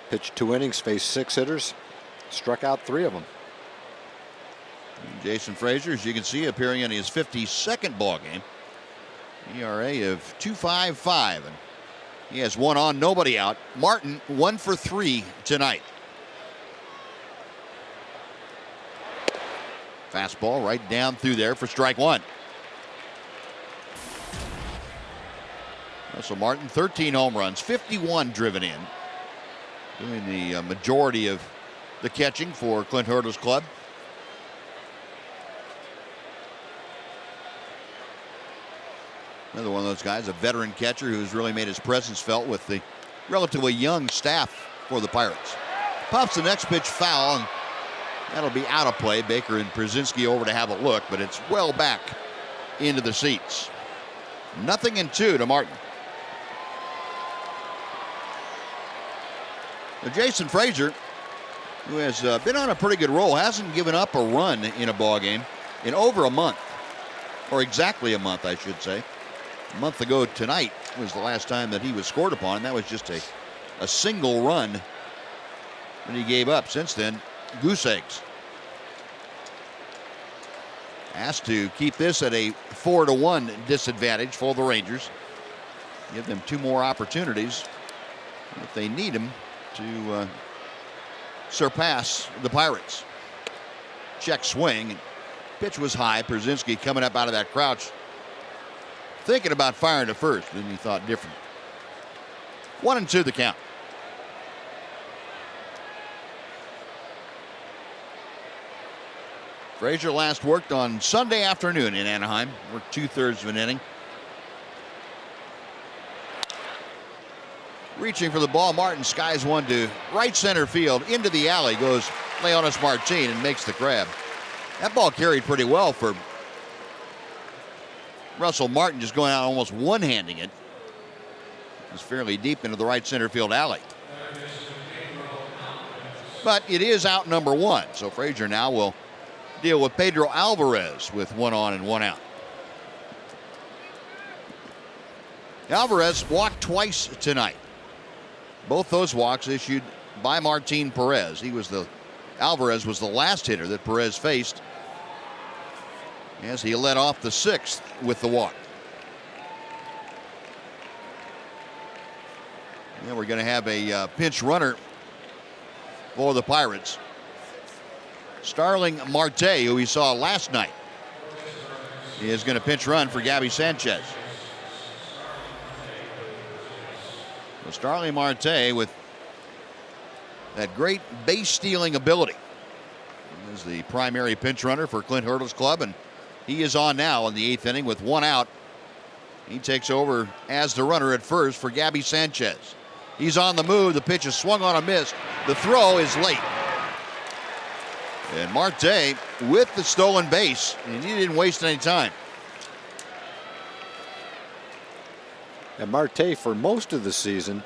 Speaker 10: Pitched 2 innings, faced 6 hitters, struck out 3 of them.
Speaker 3: Jason Frazier, as you can see, appearing in his 52nd ball game. ERA of 2.55, and he has 1 on, nobody out. Martin 1 for 3 tonight. Fastball right down through there for strike 1. Russell Martin, 13 home runs, 51 driven in, doing the majority of the catching for Clint Hurdle's club. Another one of those guys, a veteran catcher who's really made his presence felt with the relatively young staff for the Pirates. Pops the next pitch foul, and that'll be out of play. Baker and Brzezinski over to have a look, but it's well back into the seats. 0-2 to Martin. Now Jason Frazier, who has been on a pretty good roll, hasn't given up a run in a ball game in over a month, or exactly a month, I should say. A month ago tonight was the last time that he was scored upon. That was just a single run that he gave up. Since then, goose eggs. Asked to keep this at a 4-1 disadvantage for the Rangers. Give them 2 more opportunities if they need them to surpass the Pirates. Check swing. Pitch was high. Pierzynski coming up out of that crouch, thinking about firing to first. Then he thought different. 1-2 the count. Frazier last worked on Sunday afternoon in Anaheim. Worked 2/3 of an inning. Reaching for the ball, Martin skies one to right center field. Into the alley goes Leonys Martin and makes the grab. That ball carried pretty well for Russell Martin, just going out almost one-handing it. It's fairly deep into the right center field alley. But it is out number 1, so Frazier now will deal with Pedro Alvarez with 1 on and 1 out. Alvarez walked twice tonight. Both those walks issued by Martin Perez. Alvarez was the last hitter that Perez faced as he led off the 6th with the walk. And we're going to have a pinch runner for the Pirates. Starling Marte, who we saw last night, is going to pinch run for Gabby Sanchez. So Starling Marte with that great base stealing ability is the primary pinch runner for Clint Hurdle's club, and he is on now in the 8th inning with 1 out. He takes over as the runner at first for Gabby Sanchez. He's on the move. The pitch is swung on a miss. The throw is late. And Marte with the stolen base, and he didn't waste any time.
Speaker 10: And Marte, for most of the season,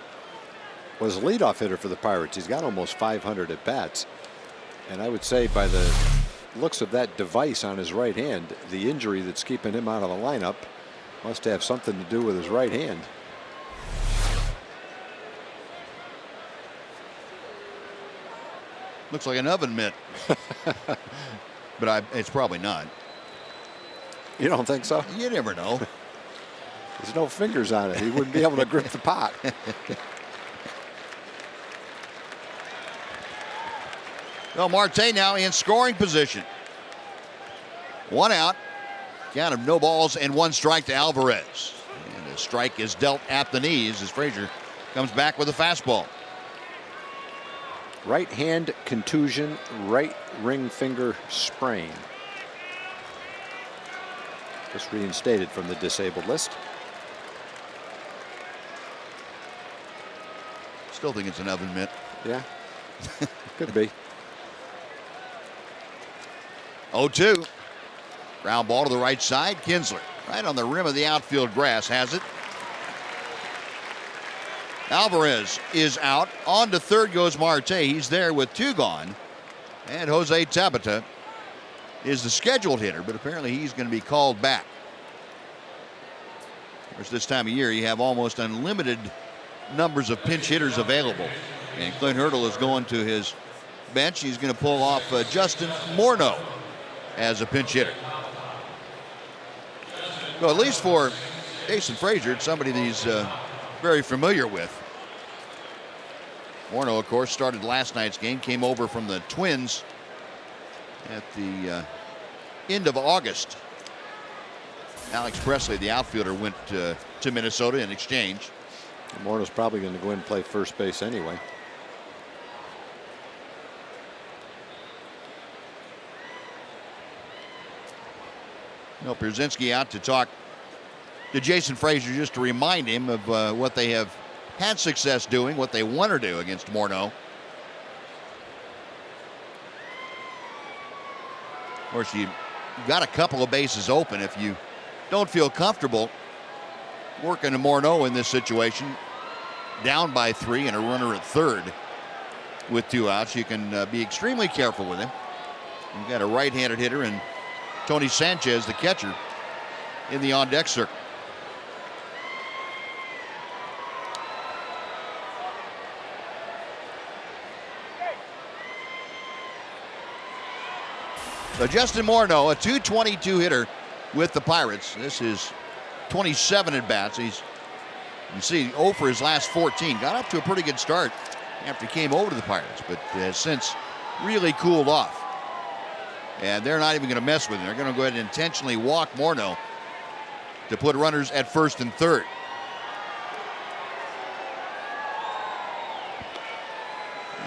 Speaker 10: was a leadoff hitter for the Pirates. He's got almost 500 at bats. And I would say by the looks of that device on his right hand, the injury that's keeping him out of the lineup must have something to do with his right hand.
Speaker 3: Looks like an oven mitt. But it's probably not.
Speaker 10: You don't think so?
Speaker 3: You never know.
Speaker 10: There's no fingers on it. He wouldn't be able to grip the pot.
Speaker 3: Well, Marte now in scoring position. 1 out. Count of no balls and 1 strike to Alvarez. And a strike is dealt at the knees as Frazier comes back with a fastball.
Speaker 10: Right hand contusion, right ring finger sprain. Just reinstated from the disabled list.
Speaker 3: Still think it's an oven mitt.
Speaker 10: Yeah, could be.
Speaker 3: 0-2. Ground ball to the right side. Kinsler right on the rim of the outfield grass has it. Alvarez is out. On to third goes Marte. He's there with 2 gone. And Jose Tabata is the scheduled hitter, but apparently he's going to be called back. Of course, this time of year you have almost unlimited numbers of pinch hitters available. And Clint Hurdle is going to his bench. He's going to pull off Justin Morneau as a pinch hitter. Well, at least for Jason Frazier, it's somebody that he's very familiar with. Morneau, of course, started last night's game, came over from the Twins at the end of August. Alex Presley, the outfielder, went to Minnesota in exchange.
Speaker 10: Morneau's probably going to go in and play first base anyway.
Speaker 3: No, Pierzynski out to talk to Jason Frazier just to remind him of what they have had success doing, what they want to do against Morneau. Of course, you got a couple of bases open. If you don't feel comfortable working to Morneau in this situation, down by 3 and a runner at third with 2 outs, you can be extremely careful with him. You've got a right-handed hitter and Tony Sanchez, the catcher, in the on-deck circle. So Justin Morneau, a .222 hitter with the Pirates. This is 27 at bats. You can see 0 for his last 14. Got up to a pretty good start after he came over to the Pirates, but has since really cooled off. And they're not even going to mess with him. They're going to go ahead and intentionally walk Morneau to put runners at first and third.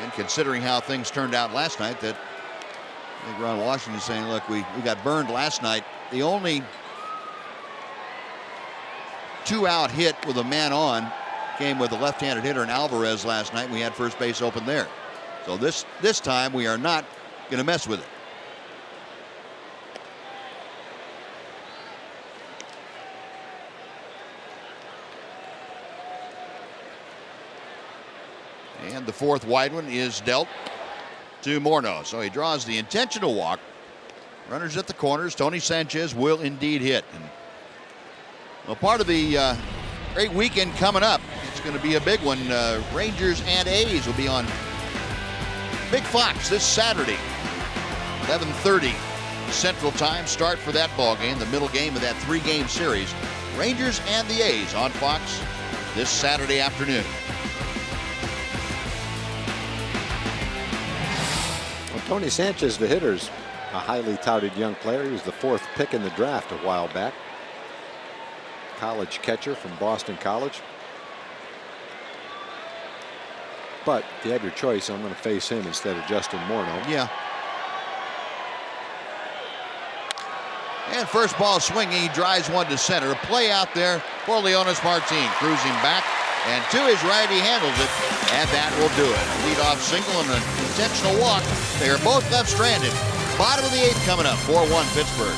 Speaker 3: And considering how things turned out last night, that I think Ron Washington is saying, look, we got burned last night. The only 2-out hit with a man on came with a left-handed hitter in Alvarez last night. We had first base open there. So this time we are not going to mess with it. And the fourth wide one is dealt to Morneau. So he draws the intentional walk. Runners at the corners. Tony Sanchez will indeed hit. And well, part of the great weekend coming up. It's going to be a big one. Rangers and A's will be on Big Fox this Saturday. 11:30 Central Time. Start for that ball game, the middle game of that 3-game series. Rangers and the A's on Fox this Saturday afternoon.
Speaker 10: Tony Sanchez, the hitter's a highly touted young player. He was the 4th pick in the draft a while back. College catcher from Boston College. But if you have your choice, I'm going to face him instead of Justin Morneau.
Speaker 3: Yeah. And first ball swinging, he drives one to center. A play out there for Leonys Martin, cruising back. And to his right, he handles it, and that will do it. A leadoff single and an intentional walk. They are both left stranded. Bottom of the 8th coming up, 4-1 Pittsburgh.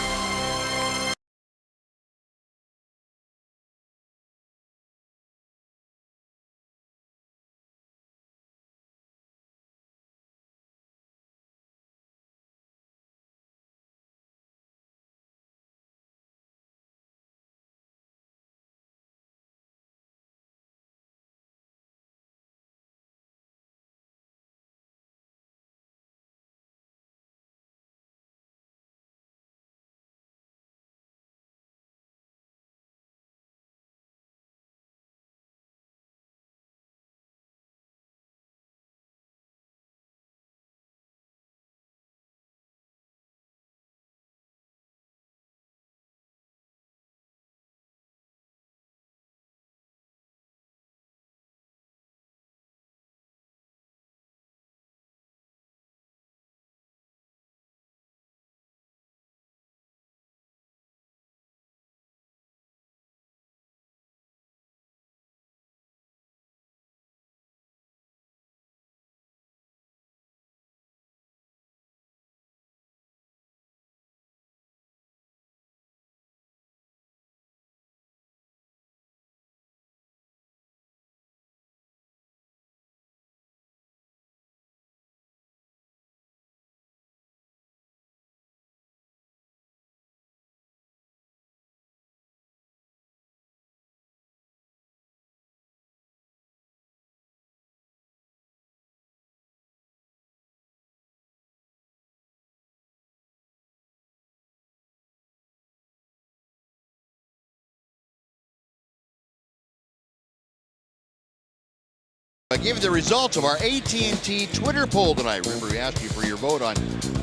Speaker 3: I gave you the results of our AT&T Twitter poll tonight. Remember, we asked you for your vote on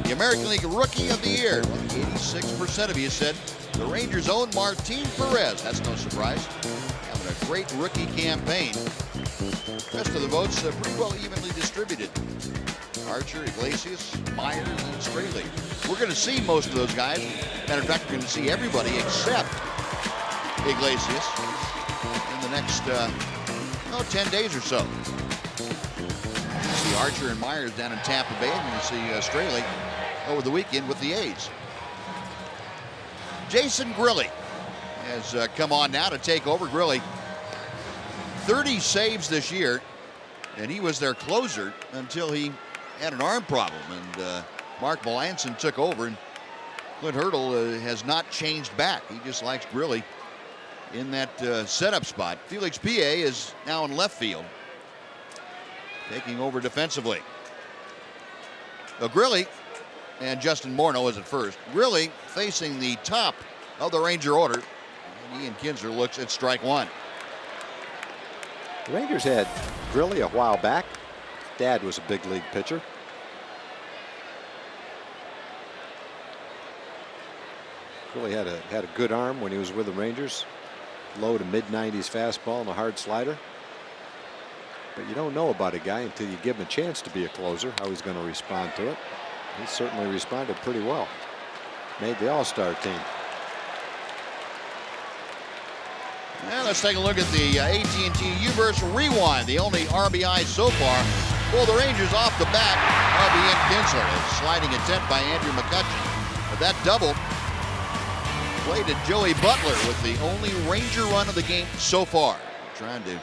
Speaker 3: the American League Rookie of the Year. 86% of you said the Rangers' own Martin Perez. That's no surprise. Having a great rookie campaign. The rest of the votes are pretty well evenly distributed. Archer, Iglesias, Myers, and Straley. We're going to see most of those guys. Matter of fact, we're going to see everybody except Iglesias in the next 10 days or so. See Archer and Myers down in Tampa Bay, and you see Straley over the weekend with the A's. Jason Grilli has come on now to take over. Grilli, 30 saves this year, and he was their closer until he had an arm problem, and Mark Melancon took over, and Clint Hurdle has not changed back. He just likes Grilli in that setup spot. Felix Pie is now in left field, taking over defensively. Grilli and Justin Morneau is at first. Grilli facing the top of the Ranger order. And Ian Kinsler looks at strike one.
Speaker 10: The Rangers had Grilli a while back. Dad was a big league pitcher. Really had a good arm when he was with the Rangers. Low to mid-90s fastball and a hard slider. But you don't know about a guy until you give him a chance to be a closer, how he's going to respond to it. He certainly responded pretty well. Made the All-Star team.
Speaker 3: And let's take a look at the AT&T Uverse Rewind, the only RBI so far for the Rangers off the bat. RBN Kinsler, a sliding attempt by Andrew McCutchen. But that double played to Joey Butler with the only Ranger run of the game so far. Trying to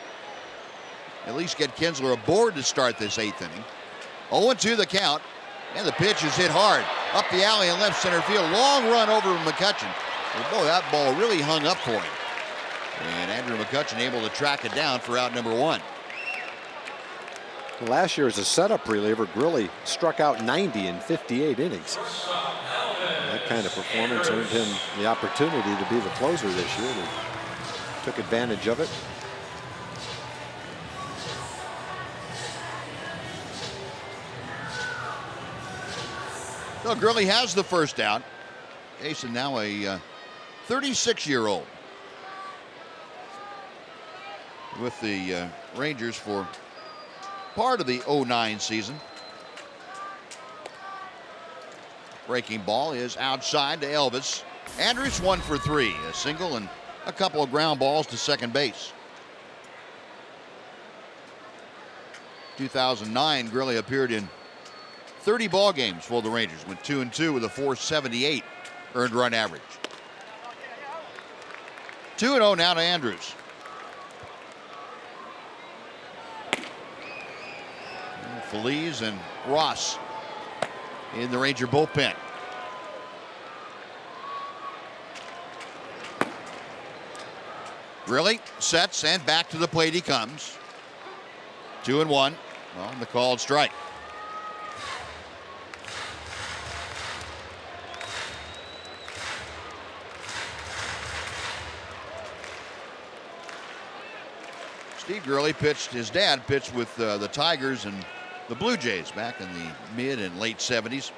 Speaker 3: at least get Kinsler aboard to start this 8th inning. 0-2 the count, and the pitch is hit hard. Up the alley in left center field. Long run over McCutchen. Well, boy, that ball really hung up for him. And Andrew McCutchen able to track it down for out number 1.
Speaker 10: Last year as a setup reliever, Grilli struck out 90 in 58 innings. That kind of performance earned him the opportunity to be the closer this year. He took advantage of it.
Speaker 3: So Grilli has the first out. Jason now a 36-year-old with the Rangers for part of the 09 season. Breaking ball is outside to Elvis. Andrus 1 for 3, a single and a couple of ground balls to second base. 2009, Grilli appeared in 30 ball games for the Rangers, went 2-2 with a .478 earned run average. 2-0 now to Andrus. Feliz and Ross in the Ranger bullpen. Grilli sets and back to the plate he comes. 2-1 on the called strike. Steve Grilli pitched, his dad pitched with the Tigers and the Blue Jays back in the mid and late 70s.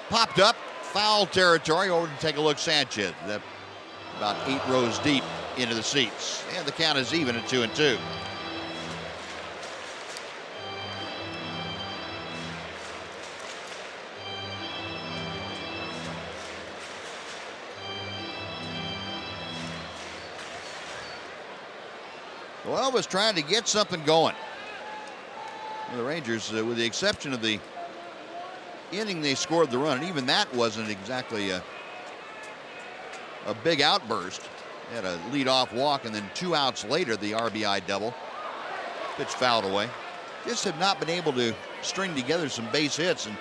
Speaker 3: Popped up, foul territory. Over to take a look, Sanchez. That about 8 rows deep into the seats. And the count is even at 2-2. Well, was trying to get something going. The Rangers, with the exception of the inning they scored the run, and even that wasn't exactly a big outburst. They had a leadoff walk, and then 2 outs later, the RBI double. Pitch fouled away. Just have not been able to string together some base hits and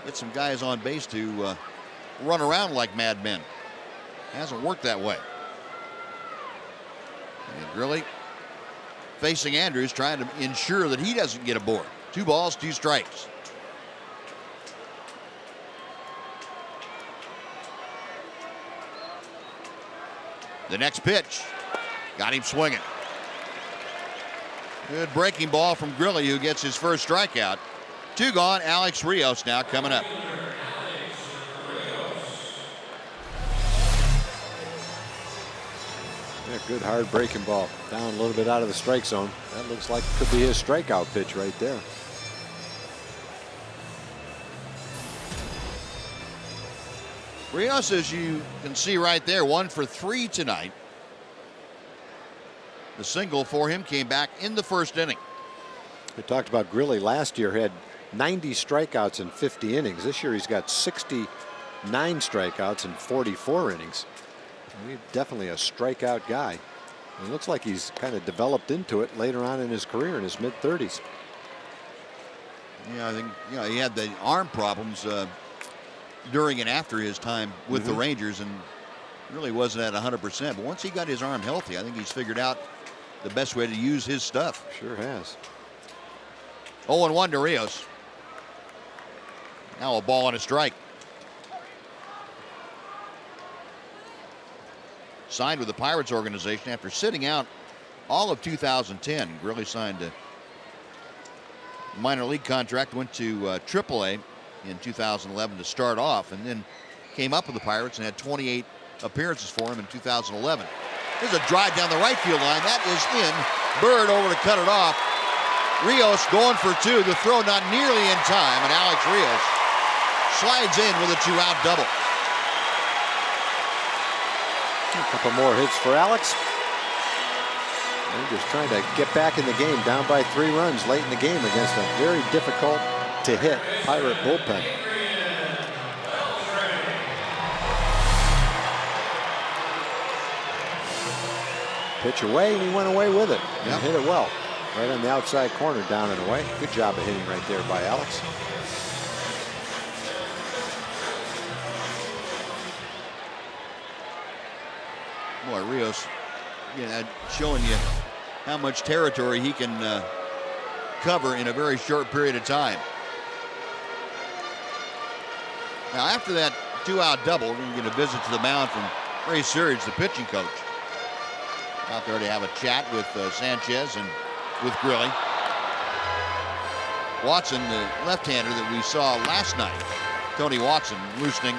Speaker 3: get some guys on base to run around like madmen. Hasn't worked that way. And Grilli facing Andrus, trying to ensure that he doesn't get aboard. 2 balls, 2 strikes. The next pitch got him swinging. Good breaking ball from Grilli, who gets his first strikeout. 2 gone. Alex Rios now coming up.
Speaker 10: Yeah, good hard breaking ball. Down a little bit out of the strike zone. That looks like it could be his strikeout pitch right there.
Speaker 3: Rios, as you can see right there, 1 for 3 tonight. The single for him came back in the first inning.
Speaker 10: We talked about Grilli last year, had 90 strikeouts in 50 innings. This year he's got 69 strikeouts in 44 innings. He's definitely a strikeout guy. It looks like he's kind of developed into it later on in his career in his mid-30s.
Speaker 3: Yeah, I think he had the arm problems during and after his time with the Rangers, and really wasn't at 100%. But once he got his arm healthy, I think he's figured out the best way to use his stuff.
Speaker 10: Sure has.
Speaker 3: 0-1 to Rios. Now a ball and a strike. Signed with the Pirates organization after sitting out all of 2010. Grilli signed minor league contract, went to AAA in 2011 to start off, and then came up with the Pirates and had 28 appearances for him in 2011. There's a drive down the right field line. That is in. Bird over to cut it off. Rios going for two. The throw not nearly in time, and Alex Rios slides in with a 2-out double.
Speaker 10: A couple more hits for Alex. Rangers trying to get back in the game, down by 3 runs late in the game against a very difficult to hit Pirate bullpen. Pitch away, and he went away with it. And hit it well. Right on the outside corner, down and away. Good job of hitting right there by Alex.
Speaker 3: Boy, Rios, showing you how much territory he can cover in a very short period of time. Now, after that 2-out double, we're going to get a visit to the mound from Ray Searage, the pitching coach. Out there to have a chat with Sanchez and with Grilli. Watson, the left-hander that we saw last night, Tony Watson, loosening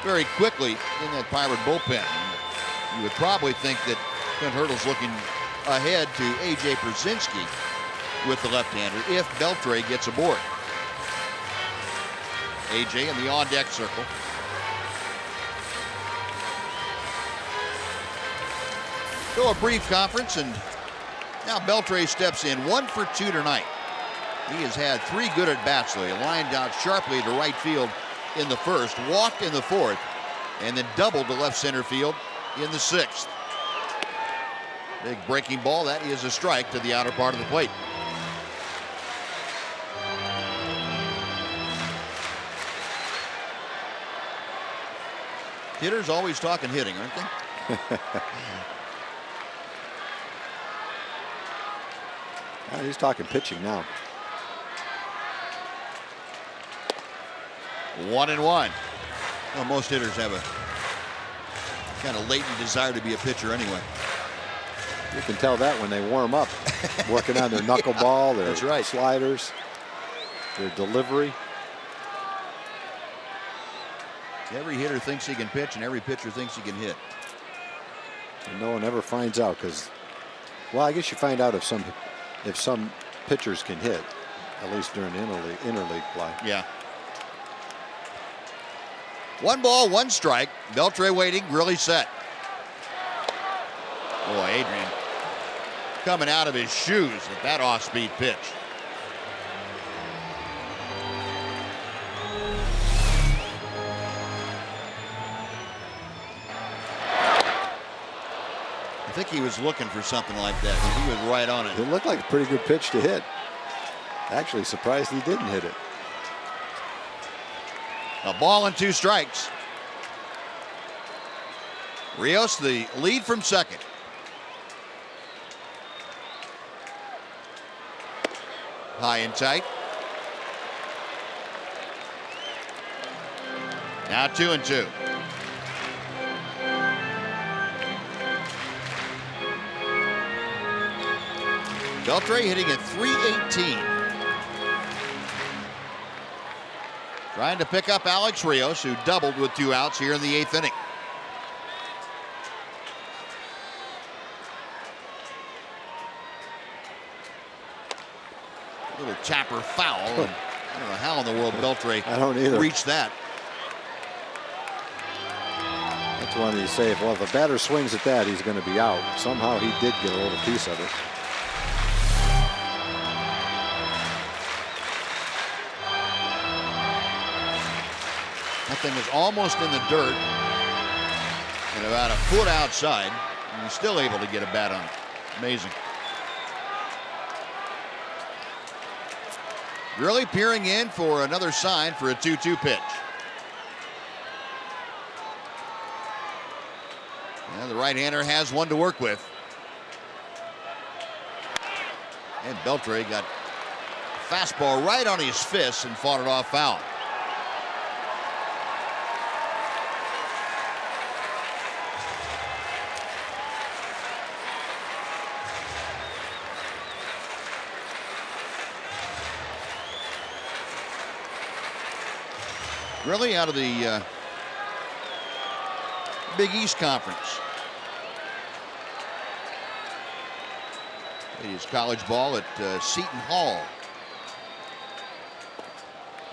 Speaker 3: very quickly in that Pirate bullpen. You would probably think that Clint Hurdle's looking ahead to A.J. Pierzynski with the left-hander if Beltre gets aboard. A.J. in the on-deck circle. So a brief conference, and now Beltre steps in 1 for 2 tonight. He has had 3 good at-bats, though. He lined out sharply to right field in the first, walked in the fourth, and then doubled to left center field in the 6th. Big breaking ball. That is a strike to the outer part of the plate. Hitters always talking hitting, aren't they?
Speaker 10: He's talking pitching now.
Speaker 3: 1-1. Well, most hitters have a kind of latent desire to be a pitcher anyway.
Speaker 10: You can tell that when they warm up, working on their knuckleball, their
Speaker 3: That's right.
Speaker 10: sliders, their delivery.
Speaker 3: Every hitter thinks he can pitch, and every pitcher thinks he can hit.
Speaker 10: And no one ever finds out because, well, I guess you find out if some pitchers can hit, at least during interleague play.
Speaker 3: Yeah. 1 ball, 1 strike. Beltre waiting, Grilli set. Boy, Adrian coming out of his shoes at that off-speed pitch. I think he was looking for something like that. He was right on it.
Speaker 10: It looked like a pretty good pitch to hit. Actually surprised he didn't hit it.
Speaker 3: A ball and 2 strikes. Rios the lead from second. High and tight. Now 2-2. Beltre hitting at .318. Trying to pick up Alex Rios, who doubled with 2 outs here in the 8th inning. Little tapper foul. I don't know how in the world Beltre reached that.
Speaker 10: That's one you say, well, if a batter swings at that, he's going to be out. Somehow he did get a little piece of it.
Speaker 3: That thing was almost in the dirt and about a foot outside, and he's still able to get a bat on it. Amazing. Really peering in for another sign for a 2-2 pitch. And the right-hander has one to work with. And Beltre got a fastball right on his fist and fought it off foul. Really out of the Big East Conference. It is college ball at Seton Hall.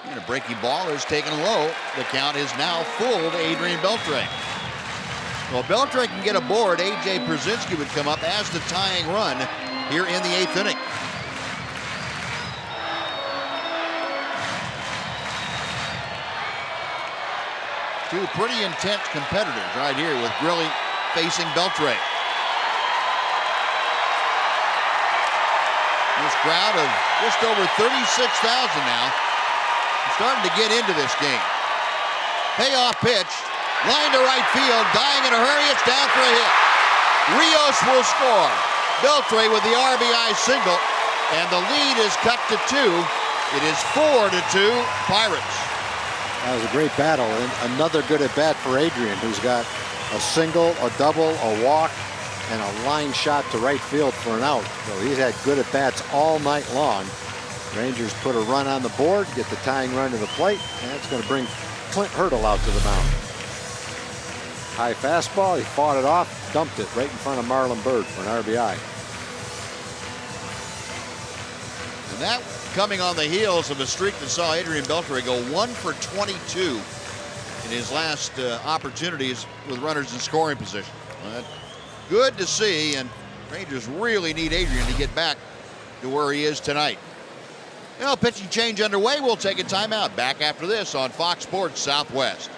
Speaker 3: And a breaking ball is taken low. The count is now full to Adrian Beltre. Well, Beltre can get aboard. A.J. Brzezinski would come up as the tying run here in the 8th inning. Two pretty intense competitors right here with Grilli facing Beltre. This crowd of just over 36,000 now starting to get into this game. Payoff pitch, line to right field, dying in a hurry, it's down for a hit. Rios will score. Beltre with the RBI single, and the lead is cut to 2. It is 4-2 Pirates.
Speaker 10: That was a great battle, and another good at bat for Adrian, who's got a single, a double, a walk, and a line shot to right field for an out. So he's had good at bats all night long. Rangers put a run on the board, get the tying run to the plate, and that's going to bring Clint Hurdle out to the mound. High fastball, he fought it off, dumped it right in front of Marlon Byrd for an RBI.
Speaker 3: And that coming on the heels of a streak that saw Adrian Beltre go 1 for 22 in his last opportunities with runners in scoring position. Good to see, and Rangers really need Adrian to get back to where he is tonight. Well, pitching change underway. We'll take a timeout. Back after this on Fox Sports Southwest.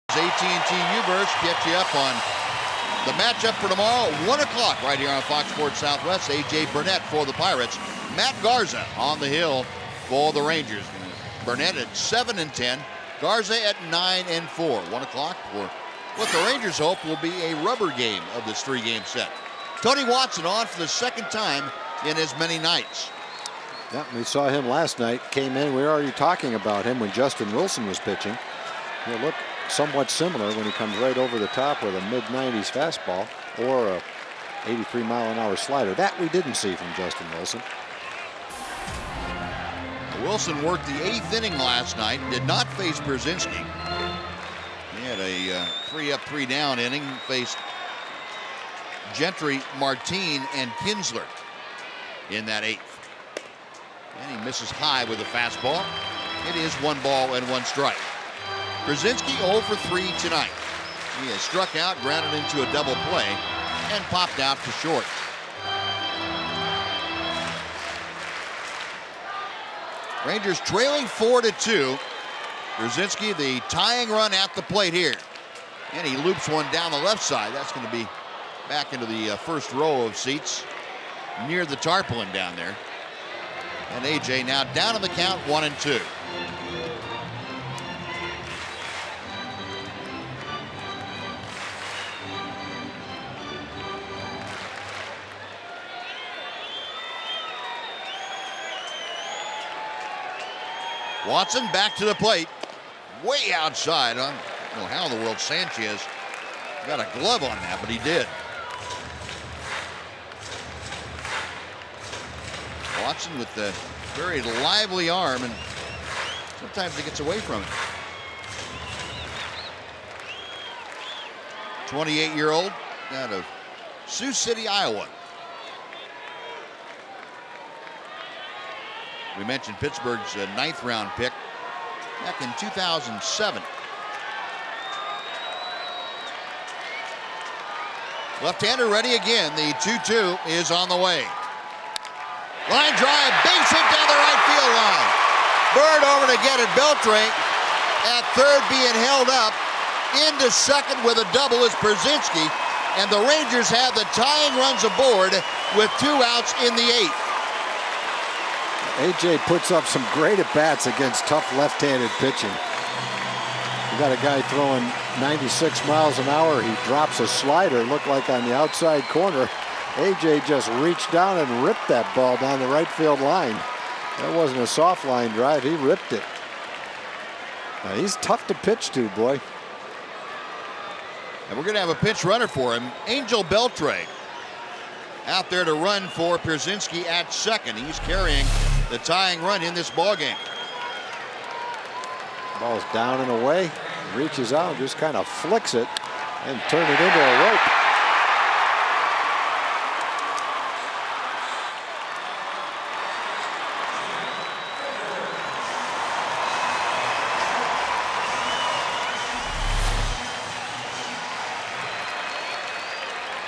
Speaker 3: AT&T U-Burst gets you up on the matchup for tomorrow at 1 o'clock right here on Fox Sports Southwest. A.J. Burnett for the Pirates. Matt Garza on the hill for the Rangers. Burnett at 7-10. Garza at 9-4. 1 o'clock for what the Rangers hope will be a rubber game of this 3-game set. Tony Watson on for the second time in as many nights.
Speaker 10: Yeah, we saw him last night. Came in. We were already talking about him when Justin Wilson was pitching. He'll look somewhat similar when he comes right over the top with a mid-90s fastball or a 83-mile-an-hour slider. That we didn't see from Justin Wilson.
Speaker 3: Wilson worked the 8th inning last night. Did not face Brzezinski. He had a 3-up, 3-down inning. Faced Gentry, Martine, and Kinsler in that 8th. And he misses high with a fastball. It is 1 ball and 1 strike. Brzezinski 0 for 3 tonight. He has struck out, grounded into a double play, and popped out to short. Rangers trailing 4-2. Brzezinski, the tying run at the plate here. And he loops one down the left side. That's going to be back into the first row of seats near the tarpaulin down there. And A.J. now down on the count, 1-2. Watson back to the plate. Way outside. I don't know how in the world Sanchez got a glove on that, but he did. Watson with the very lively arm, and sometimes he gets away from it. 28-year-old out of Sioux City, Iowa. We mentioned Pittsburgh's 9th round pick back in 2007. Left-hander ready again. The 2-2 is on the way. Line drive, base hit down the right field line. Bird over to get it. Beltre at third being held up. Into second with a double is Pierzynski. And the Rangers have the tying runs aboard with 2 outs in the 8th.
Speaker 10: AJ puts up some great at-bats against tough left-handed pitching. You got a guy throwing 96 miles an hour. He drops a slider, looked like on the outside corner. AJ just reached down and ripped that ball down the right field line. That wasn't a soft line drive. He ripped it. Now, he's tough to pitch to, boy.
Speaker 3: And we're going to have a pinch runner for him. Angel Beltre out there to run for Pierzynski at second. He's carrying the tying run in this ballgame.
Speaker 10: Ball's down and away. Reaches out, just kind of flicks it and turn it into a rope.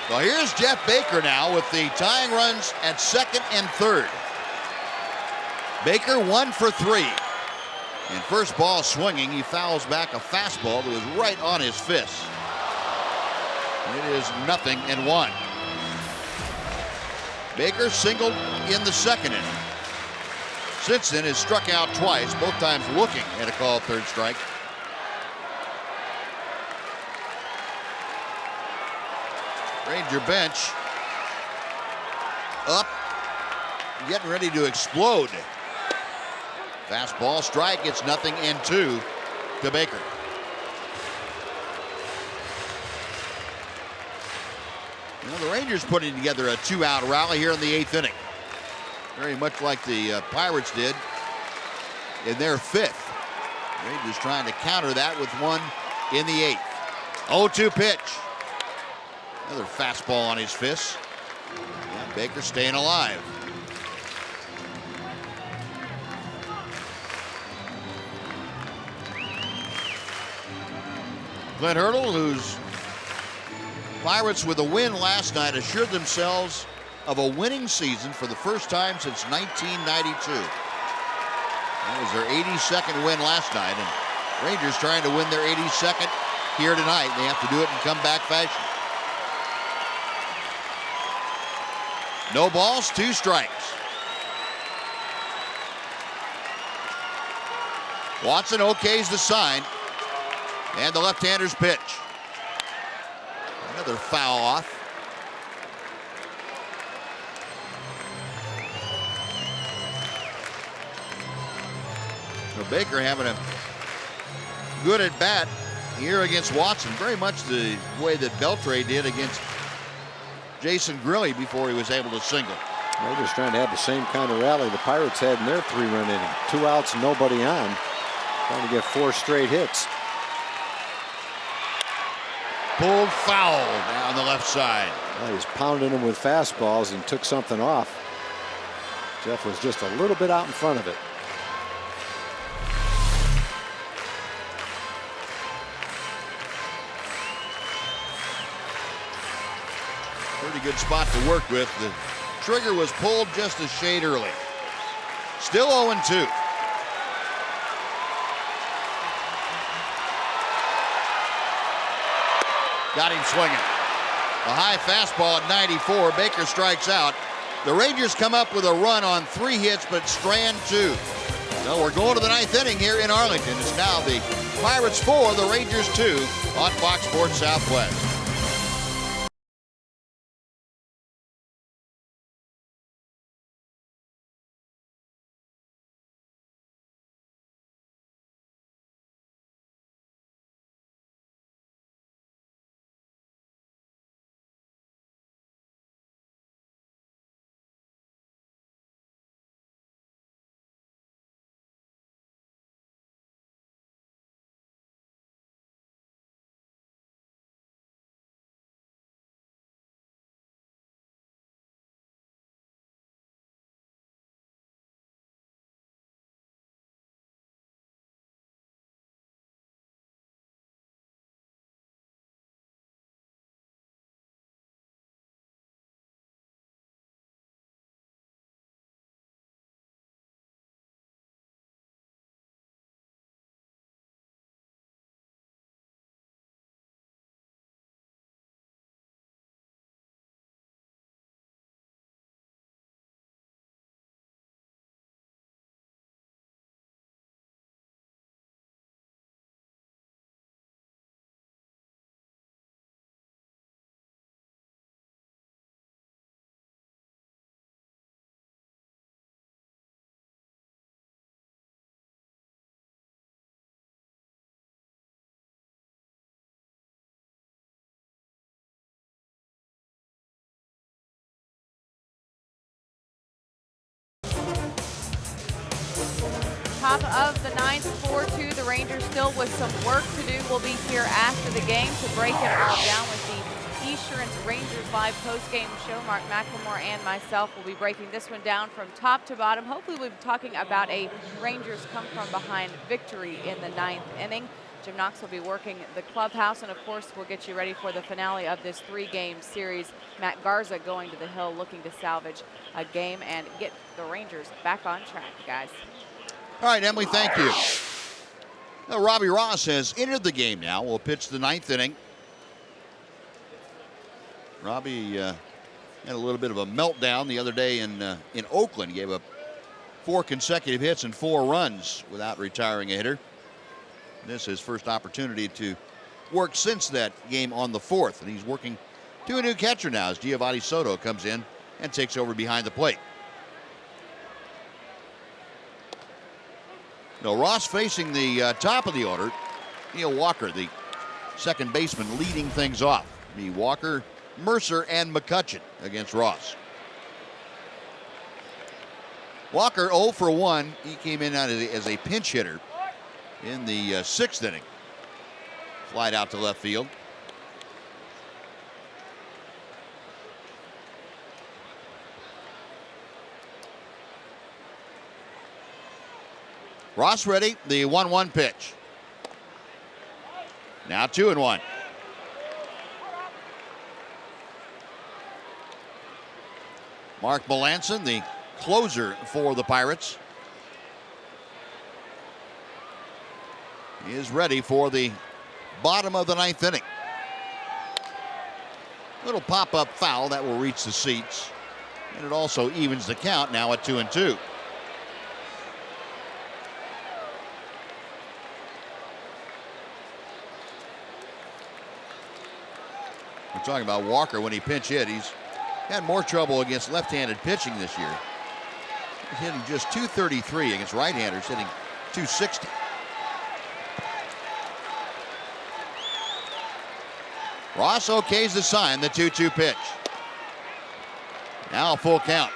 Speaker 3: Well, here's Jeff Baker now with the tying runs at second and third. Baker 1 for 3. And first ball swinging, he fouls back a fastball that was right on his fist. It is 0-1. Baker singled in the second inning. Since then has struck out twice, both times looking at a called third strike. Ranger bench up, getting ready to explode. Fastball strike, it's 0-2 to Baker. You know, the Rangers putting together a 2-out rally here in the 8th inning. Very much like the Pirates did in their 5th. Rangers trying to counter that with one in the 8th. 0-2 pitch. Another fastball on his fist. Yeah, Baker staying alive. Clint Hurdle, whose Pirates with a win last night assured themselves of a winning season for the first time since 1992. That was their 82nd win last night, and Rangers trying to win their 82nd here tonight. They have to do it in comeback fashion. No balls, 2 strikes. Watson okays the sign. And the left-hander's pitch. Another foul off. So Baker having a good at bat here against Watson. Very much the way that Beltre did against Jason Grilli before he was able to single.
Speaker 10: They're just trying to have the same kind of rally the Pirates had in their 3-run inning. 2 outs, nobody on. Trying to get 4 straight hits.
Speaker 3: Pulled foul down the left side.
Speaker 10: Well, he's pounding him with fastballs and took something off. Jeff was just a little bit out in front of it.
Speaker 3: Pretty good spot to work with. The trigger was pulled just a shade early. Still 0-2. Got him swinging. A high fastball at 94. Baker strikes out. The Rangers come up with a run on 3 hits, but strand 2. So we're going to the 9th inning here in Arlington. It's now the Pirates 4, the Rangers 2 on Fox Sports Southwest.
Speaker 5: Top of the ninth, 4-2. The Rangers still with some work to do. We'll be here after the game to break it all down with the Esurance Rangers Live post-game show. Mark McLemore and myself will be breaking this one down from top to bottom. Hopefully we'll be talking about a Rangers come-from-behind victory in the ninth inning. Jim Knox will be working the clubhouse, and of course we'll get you ready for the finale of this three-game series. Matt Garza going to the hill looking to salvage a game and get the Rangers back on track, guys.
Speaker 3: All right, Emily, thank you. Now, Robbie Ross has entered the game now. We'll pitch the ninth inning. Robbie had a little bit of a meltdown the other day in Oakland. He gave up 4 consecutive hits and 4 runs without retiring a hitter. This is his first opportunity to work since that game on the 4th, and he's working to a new catcher now as Giovanni Soto comes in and takes over behind the plate. Now Ross facing the top of the order. Neil Walker, the second baseman, leading things off. Walker, Mercer, and McCutchen against Ross. Walker 0 for 1. He came in as a pinch hitter in the 6th inning. Flied out to left field. Ross ready, the 1-1 pitch. Now 2-1. Mark Melancon, the closer for the Pirates, is ready for the bottom of the 9th inning. Little pop-up foul that will reach the seats, and it also evens the count now at 2-2. We're talking about Walker when he pinch hit. He's had more trouble against left-handed pitching this year. He's hitting just 233 against right-handers, hitting 260. Ross okays the sign, the 2-2 pitch. Now a full count.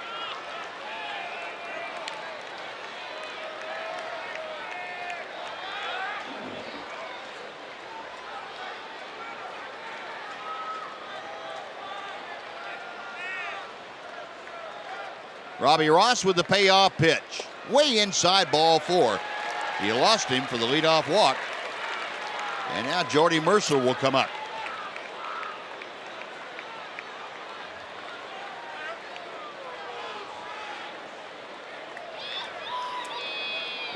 Speaker 3: Robbie Ross with the payoff pitch. Way inside, ball 4. He lost him for the leadoff walk. And now Jordy Mercer will come up.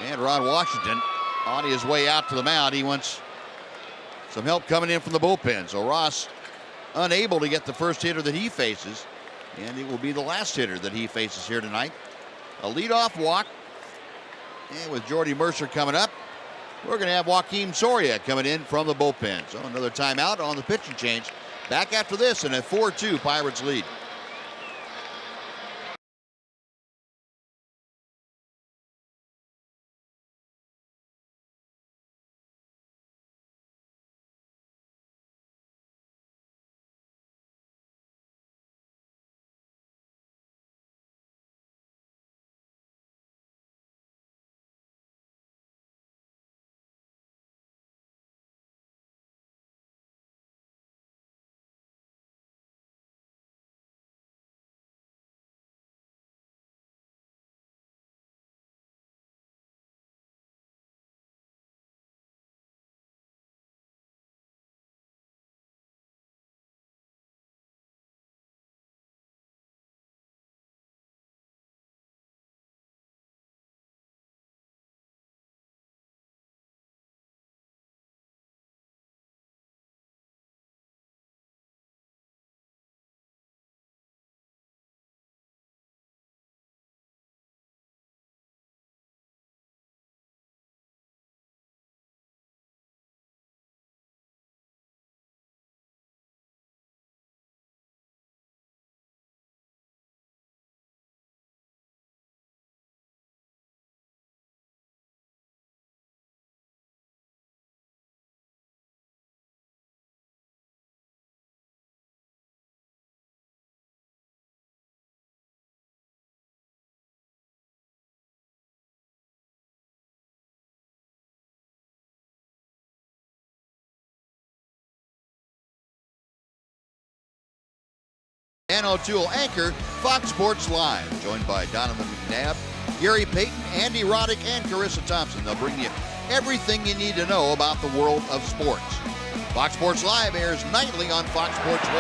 Speaker 3: And Ron Washington on his way out to the mound. He wants some help coming in from the bullpen. So Ross unable to get the first hitter that he faces. And it will be the last hitter that he faces here tonight. A leadoff walk. And with Jordy Mercer coming up, we're going to have Joakim Soria coming in from the bullpen. So another timeout on the pitching change. Back after this and a 4-2 Pirates lead. Dan O'Toole anchor Fox Sports Live, joined by Donovan McNabb, Gary Payton, Andy Roddick, and Carissa Thompson. They'll bring you everything you need to know about the world of sports. Fox Sports Live airs nightly on Fox Sports 1.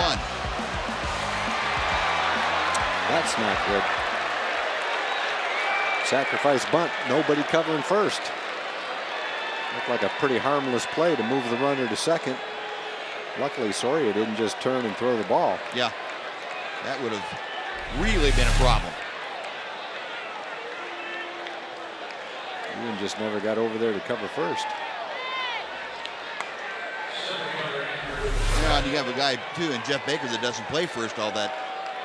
Speaker 10: That's not good. Sacrifice bunt, nobody covering first. Looked like a pretty harmless play to move the runner to second. Luckily, Soria didn't just turn and throw the ball.
Speaker 3: Yeah, that would have really been a problem.
Speaker 10: Ian just never got over there to cover first.
Speaker 3: Yeah, and you have a guy, too, in Jeff Baker that doesn't play first all that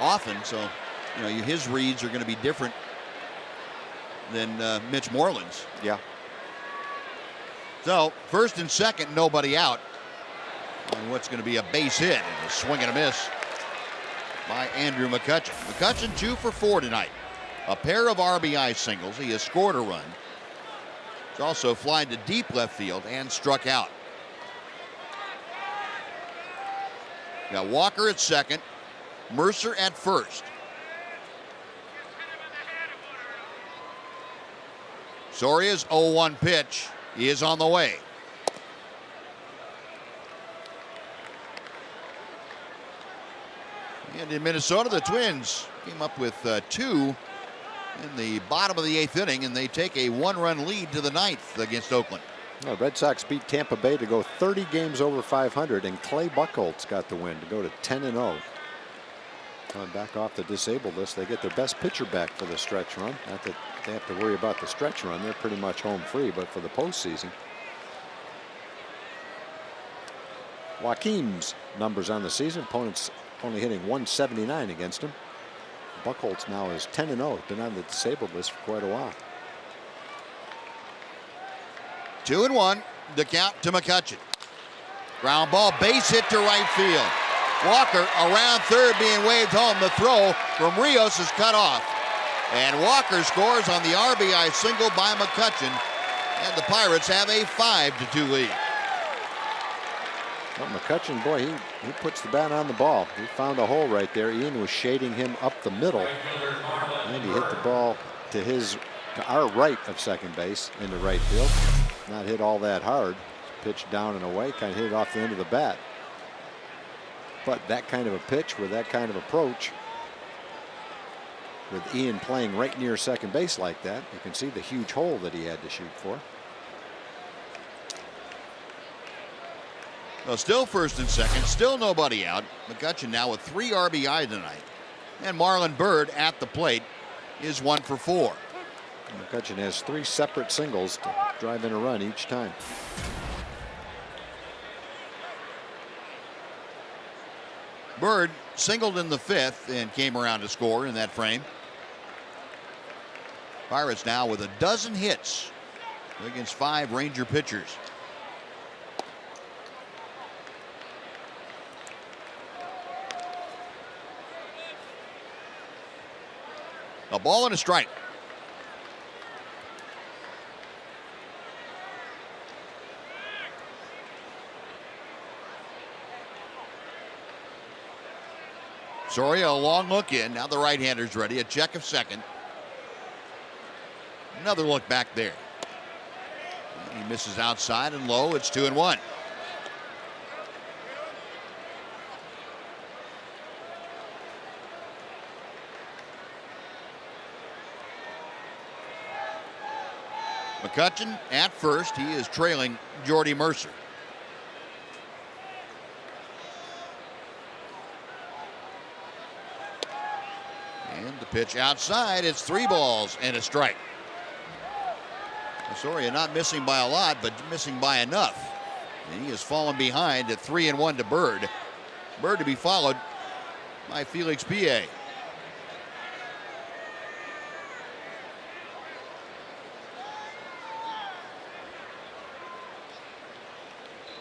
Speaker 3: often, so his reads are going to be different than Mitch Moreland's.
Speaker 10: Yeah.
Speaker 3: So, first and second, nobody out. And what's going to be a base hit and a swing and a miss by Andrew McCutchen. McCutchen 2 for 4 tonight. A pair of RBI singles. He has scored a run. He's also flied to deep left field and struck out. Got Walker at second, Mercer at first. Soria's 0-1 pitch is on the way. And in Minnesota, the Twins came up with 2 in the bottom of the 8th inning, and they take a 1-run lead to the 9th against Oakland.
Speaker 10: Well, Red Sox beat Tampa Bay to go 30 games over 500, and Clay Buchholz got the win to go to 10-0. Coming back off the disabled list, they get their best pitcher back for the stretch run. Not that they have to worry about the stretch run. They're pretty much home free, but for the postseason. Joaquim's numbers on the season, opponents only hitting 179 against him. Buchholz now is 10-0, been on the disabled list for quite a while.
Speaker 3: 2-1, the count to McCutchen. Ground ball, base hit to right field. Walker around third being waved home. The throw from Rios is cut off. And Walker scores on the RBI single by McCutchen. And the Pirates have a 5-2 lead.
Speaker 10: Well, McCutchen, boy, he puts the bat on the ball. He found a hole right there. Ian was shading him up the middle. And he hit the ball to our right of second base into right field. Not hit all that hard. Pitched down and away, kind of hit it off the end of the bat. But that kind of a pitch with that kind of approach, with Ian playing right near second base like that, you can see the huge hole that he had to shoot for.
Speaker 3: Well, still first and second, still nobody out. McCutchen now with 3 RBI tonight. And Marlon Byrd at the plate is 1 for 4.
Speaker 10: McCutchen has 3 separate singles to drive in a run each time.
Speaker 3: Byrd singled in the 5th and came around to score in that frame. Pirates now with a dozen hits against 5 Ranger pitchers. A ball and a strike. Soria, a long look in. Now the right-hander's ready. A check of second. Another look back there. And he misses outside and low. It's 2-1. McCutchen at first. He is trailing Jordy Mercer. And the pitch outside. It's 3 balls and a strike. Soria not missing by a lot, but missing by enough. And he has fallen behind at 3-1 to Byrd. Byrd to be followed by Felix Pie.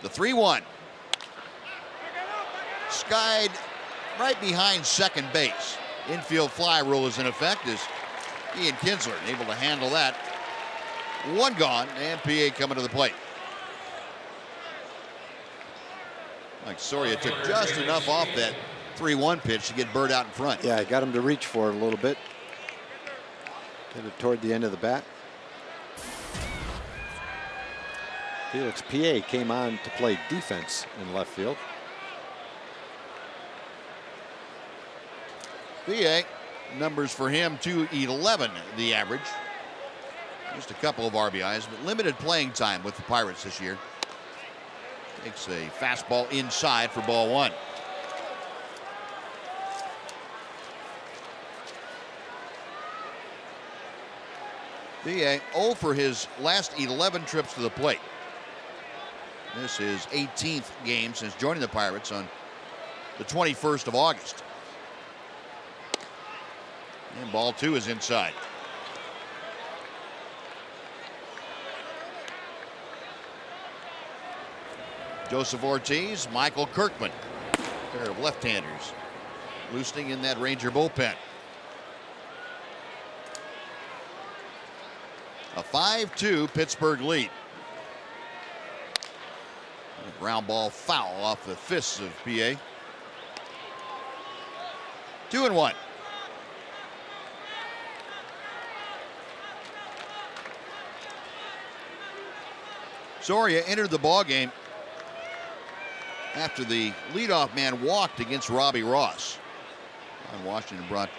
Speaker 3: The 3-1. Skied right behind second base. Infield fly rule is in effect as Ian Kinsler able to handle that. 1 gone, and PA coming to the plate. Like Soria took just enough off that 3-1 pitch to get Bird out in front.
Speaker 10: Yeah, I got him to reach for it a little bit. Hit it toward the end of the bat. Felix Pie came on to play defense in left field.
Speaker 3: PA, numbers for him 211, the average. Just a couple of RBIs, but limited playing time with the Pirates this year. Takes a fastball inside for ball 1. PA 0 for his last 11 trips to the plate. This is 18th game since joining the Pirates on the 21st of August. And ball 2 is inside. Joseph Ortiz, Michael Kirkman, a pair of left-handers loosening in that Ranger bullpen. A 5-2 Pittsburgh lead. A ground ball foul off the fists of PA. 2-1. Soria entered the ball game after the leadoff man walked against Robbie Ross. Washington brought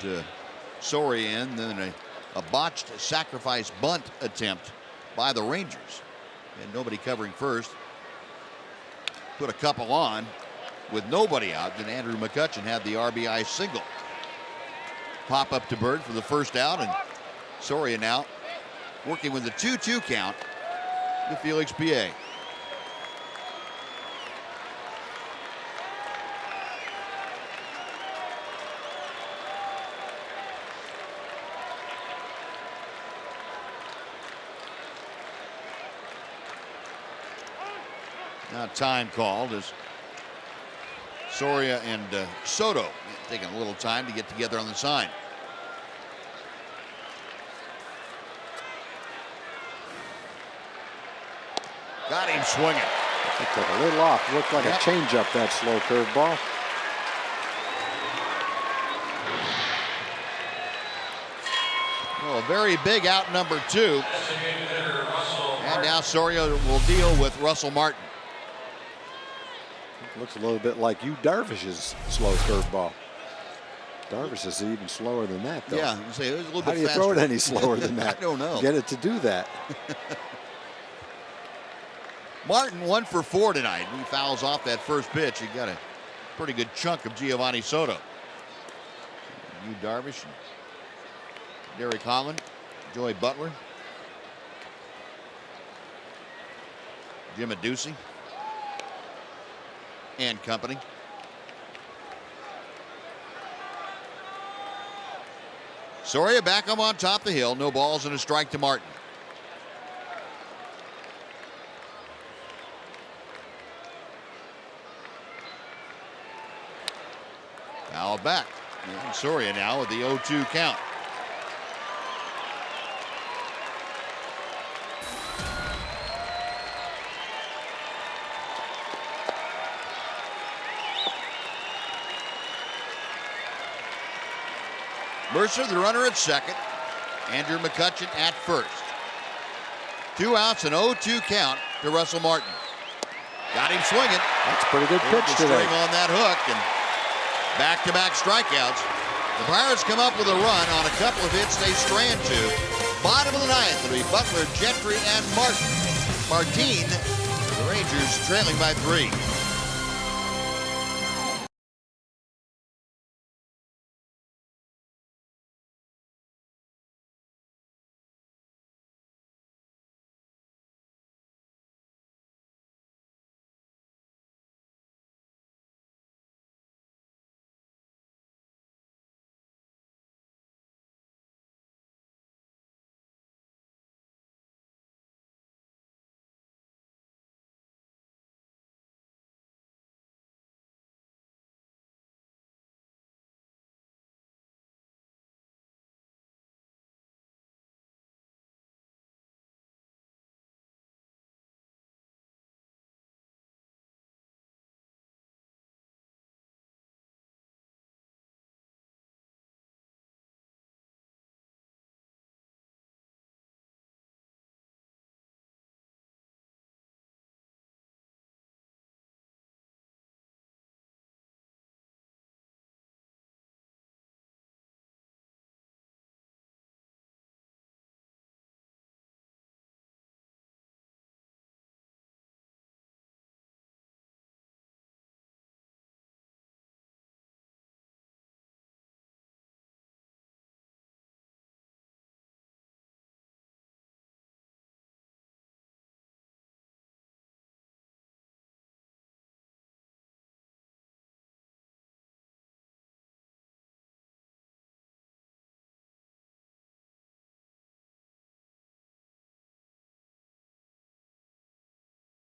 Speaker 3: Soria in, then a botched sacrifice bunt attempt by the Rangers. And nobody covering first. Put a couple on with nobody out. Then Andrew McCutchen had the RBI single. Pop up to Bird for the first out, and Soria now working with the 2-2 count to Felix Pie. Now time called as Soria and Soto taking a little time to get together on the sign. Got him swinging.
Speaker 10: It took a little off. Looked like a changeup, that slow curveball.
Speaker 3: Well, a very big out number 2. And now Soria will deal with Russell Martin.
Speaker 10: Looks a little bit like Yu Darvish's slow curveball. Darvish is even slower than that, though.
Speaker 3: Yeah, it was a little bit
Speaker 10: How do you
Speaker 3: faster.
Speaker 10: throw it any slower than that?
Speaker 3: I don't know.
Speaker 10: Get it to do that.
Speaker 3: Martin 1 for 4 tonight. He fouls off that first pitch. He got a pretty good chunk of Giovanni Soto. Yu Darvish, and Derek Holland, Joey Butler, Jim Adducey, and company. Soria back up on top of the hill. No balls and a strike to Martin. Foul back. And Soria now with the 0-2 count. Mercer, the runner at second. Andrew McCutchen at first. 2 outs and 0-2 count to Russell Martin. Got him swinging.
Speaker 10: That's a pretty good pitch
Speaker 3: the
Speaker 10: today.
Speaker 3: string on that hook, and back-to-back strikeouts. The Pirates come up with a run on a couple of hits they strand to. Bottom of the ninth, it'll be Butler, Gentry, and Martin. The Rangers trailing by 3.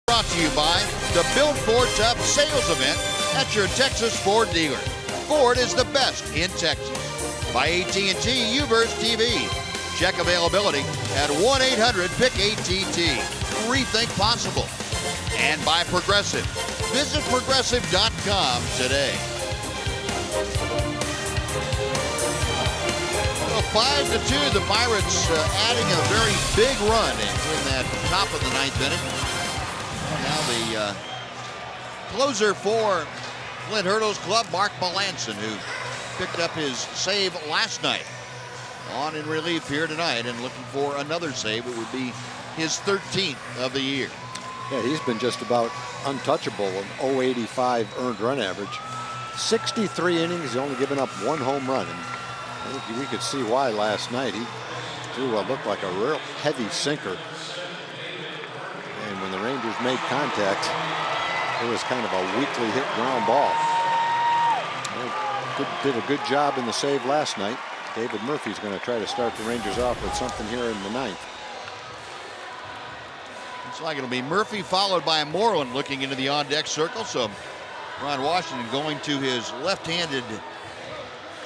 Speaker 3: Brought to you by the Build Ford Tough sales event at your Texas Ford dealer. Ford is the best in Texas. By AT&T UVerse TV. Check availability at 1-800-PICK-ATT. Rethink possible. And by Progressive. Visit Progressive.com today. Well, 5-2, the Pirates adding a very big run in that top of the ninth inning. Now the closer for Flint Hurdles Club, Mark Melanson, who picked up his save last night. On in relief here tonight and looking for another save. It would be his 13th of the year.
Speaker 10: Yeah, he's been just about untouchable, an .085 earned run average. 63 innings, he's only given up one home run. And I think we could see why last night. He threw what looked like a real heavy sinker. And when the Rangers made contact, it was kind of a weakly hit ground ball. They did a good job in the save last night. David Murphy's going to try to start the Rangers off with something here in the ninth.
Speaker 3: Looks like it'll be Murphy followed by Moreland looking into the on-deck circle. So Ron Washington going to his left-handed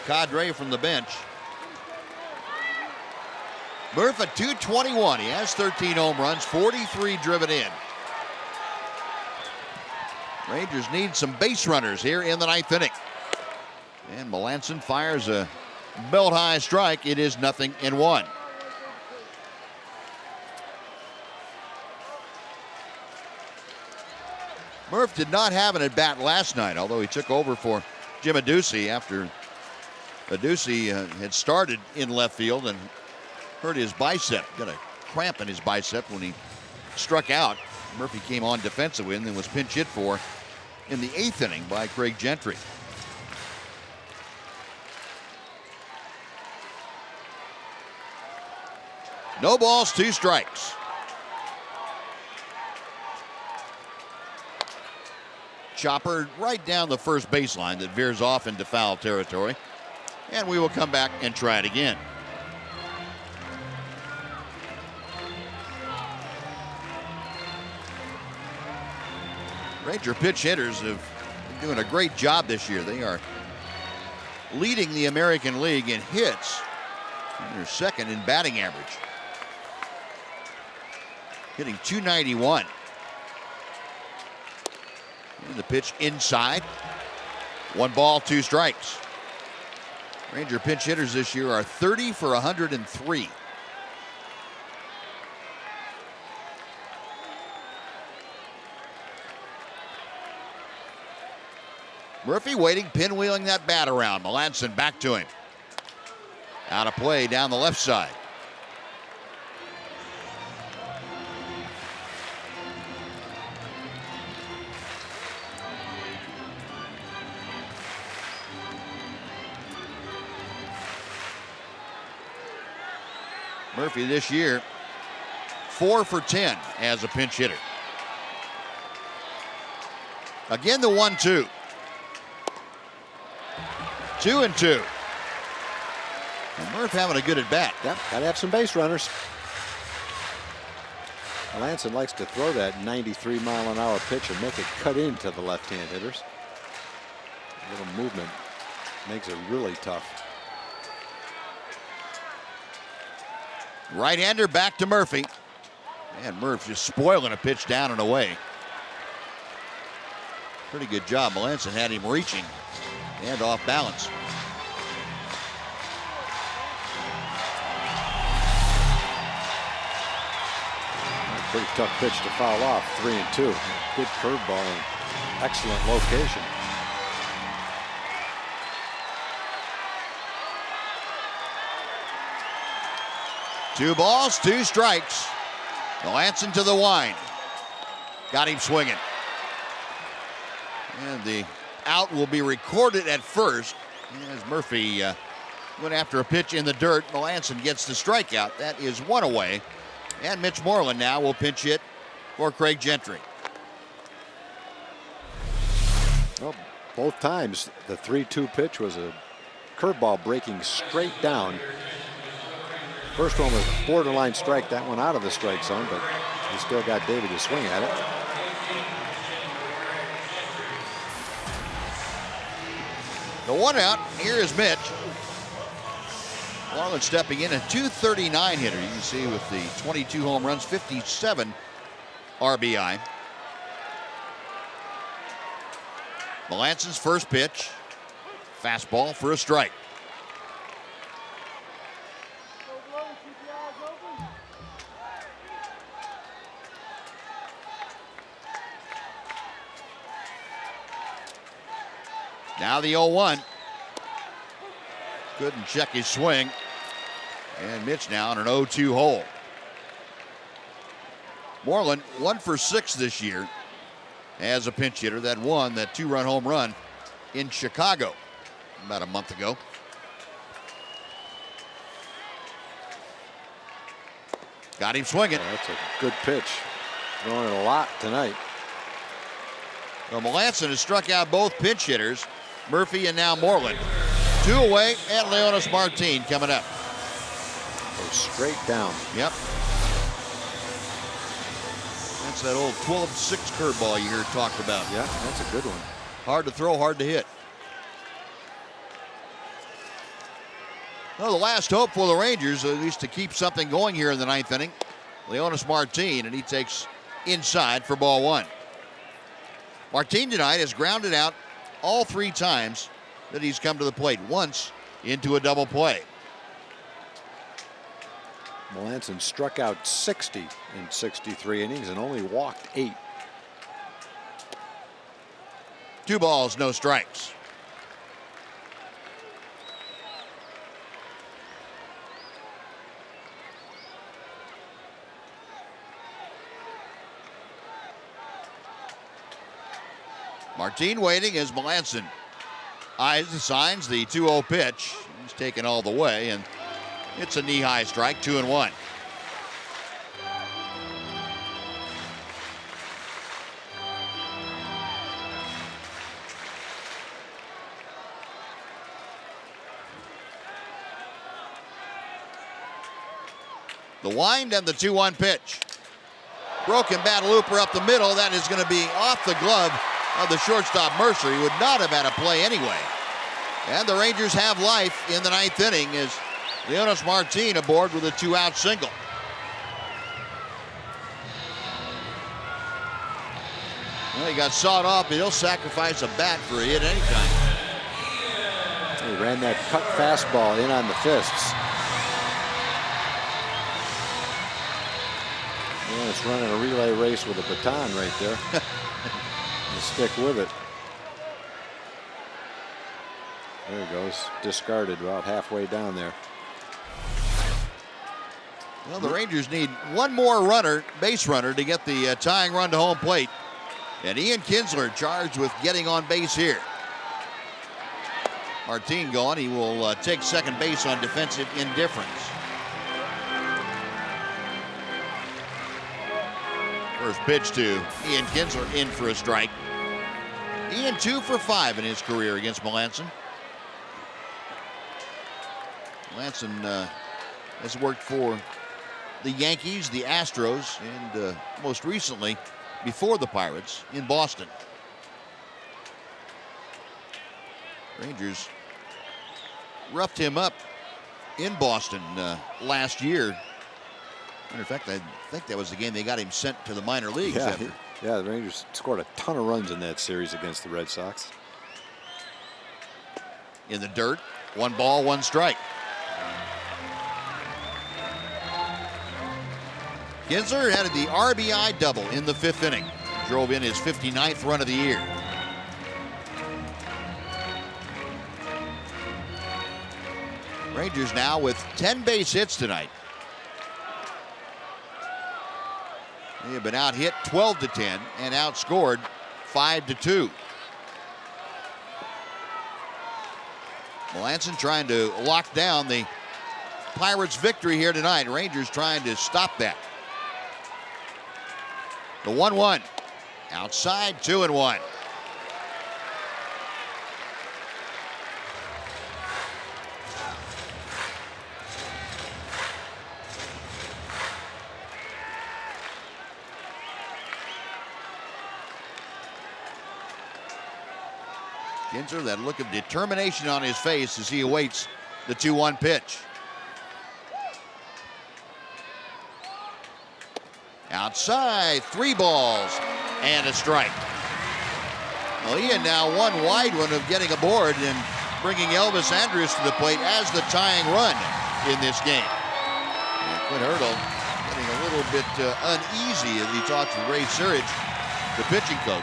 Speaker 3: cadre from the bench. Murphy at .221. He has 13 home runs, 43 driven in. Rangers need some base runners here in the ninth inning. And Melanson fires a belt-high strike. It is 0-1. Murph did not have an at-bat last night, although he took over for Jim Adduci after Adduci had started in left field and hurt his bicep, got a cramp in his bicep when he struck out. Murphy came on defensively and then was pinch hit for in the eighth inning by Craig Gentry. No balls, 2 strikes. Chopper right down the first baseline that veers off into foul territory. And we will come back and try it again. Ranger pitch hitters have been doing a great job this year. They are leading the American League in hits. And they're second in batting average. Hitting .291. And the pitch inside. 1 ball, 2 strikes. Ranger pinch hitters this year are 30 for 103. Murphy waiting, pinwheeling that bat around. Melanson back to him. Out of play down the left side. Murphy this year 4 for 10 as a pinch hitter. Again the 1-2. 2-2. And Murph having a good at bat.
Speaker 10: Yep, gotta have some base runners. Melanson likes to throw that 93-mile-an-hour pitch and make it cut into the left-hand hitters. A little movement makes it really tough.
Speaker 3: Right-hander back to Murphy. And Murph just spoiling a pitch down and away. Pretty good job. Melanson had him reaching and off balance.
Speaker 10: Pretty tough pitch to foul off. 3-2. Good curveball and excellent location.
Speaker 3: Two balls, 2 strikes. Melanson to the wind. Got him swinging. And the out will be recorded at first as Murphy went after a pitch in the dirt. Melanson gets the strikeout. That is 1 away. And Mitch Moreland now will pinch hit for Craig Gentry.
Speaker 10: Well, both times the 3-2 pitch was a curveball breaking straight down. First one was a borderline strike, that one out of the strike zone, but he still got David to swing at it.
Speaker 3: The one out, here is Mitch. Marlin stepping in, a .239 hitter. You can see with the 22 home runs, 57 RBI. Melanson's first pitch. Fastball for a strike. Now the 0-1. Couldn't check his swing. And Mitch now on an 0-2 hole. Moreland 1 for 6 this year as a pinch hitter. That 2-run home run in Chicago about a month ago. Got him swinging.
Speaker 10: Yeah, that's a good pitch. Throwing it a lot tonight.
Speaker 3: Well, Melanson has struck out both pinch hitters, Murphy and now Moreland. 2 away, and Leonys Martin coming up.
Speaker 10: Goes straight down.
Speaker 3: Yep. That's that old 12-6 curveball you heard talked about.
Speaker 10: Yeah, that's a good one.
Speaker 3: Hard to throw, hard to hit. Well, the last hope for the Rangers, at least to keep something going here in the 9th inning. Leonys Martin, and he takes inside for ball 1. Martin tonight has grounded out all 3 times that he's come to the plate. Once into a double play.
Speaker 10: Melanson struck out 60 in 63 innings and only walked 8.
Speaker 3: 2 balls, no strikes. Martin waiting as Melanson eyes the signs, the 2-0 pitch. He's taken all the way, and it's a knee-high strike, 2-1. The wind and the 2-1 pitch. Broken bat looper up the middle. That is going to be off the glove of the shortstop Mercer. He would not have had a play anyway. And the Rangers have life in the 9th inning as Leonys Martin aboard with a 2-out single. Well, he got sawed off, but he'll sacrifice a bat for a hit anytime.
Speaker 10: He ran that cut fastball in on the fists. Yeah, it's running a relay race with a baton right there. You stick with it. There he goes. Discarded about halfway down there.
Speaker 3: Well, the Rangers need one more runner, base runner, to get the tying run to home plate. And Ian Kinsler charged with getting on base here. Martin gone. He will take second base on defensive indifference. First pitch to Ian Kinsler, in for a strike. Ian 2 for 5 in his career against Melanson. Melanson has worked for the Yankees, the Astros, and most recently, before the Pirates, in Boston. Rangers roughed him up in Boston last year. Matter of fact, I think that was the game they got him sent to the minor leagues after.
Speaker 10: Yeah, the Rangers scored a ton of runs in that series against the Red Sox.
Speaker 3: In the dirt, 1 ball, 1 strike. Kinsler had the RBI double in the 5th inning. Drove in his 59th run of the year. Rangers now with 10 base hits tonight. They have been out hit 12-10 and outscored 5-2. Melanson trying to lock down the Pirates' victory here tonight. Rangers trying to stop that. The 1-1. Outside, 2-1. Kinsler, that look of determination on his face as he awaits the 2-1 pitch. Outside, 3 balls and a strike. Well, he had now one wide one of getting aboard and bringing Elvis Andrus to the plate as the tying run in this game. And Clint Hurdle getting a little bit uneasy as he talks with Ray Surridge, the pitching coach.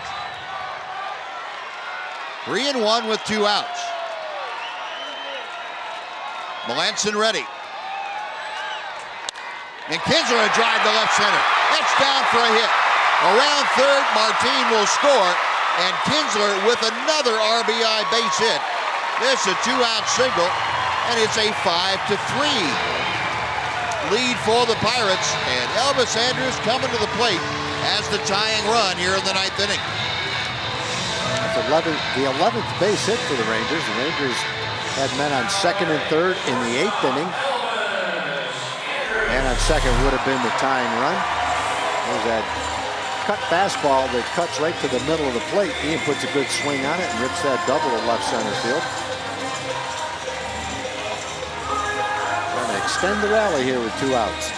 Speaker 3: 3-1 with 2 outs. Melanson ready. And Kinsler a drive to left center. That's down for a hit. Around third, Martin will score, and Kinsler with another RBI base hit. This is a 2-out single, and it's a 5-3 lead for the Pirates. And Elvis Andrus coming to the plate as the tying run here in the 9th inning.
Speaker 10: The 11th base hit for the Rangers. The Rangers had men on second and third in the 8th inning. And on second would have been the tying run. There's that cut fastball that cuts right to the middle of the plate. Ian puts a good swing on it and rips that double to left center field. Trying to extend the rally here with 2 outs.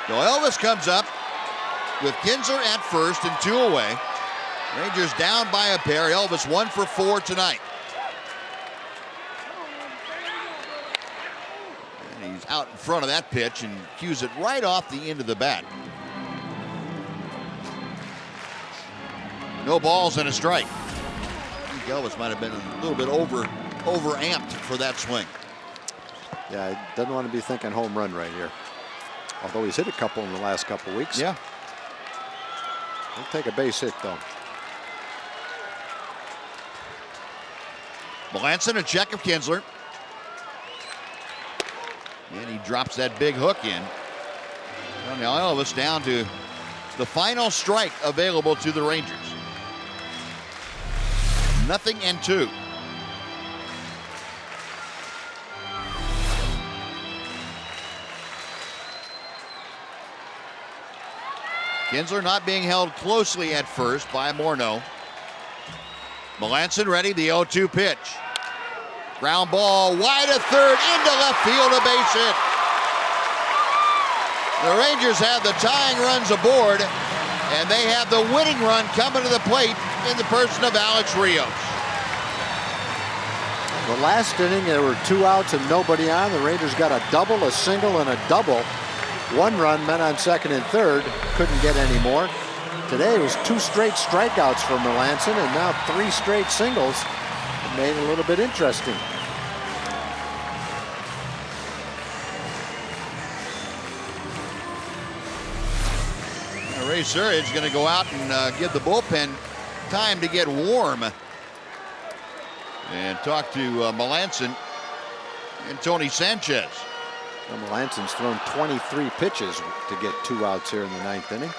Speaker 3: So Elvis comes up with Kinsler at first and 2 away. Rangers down by a pair. Elvis 1 for 4 tonight. And he's out in front of that pitch and cues it right off the end of the bat. No balls and a strike. I think Elvis might have been a little bit over-amped for that swing.
Speaker 10: Yeah, he doesn't want to be thinking home run right here. Although he's hit a couple in the last couple weeks.
Speaker 3: Yeah.
Speaker 10: He'll take a base hit, though.
Speaker 3: Melanson, a check of Kinsler. And he drops that big hook in. Well, now Elvis down to the final strike available to the Rangers. 0-2. Kinsler not being held closely at first by Morneau. Melanson ready, the 0-2 pitch. Ground ball wide of third into left field, a base hit. The Rangers have the tying runs aboard, and they have the winning run coming to the plate in the person of Alex Rios.
Speaker 10: The last inning, there were 2 outs and nobody on. The Rangers got a double, a single, and a double. 1 run, men on second and third. Couldn't get any more. Today it was 2 straight strikeouts for Melanson, and now 3 straight singles. It made it a little bit interesting.
Speaker 3: Ray Surridge going to go out and give the bullpen time to get warm and talk to Melanson and Tony Sanchez.
Speaker 10: Well, Melanson's thrown 23 pitches to get 2 outs here in the 9th inning.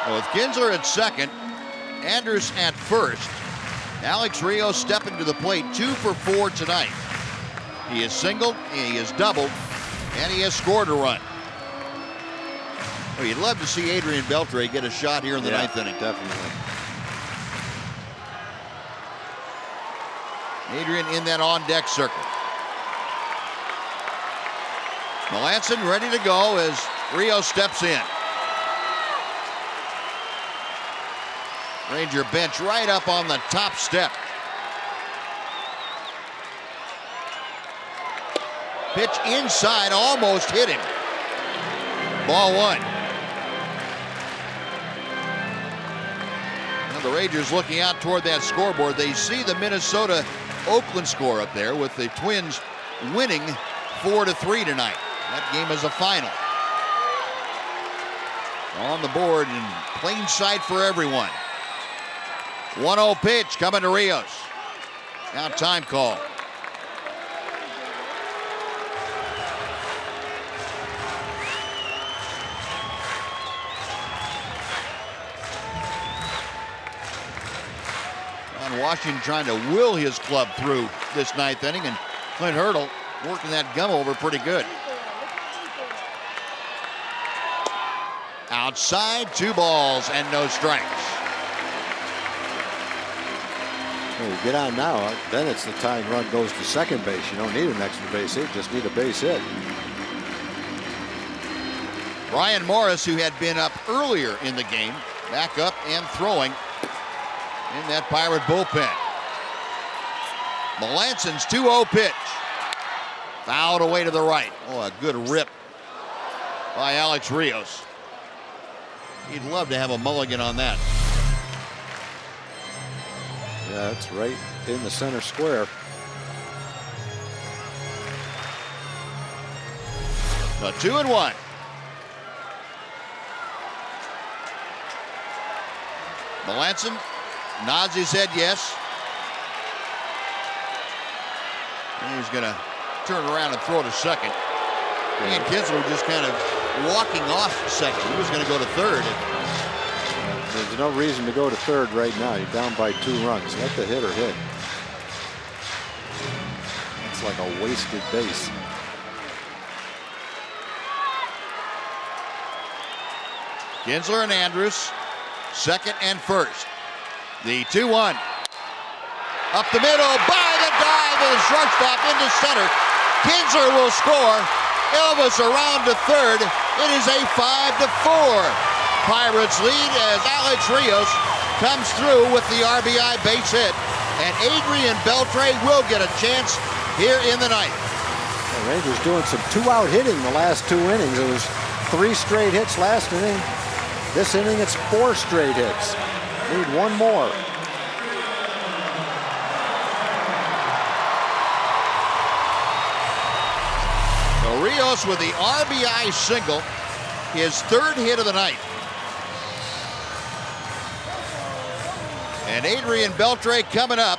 Speaker 3: Well, with Kinsler at second, Andrus at first, Alex Rios stepping to the plate, 2 for 4 tonight. He has singled, he has doubled, and he has scored a run. Well, you'd love to see Adrian Beltre get a shot here in the 9th inning.
Speaker 10: Definitely.
Speaker 3: Adrian in that on-deck circle. Melanson ready to go as Rios steps in. Ranger bench right up on the top step. Pitch inside, almost hit him. Ball 1. Now the Rangers looking out toward that scoreboard. They see the Minnesota-Oakland score up there with the Twins winning 4-3 tonight. That game is a final. On the board in plain sight for everyone. 1-0 pitch coming to Rios. Now time call. Washington trying to will his club through this 9th inning, and Clint Hurdle working that gum over pretty good. Outside, 2 balls and no strikes.
Speaker 10: Well, you get on now, then it's the tying run goes to second base. You don't need an extra base hit, just need a base hit.
Speaker 3: Brian Morris, who had been up earlier in the game, back up and throwing in that Pirate bullpen. Melanson's 2-0 pitch. Fouled away to the right. Oh, a good rip by Alex Rios. He'd love to have a mulligan on that.
Speaker 10: Yeah, that's right in the center square.
Speaker 3: A 2-1. Melanson nods his head yes. And he's going to turn around and throw to second. Ian Kinsler just kind of walking off second. He was going to go to third.
Speaker 10: There's no reason to go to third right now. You're down by 2 runs. Let the hitter hit. It's like a wasted base.
Speaker 3: Kinsler and Andrus, second and first. The 2-1. Up the middle, by the dive, and shortstop into center. Kinsler will score. Elvis around to third. It is a 5-4 Pirates lead as Alex Rios comes through with the RBI base hit. And Adrian Beltre will get a chance here in the ninth.
Speaker 10: The Rangers doing some 2-out hitting the last 2 innings. It was 3 straight hits last inning. This inning it's 4 straight hits. Need 1 more.
Speaker 3: So Rios with the RBI single, his 3rd hit of the night. And Adrian Beltre coming up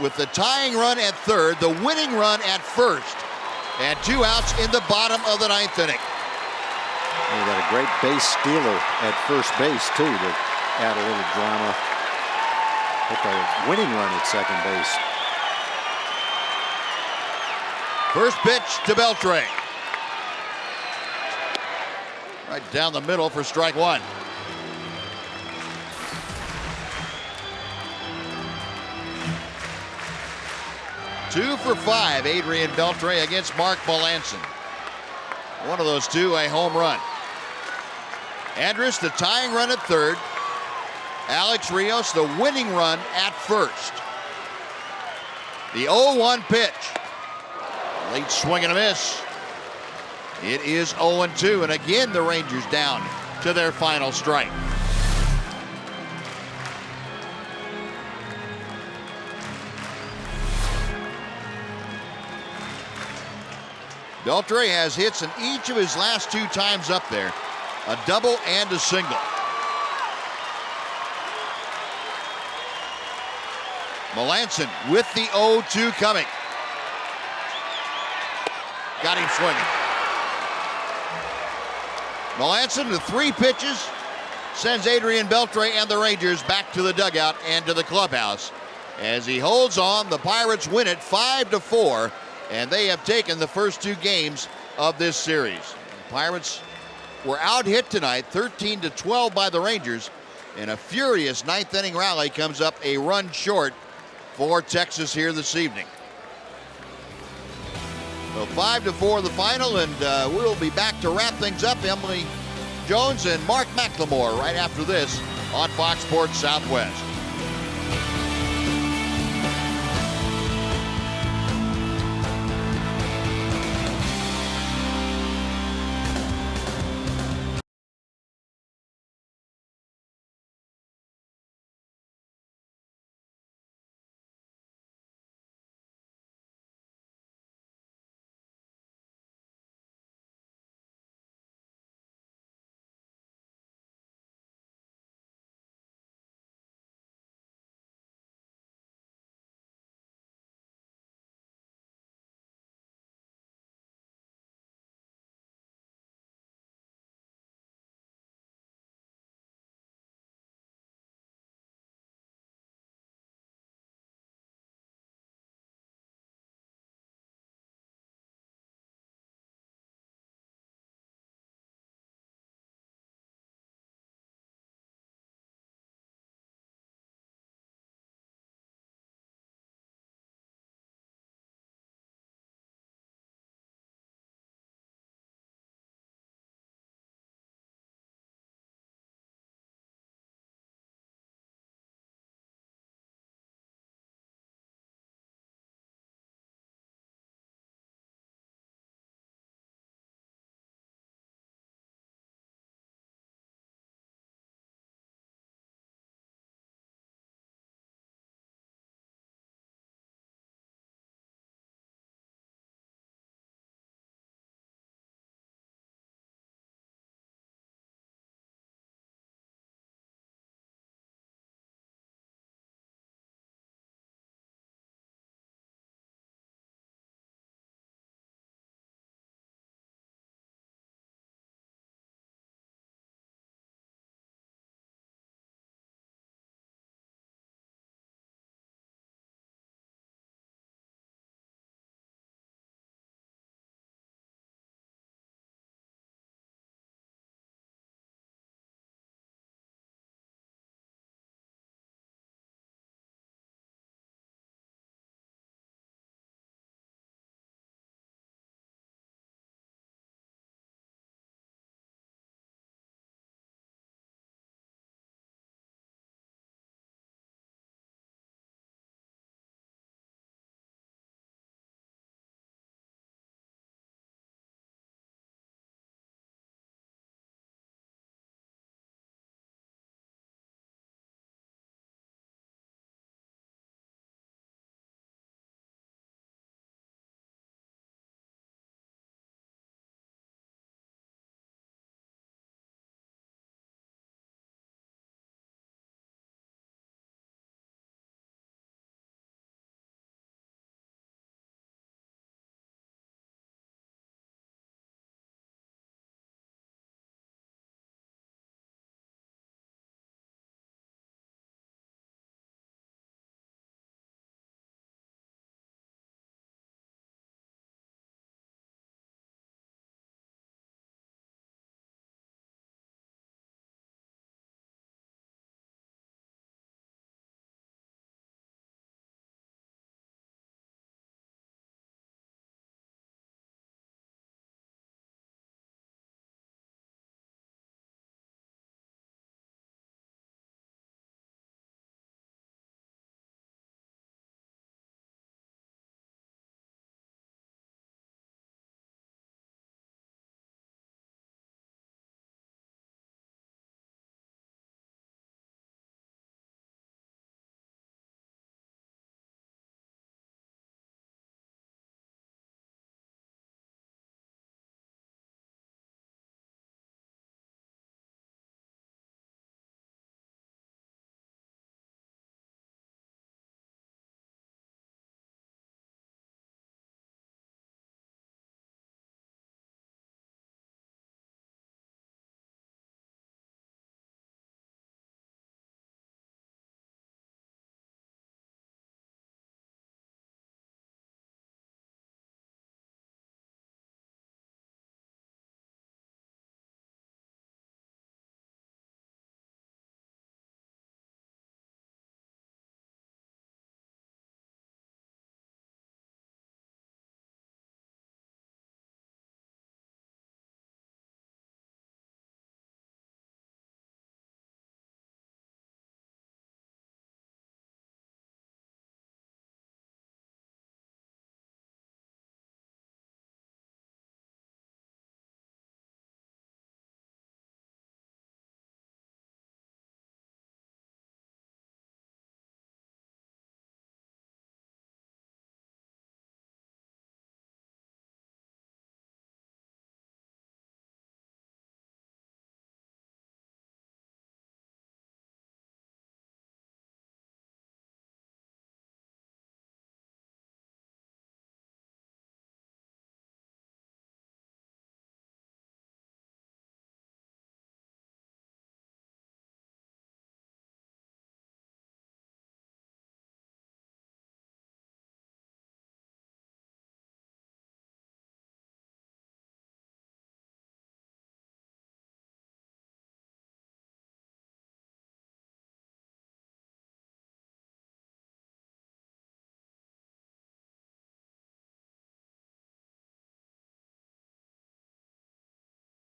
Speaker 3: with the tying run at 3rd, the winning run at 1st, and 2 outs in the bottom of the 9th inning.
Speaker 10: You got a great base stealer at first base too to add a little drama. Hit the winning run at second base.
Speaker 3: First pitch to Beltre. Right down the middle for strike 1. Two for 5, Adrian Beltre against Mark Melanson. One of those 2, a home run. Andrus, the tying run at 3rd. Alex Rios, the winning run at 1st. The 0-1 pitch. Late swing and a miss. It is 0-2, and again the Rangers down to their final strike. Beltre has hits in each of his last 2 times up there, a double and a single. Melanson with the 0-2 coming. Got him swinging. Melanson to 3 pitches sends Adrian Beltre and the Rangers back to the dugout and to the clubhouse. As he holds on, the Pirates win it 5-4. And they have taken the first 2 games of this series. The Pirates were out-hit tonight, 13-12 by the Rangers. And a furious 9th inning rally comes up a run short for Texas here this evening. So 5-4 the final, and we'll be back to wrap things up. Emily Jones and Mark McLemore right after this on Fox Sports Southwest.